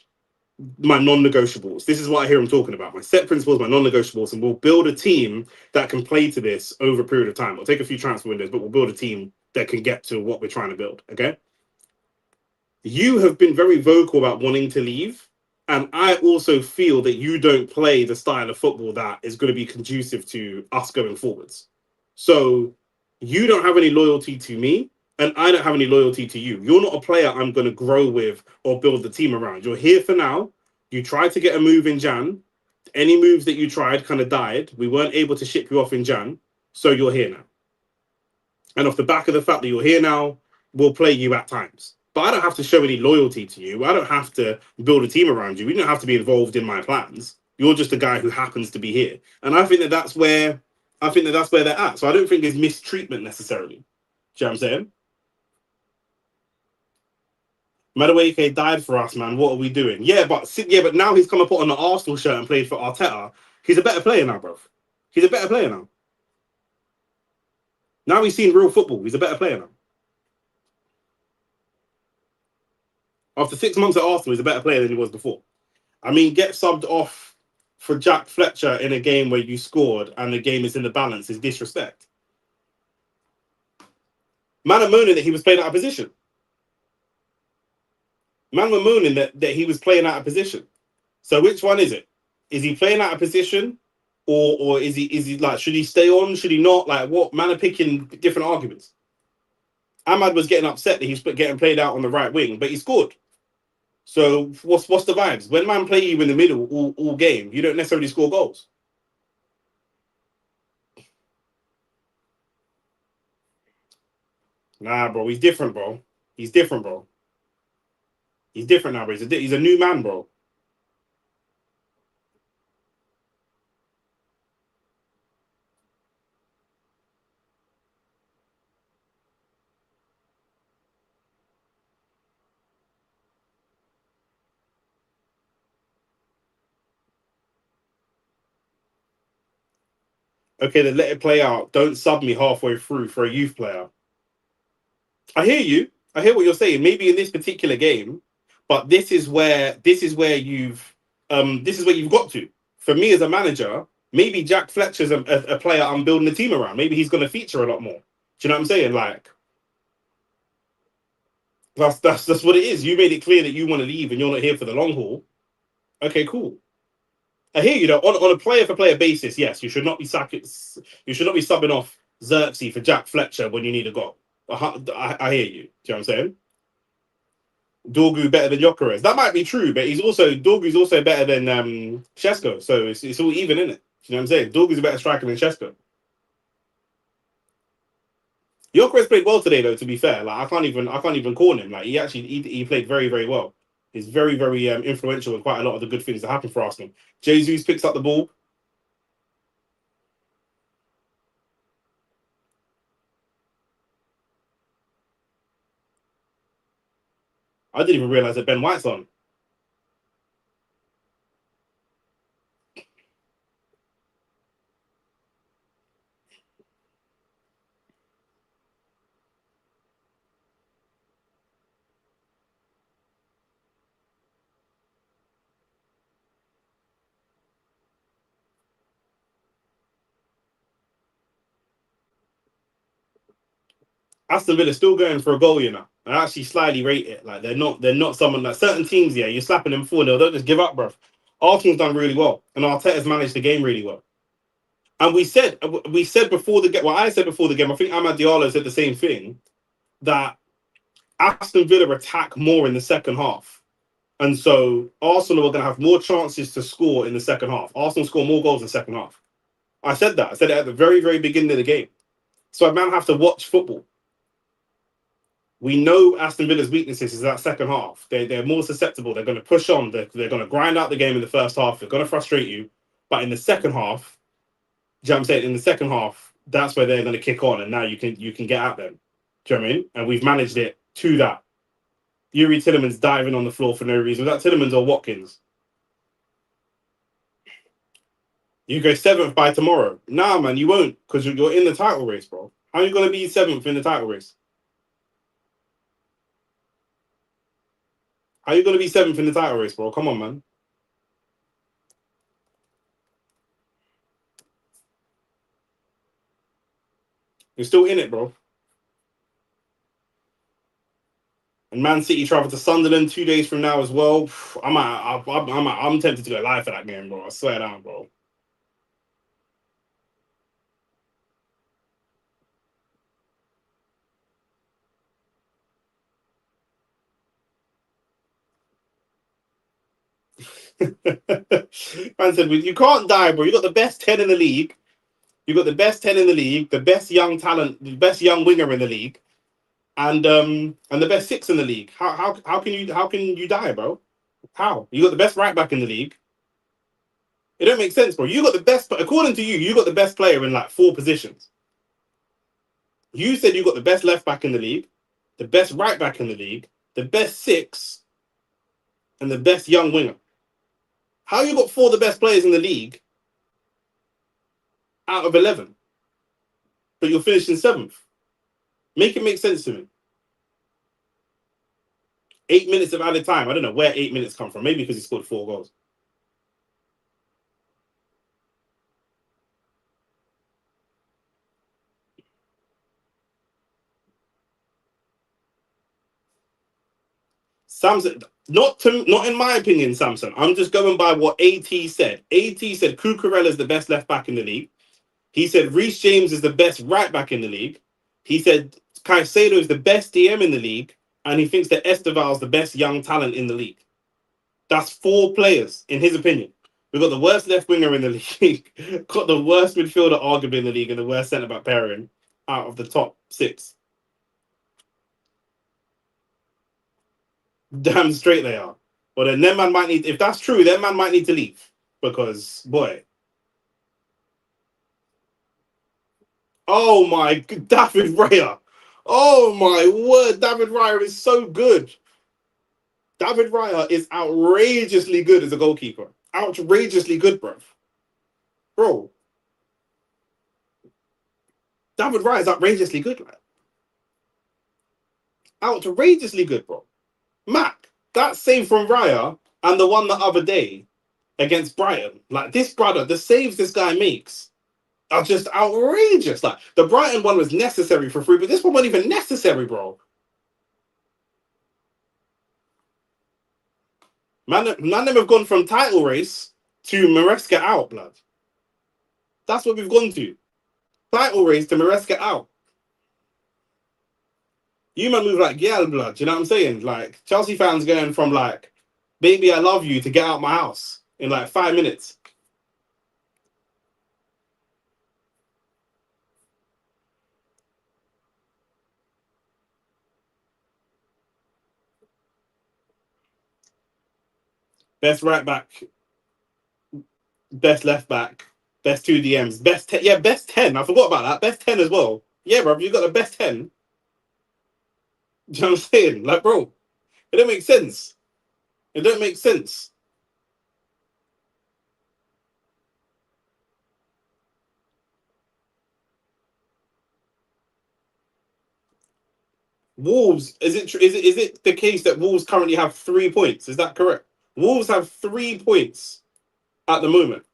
Speaker 1: my non-negotiables. This is what I hear him talking about. My set principles, my non-negotiables, and we'll build a team that can play to this over a period of time. We'll take a few transfer windows, but we'll build a team that can get to what we're trying to build. Okay. You have been very vocal about wanting to leave. And I also feel that you don't play the style of football that is going to be conducive to us going forwards. So you don't have any loyalty to me, and I don't have any loyalty to you. You're not a player I'm going to grow with or build the team around. You're here for now. You tried to get a move in Jan. Any moves that you tried kind of died. We weren't able to ship you off in Jan. So you're here now. And off the back of the fact that you're here now, we'll play you at times. But I don't have to show any loyalty to you. I don't have to build a team around you. You don't have to be involved in my plans. You're just a guy who happens to be here. And I think that that's where they're at. So I don't think it's mistreatment necessarily. Do you know what I'm saying? Madueke died for us, man. What are we doing? But now he's come and put on the Arsenal shirt and played for Arteta. He's a better player now, bro. He's a better player now. Now he's seen real football. He's a better player now. After 6 months at Arsenal, he's a better player than he was before. I mean, get subbed off for Jack Fletcher in a game where you scored and the game is in the balance is disrespect. Man are moaning that he was playing out of position. Man were moaning that he was playing out of position. So which one is it? Is he playing out of position? Or is he like, should he stay on? Should he not? Like, what? Man are picking different arguments. Ahmad was getting upset that he's getting played out on the right wing, but he scored. So what's the vibes? When man play you in the middle all game, you don't necessarily score goals. Nah, bro, he's different, bro. He's different, bro. He's different now, bro. He's a new man, bro. Okay, then let it play out. Don't sub me halfway through for a youth player. I hear you. I hear what you're saying. Maybe in this particular game, but this is where you've got to. For me as a manager, maybe Jack Fletcher's a player I'm building a team around. Maybe he's going to feature a lot more. Do you know what I'm saying? Like that's what it is. You made it clear that you want to leave and you're not here for the long haul. Okay, cool. I hear you though. On a player for player basis, yes, you should not be subbing off Xerxes for Jack Fletcher when you need a goal. I hear you. Do you know what I'm saying? Dorgu better than Jokeres. That might be true, but Dorgu's also better than Shesko. So it's all even, isn't it? Do you know what I'm saying? Dorgu's a better striker than Shesko. Jokeres played well today, though. To be fair, like I can't even call him. Like he played very very well. He's very very influential in quite a lot of the good things that happen for Arsenal. Jesus picks up the ball. I didn't even realize that Ben White's on. Aston Villa still going for a goal, you know. I actually slightly rate it. Like they're not someone like certain teams. Yeah, you're slapping them 4-0. Don't just give up, bro. Arsenal's done really well, and Arteta's managed the game really well. And we said before the game. Well, I said before the game. I think Amad Diallo said the same thing, that Aston Villa attack more in the second half, and so Arsenal are going to have more chances to score in the second half. Arsenal score more goals in the second half. I said that. I said it at the very, very beginning of the game. So a man have to watch football. We know Aston Villa's weaknesses is that second half. They're more susceptible. They're going to push on. They're going to grind out the game in the first half. They're going to frustrate you. But in the second half, do you know what I'm saying? In the second half, that's where they're going to kick on, and now you can get at them. Do you know what I mean? And we've managed it to that. Yuri Tillemans diving on the floor for no reason. Was that Tillemans or Watkins? You go seventh by tomorrow. Nah, man, you won't, because you're in the title race, bro. How are you going to be seventh in the title race? How are you going to be seventh in the title race, bro? Come on, man. You're still in it, bro. And Man City travel to Sunderland 2 days from now as well. I'm tempted to go live for that game, bro. I swear down, bro. Man said, you can't die, bro. You got the best 10 in the league. You got the best 10 in the league, the best young talent, the best young winger in the league, and the best 6 in the league. How can you die, bro? How? You got the best right back in the league. It don't make sense, bro. You got the best, according to you, you got the best player in like 4 positions. You said you got the best left back in the league, the best right back in the league, the best 6, and the best young winger. How you got 4 of the best players in the league out of 11, but you're finishing 7th? Make it make sense to me. 8 minutes of added time. I don't know where 8 minutes come from. Maybe because he scored 4 goals. Samson, not in my opinion, Samson. I'm just going by what AT said. AT said Cucurella is the best left back in the league. He said Reece James is the best right back in the league. He said Caicedo is the best DM in the league, and he thinks that Esteval is the best young talent in the league. That's 4 players, in his opinion. We've got the worst left winger in the league, got the worst midfielder arguably in the league, and the worst centre back pairing out of the top 6. Damn straight they are. Well, then their man might need, if that's true, their man might need to leave. Because, boy. Oh my, David Raya. Oh my word, David Raya is so good. David Raya is outrageously good as a goalkeeper. Outrageously good, bro. Bro. David Raya is outrageously good, man. Outrageously good, bro. Mac, that save from Raya and the one the other day against Brighton. Like, this brother, the saves this guy makes are just outrageous. Like, the Brighton one was necessary for free, but this one wasn't even necessary, bro. Man, none of them have gone from title race to Maresca out, blood. That's what we've gone to. Title race to Maresca out. You man move like yeah, blood. Do you know what I'm saying? Like, Chelsea fans going from like, baby, I love you, to get out my house in like 5 minutes. Best right back, best left back, best 2 DMs, best 10. Yeah, best 10. I forgot about that. Best 10 as well. Yeah, bro, you got the best 10. Do you know what I'm saying? Like, bro, it don't make sense. It don't make sense. Wolves, is it the case that Wolves currently have 3 points? Is that correct? Wolves have 3 points at the moment.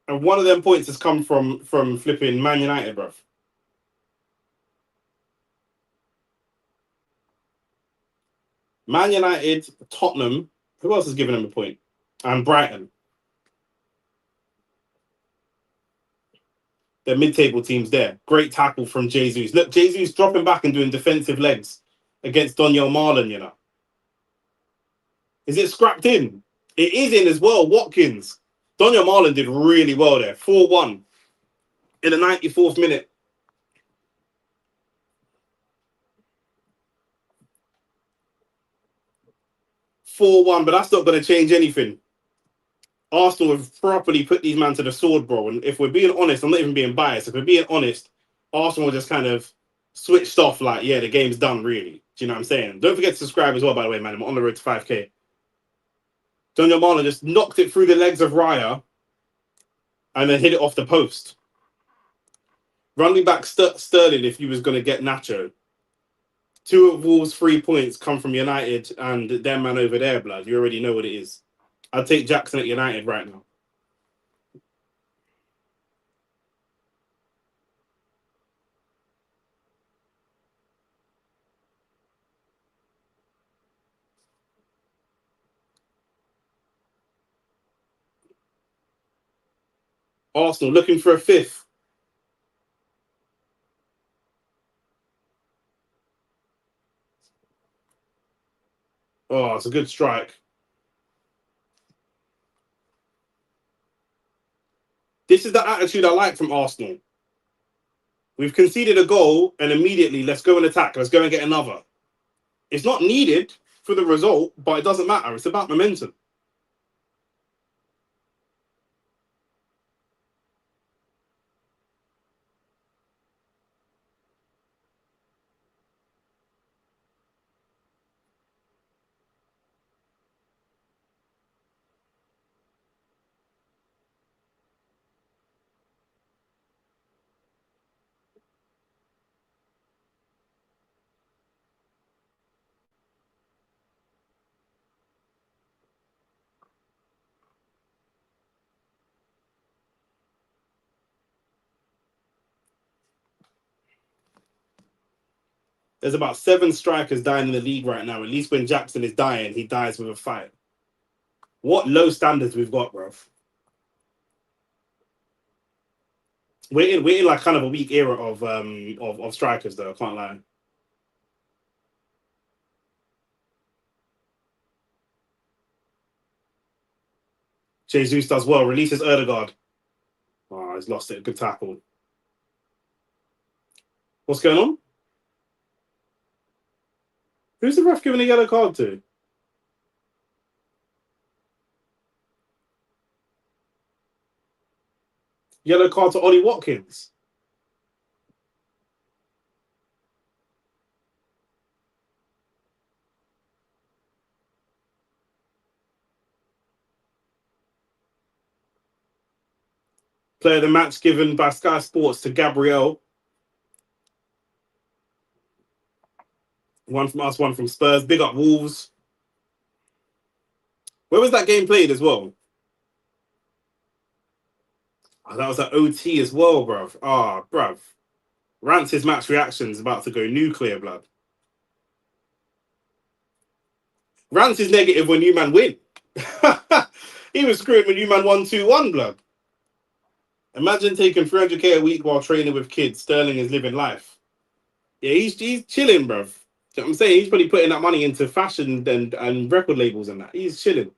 Speaker 1: And one of them points has come from flipping Man United, bruv. Man United, Tottenham. Who else has given him a point? And Brighton. The mid-table teams there. Great tackle from Jesus. Look, Jesus dropping back and doing defensive legs against Donyell Marlon, you know. Is it scrapped in? It is in as well. Watkins. Donyell Marlon did really well there. 4-1 in the 94th minute. 4-1, but that's not going to change anything. Arsenal have properly put these men to the sword, bro. And if we're being honest, I'm not even being biased. If we're being honest, Arsenal just kind of switched off like, yeah, the game's done, really. Do you know what I'm saying? Don't forget to subscribe as well, by the way, man. I'm on the road to 5K. Donyell Marlon just knocked it through the legs of Raya and then hit it off the post. Run me back Sterling if you was going to get Nacho. 2 of Wolves' 3 points come from United and their man over there, blood. You already know what it is. I'd take Jackson at United right now. Arsenal looking for a 5th. Oh, it's a good strike. This is the attitude I like from Arsenal. We've conceded a goal and immediately let's go and attack. Let's go and get another. It's not needed for the result, but it doesn't matter. It's about momentum. There's about 7 strikers dying in the league right now. At least when Jackson is dying, he dies with a fight. What low standards we've got, bro. We're in like kind of a weak era of strikers though. I can't lie. Jesus does well. Releases Erdegaard. Oh, he's lost it. Good tackle. What's going on? Who's the ref giving a yellow card to? Yellow card to Ollie Watkins. Player of the match given by Sky Sports to Gabriel. One from us, one from Spurs. Big up Wolves. Where was that game played as well? Oh, that was at OT as well, bruv. Ah, oh, bruv. Rance's match reaction is about to go nuclear, blood. Rance is negative when you man win. He was screwed when you man 1-2-1, blood. Imagine taking 300k a week while training with kids. Sterling is living life. Yeah, he's chilling, bruv. You know what I'm saying? He's probably putting that money into fashion and record labels and that. He's chilling.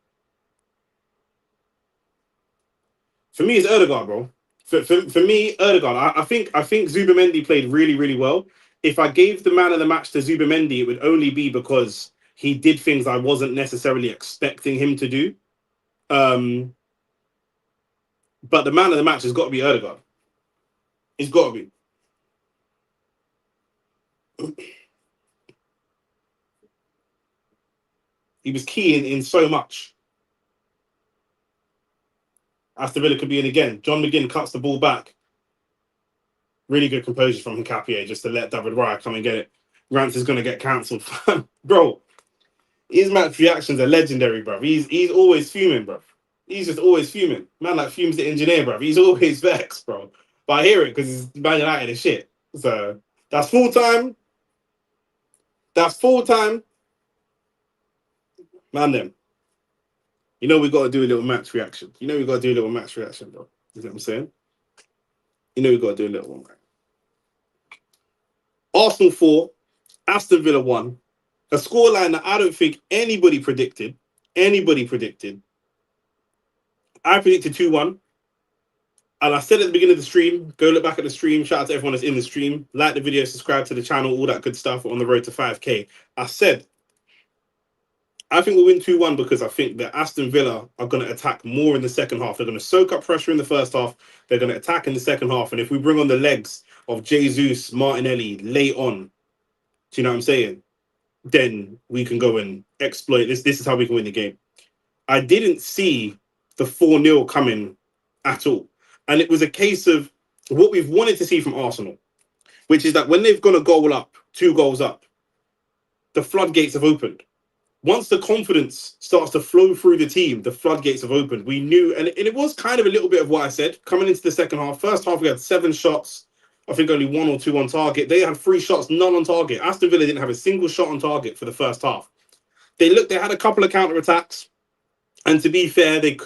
Speaker 1: For me, it's Erdegaard, bro. For me, Erdegaard. I think Zubamendi played really, really well. If I gave the man of the match to Zubamendi, it would only be because he did things I wasn't necessarily expecting him to do. But the man of the match has got to be Erdegaard. It's got to be. He was key in so much. Aston Villa could be in again. John McGinn cuts the ball back. Really good composure from Hincapié just to let David Raya come and get it. Rance is going to get cancelled. Bro, his match reactions are legendary, bro. He's always fuming, bro. He's just always fuming. Man, like fumes the engineer, bro. He's always vexed, bro. But I hear it because he's Man United and shit. So that's full time. That's full time. Man, them. You know we got to do a little match reaction. You know we got to do a little match reaction, though. You know what I'm saying? You know we got to do a little one, right? Arsenal 4, Aston Villa 1. A scoreline that I don't think anybody predicted. Anybody predicted. I predicted 2-1. And I said at the beginning of the stream, go look back at the stream. Shout out to everyone that's in the stream. Like the video, subscribe to the channel, all that good stuff. We're on the road to 5K. I said, I think we'll win 2-1 because I think that Aston Villa are going to attack more in the second half. They're going to soak up pressure in the first half. They're going to attack in the second half. And if we bring on the legs of Jesus, Martinelli late on, do you know what I'm saying? Then we can go and exploit this. This is how we can win the game. I didn't see the 4-0 coming at all. And it was a case of what we've wanted to see from Arsenal, which is that when they've gone a goal up, 2 goals up, the floodgates have opened. Once the confidence starts to flow through the team, the floodgates have opened. We knew, and it was kind of a little bit of what I said coming into the second half. First half, we had 7 shots. I think only 1 or 2 on target. They had 3 shots, none on target. Aston Villa didn't have a single shot on target for the first half. They had a couple of counter attacks. And to be fair, they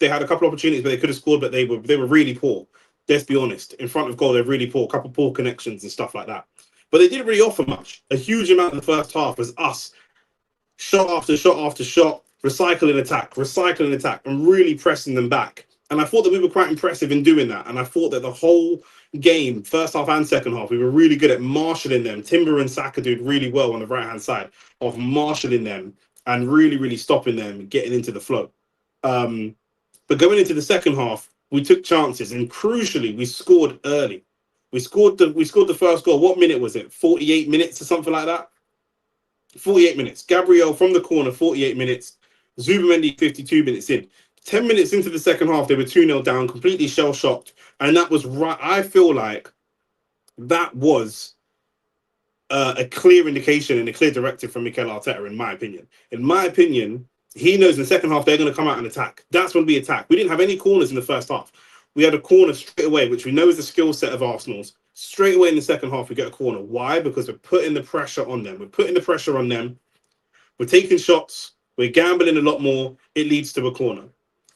Speaker 1: had a couple of opportunities, but they could have scored, but they were really poor. Let's be honest. In front of goal, they're really poor. A couple of poor connections and stuff like that. But they didn't really offer much. A huge amount of the first half was us, shot after shot after shot, recycling attack, and really pressing them back. And I thought that we were quite impressive in doing that. And I thought that the whole game, first half and second half, we were really good at marshalling them. Timber and Saka did really well on the right-hand side of marshalling them and really, really stopping them getting into the flow. But going into the second half, we took chances, and crucially, we scored early. We scored the first goal. What minute was it? 48 minutes or something like that? 48 minutes. Gabriel from the corner, 48 minutes. Zubamendi, 52 minutes in. 10 minutes into the second half, they were 2-0 down, completely shell-shocked. And that was right. I feel like that was a clear indication and a clear directive from Mikel Arteta, in my opinion. In my opinion, he knows in the second half they're going to come out and attack. That's when we attack. We didn't have any corners in the first half. We had a corner straight away, which we know is the skill set of Arsenal's. Straight away in the second half, we get a corner. Why? Because we're putting the pressure on them. We're putting the pressure on them. We're taking shots. We're gambling a lot more. It leads to a corner.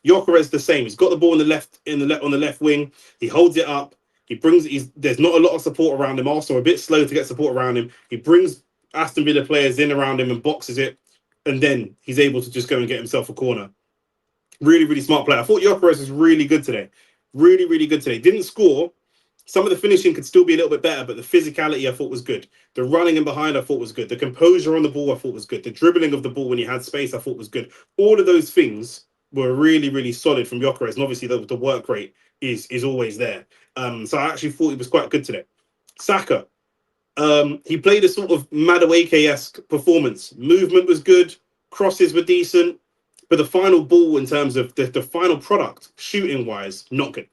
Speaker 1: Gyökeres the same. He's got the ball on the left wing. He holds it up. There's not a lot of support around him. Arsenal are a bit slow to get support around him. He brings Aston Villa players in around him and boxes it, and then he's able to just go and get himself a corner. Really, really smart player. I thought Gyökeres was really good today. Really, really good today. Didn't score. Some of the finishing could still be a little bit better, but the physicality I thought was good. The running in behind I thought was good. The composure on the ball I thought was good. The dribbling of the ball when he had space I thought was good. All of those things were really, really solid from Gyökeres, and obviously the work rate is always there. So I actually thought he was quite good today. Saka, he played a sort of Madueke-esque performance. Movement was good. Crosses were decent. But the final ball in terms of the final product, shooting-wise, not good.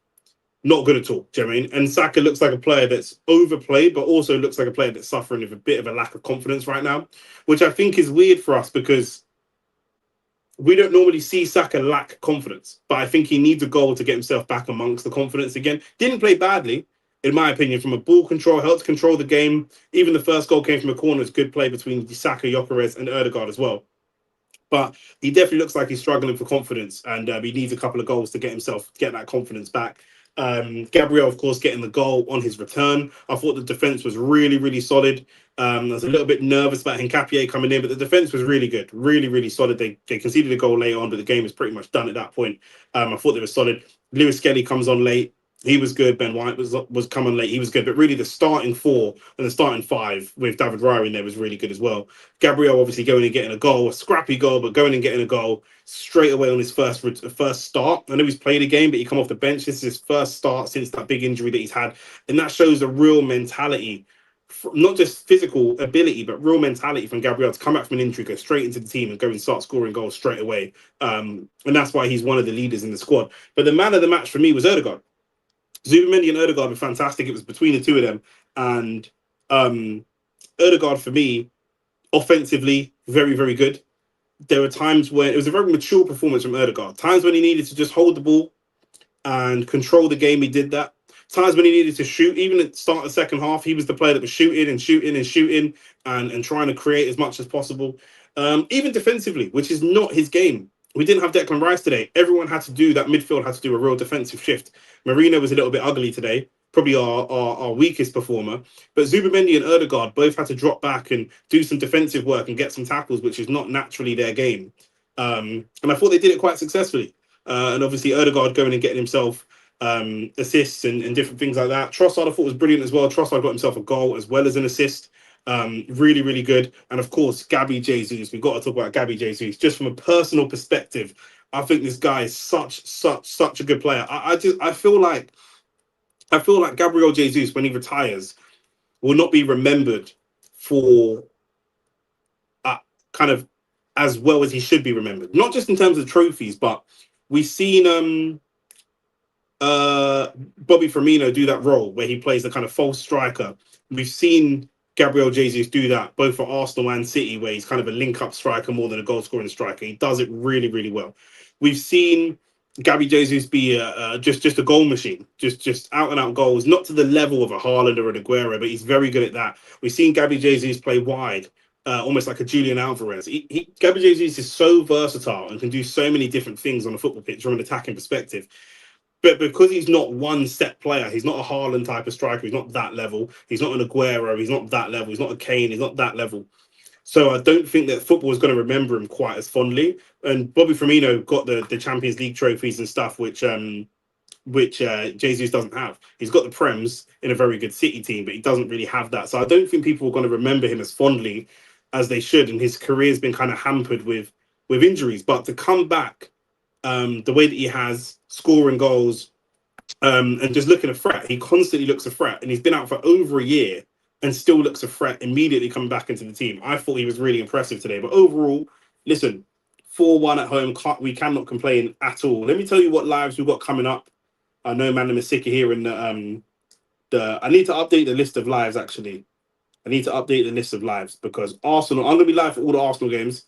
Speaker 1: Not good at all, do you know what I mean? And Saka looks like a player that's overplayed, but also looks like a player that's suffering with a bit of a lack of confidence right now, which I think is weird for us because we don't normally see Saka lack confidence. But I think he needs a goal to get himself back amongst the confidence again. Didn't play badly, in my opinion, from a ball control, helped control the game. Even the first goal came from a corner. It's good play between Saka, Gyökeres, and Ødegaard as well. But he definitely looks like he's struggling for confidence, and he needs a couple of goals to get that confidence back. Gabriel, of course, getting the goal on his return. I thought the defense was really, really solid. I was a little bit nervous about Hincapié coming in, but the defense was really good, really, really solid. They conceded a goal late on, but the game was pretty much done at that point. I thought they were solid. Lewis Skelly comes on late. He was good. Ben White was coming late. He was good. But really, the starting 4 and the starting 5 with David Raya in there was really good as well. Gabriel obviously going and getting a goal, a scrappy goal, but going and getting a goal straight away on his first start. I know he's played a game, but he come off the bench. This is his first start since that big injury that he's had. And that shows a real mentality, not just physical ability, but real mentality from Gabriel to come back from an injury, go straight into the team and go and start scoring goals straight away. And that's why he's one of the leaders in the squad. But the man of the match for me was Ødegaard. Zubamendi and Ødegaard were fantastic. It was between the two of them. And Ødegaard, for me, offensively, very, very good. there were times when it was a very mature performance from Erdegaard. Times when he needed to just hold the ball and control the game, he did that. Times when he needed to shoot, even at the start of the second half, he was the player that was shooting and shooting and shooting and trying to create as much as possible. Even defensively, which is not his game. We didn't have Declan Rice today. Everyone had to do that. Midfield had to do a real defensive shift. Marino was a little bit ugly today, probably our weakest performer. But Zubamendi and Erdegaard both had to drop back and do some defensive work and get some tackles, which is not naturally their game. And I thought they did it quite successfully. And obviously Erdegaard going and getting himself assists and different things like that. Trossard I thought was brilliant as well. Trossard got himself a goal as well as an assist. Really, really good. And of course, Gabby Jesus. We've got to talk about Gabby Jesus. Just from a personal perspective, I think this guy is such a good player. I feel like Gabriel Jesus, when he retires, will not be remembered for kind of as well as he should be remembered. Not just in terms of trophies, but we've seen Bobby Firmino do that role where he plays the kind of false striker. We've seen Gabriel Jesus do that both for Arsenal and City, where he's kind of a link-up striker more than a goal-scoring striker. He does it really, really well. We've seen Gabby Jesus be just a goal machine, just out-and-out goals, not to the level of a Haaland or an Aguero, but he's very good at that. We've seen Gabby Jesus play wide, almost like a Julian Alvarez. Gabby Jesus is so versatile and can do so many different things on a football pitch from an attacking perspective. But because he's not one set player, he's not a Haaland type of striker. He's not that level. He's not an Aguero. He's not that level. He's not a Kane. He's not that level. So I don't think that football is going to remember him quite as fondly. And Bobby Firmino got the Champions League trophies and stuff, which Jesus doesn't have. He's got the Prems in a very good City team, but he doesn't really have that. So I don't think people are going to remember him as fondly as they should. And his career's been kind of hampered with injuries. But to come back the way that he has, scoring goals, and just looking a threat. He constantly looks a threat, and he's been out for over a year and still looks a threat immediately coming back into the team. I thought he was really impressive today. But overall, listen, 4-1 at home, we cannot complain at all. Let me tell you what lives we've got coming up. I know, man, I'm sick of hearing I need to update the list of lives, actually. I need to update the list of lives because Arsenal, I'm going to be live for all the Arsenal games.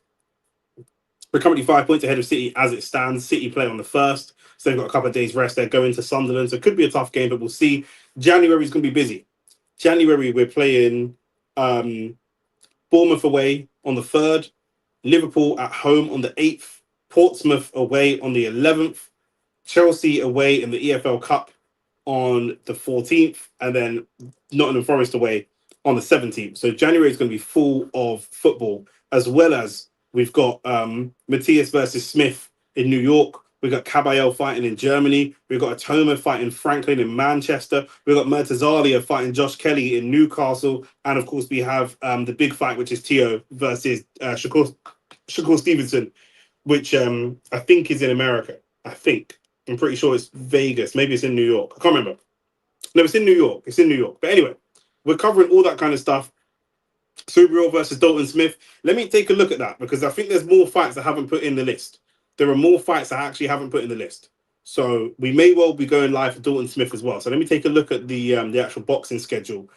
Speaker 1: We're currently 5 points ahead of City as it stands. City play on the 1st, so they've got a couple of days rest. They're going to Sunderland, so it could be a tough game, but we'll see. January is going to be busy. January, we're playing Bournemouth away on the 3rd, Liverpool at home on the 8th, Portsmouth away on the 11th, Chelsea away in the EFL Cup on the 14th, and then Nottingham Forest away on the 17th. So January is going to be full of football, as well as we've got Matthias versus Smith in New York. We've got Caballero fighting in Germany. We've got Atoma fighting Franklin in Manchester. We've got Mertesalia fighting Josh Kelly in Newcastle. And of course, we have the big fight, which is Tio versus Shakur Stevenson, which I think is in America. I'm pretty sure it's Vegas. Maybe it's in New York. I can't remember. No, it's in New York. It's in New York. But anyway, we're covering all that kind of stuff. Subriel versus Dalton Smith. Let me take a look at that because I think there's more fights I haven't put in the list. There are more fights I actually haven't put in the list. So we may well be going live for Dalton Smith as well. So let me take a look at the actual boxing schedule.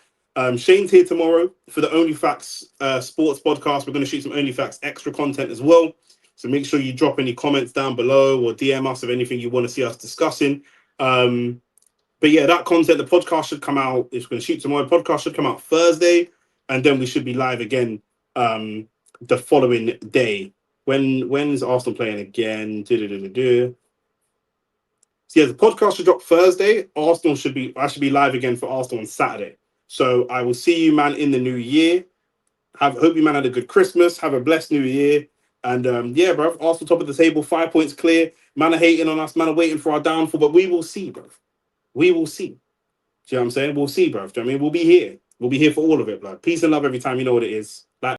Speaker 1: Shane's here tomorrow for the Only Facts Sports podcast. We're going to shoot some Only Facts extra content as well. So make sure you drop any comments down below or DM us of anything you want to see us discussing. But yeah, that content, the podcast should come out. It's going to shoot tomorrow. The podcast should come out Thursday. And then we should be live again the following day. When's Arsenal playing again? So yeah, the podcast should drop Thursday. I should be live again for Arsenal on Saturday. So I will see you, man, in the new year. Hope you, man, had a good Christmas. Have a blessed new year. And yeah, bro, Arsenal top of the table, 5 points clear. Man are hating on us. Man are waiting for our downfall. But we will see, bro. We will see. Do you know what I'm saying? We'll see, bro. Do you know what I mean? We'll be here. We'll be here for all of it, blood. Peace and love every time. You know what it is. Like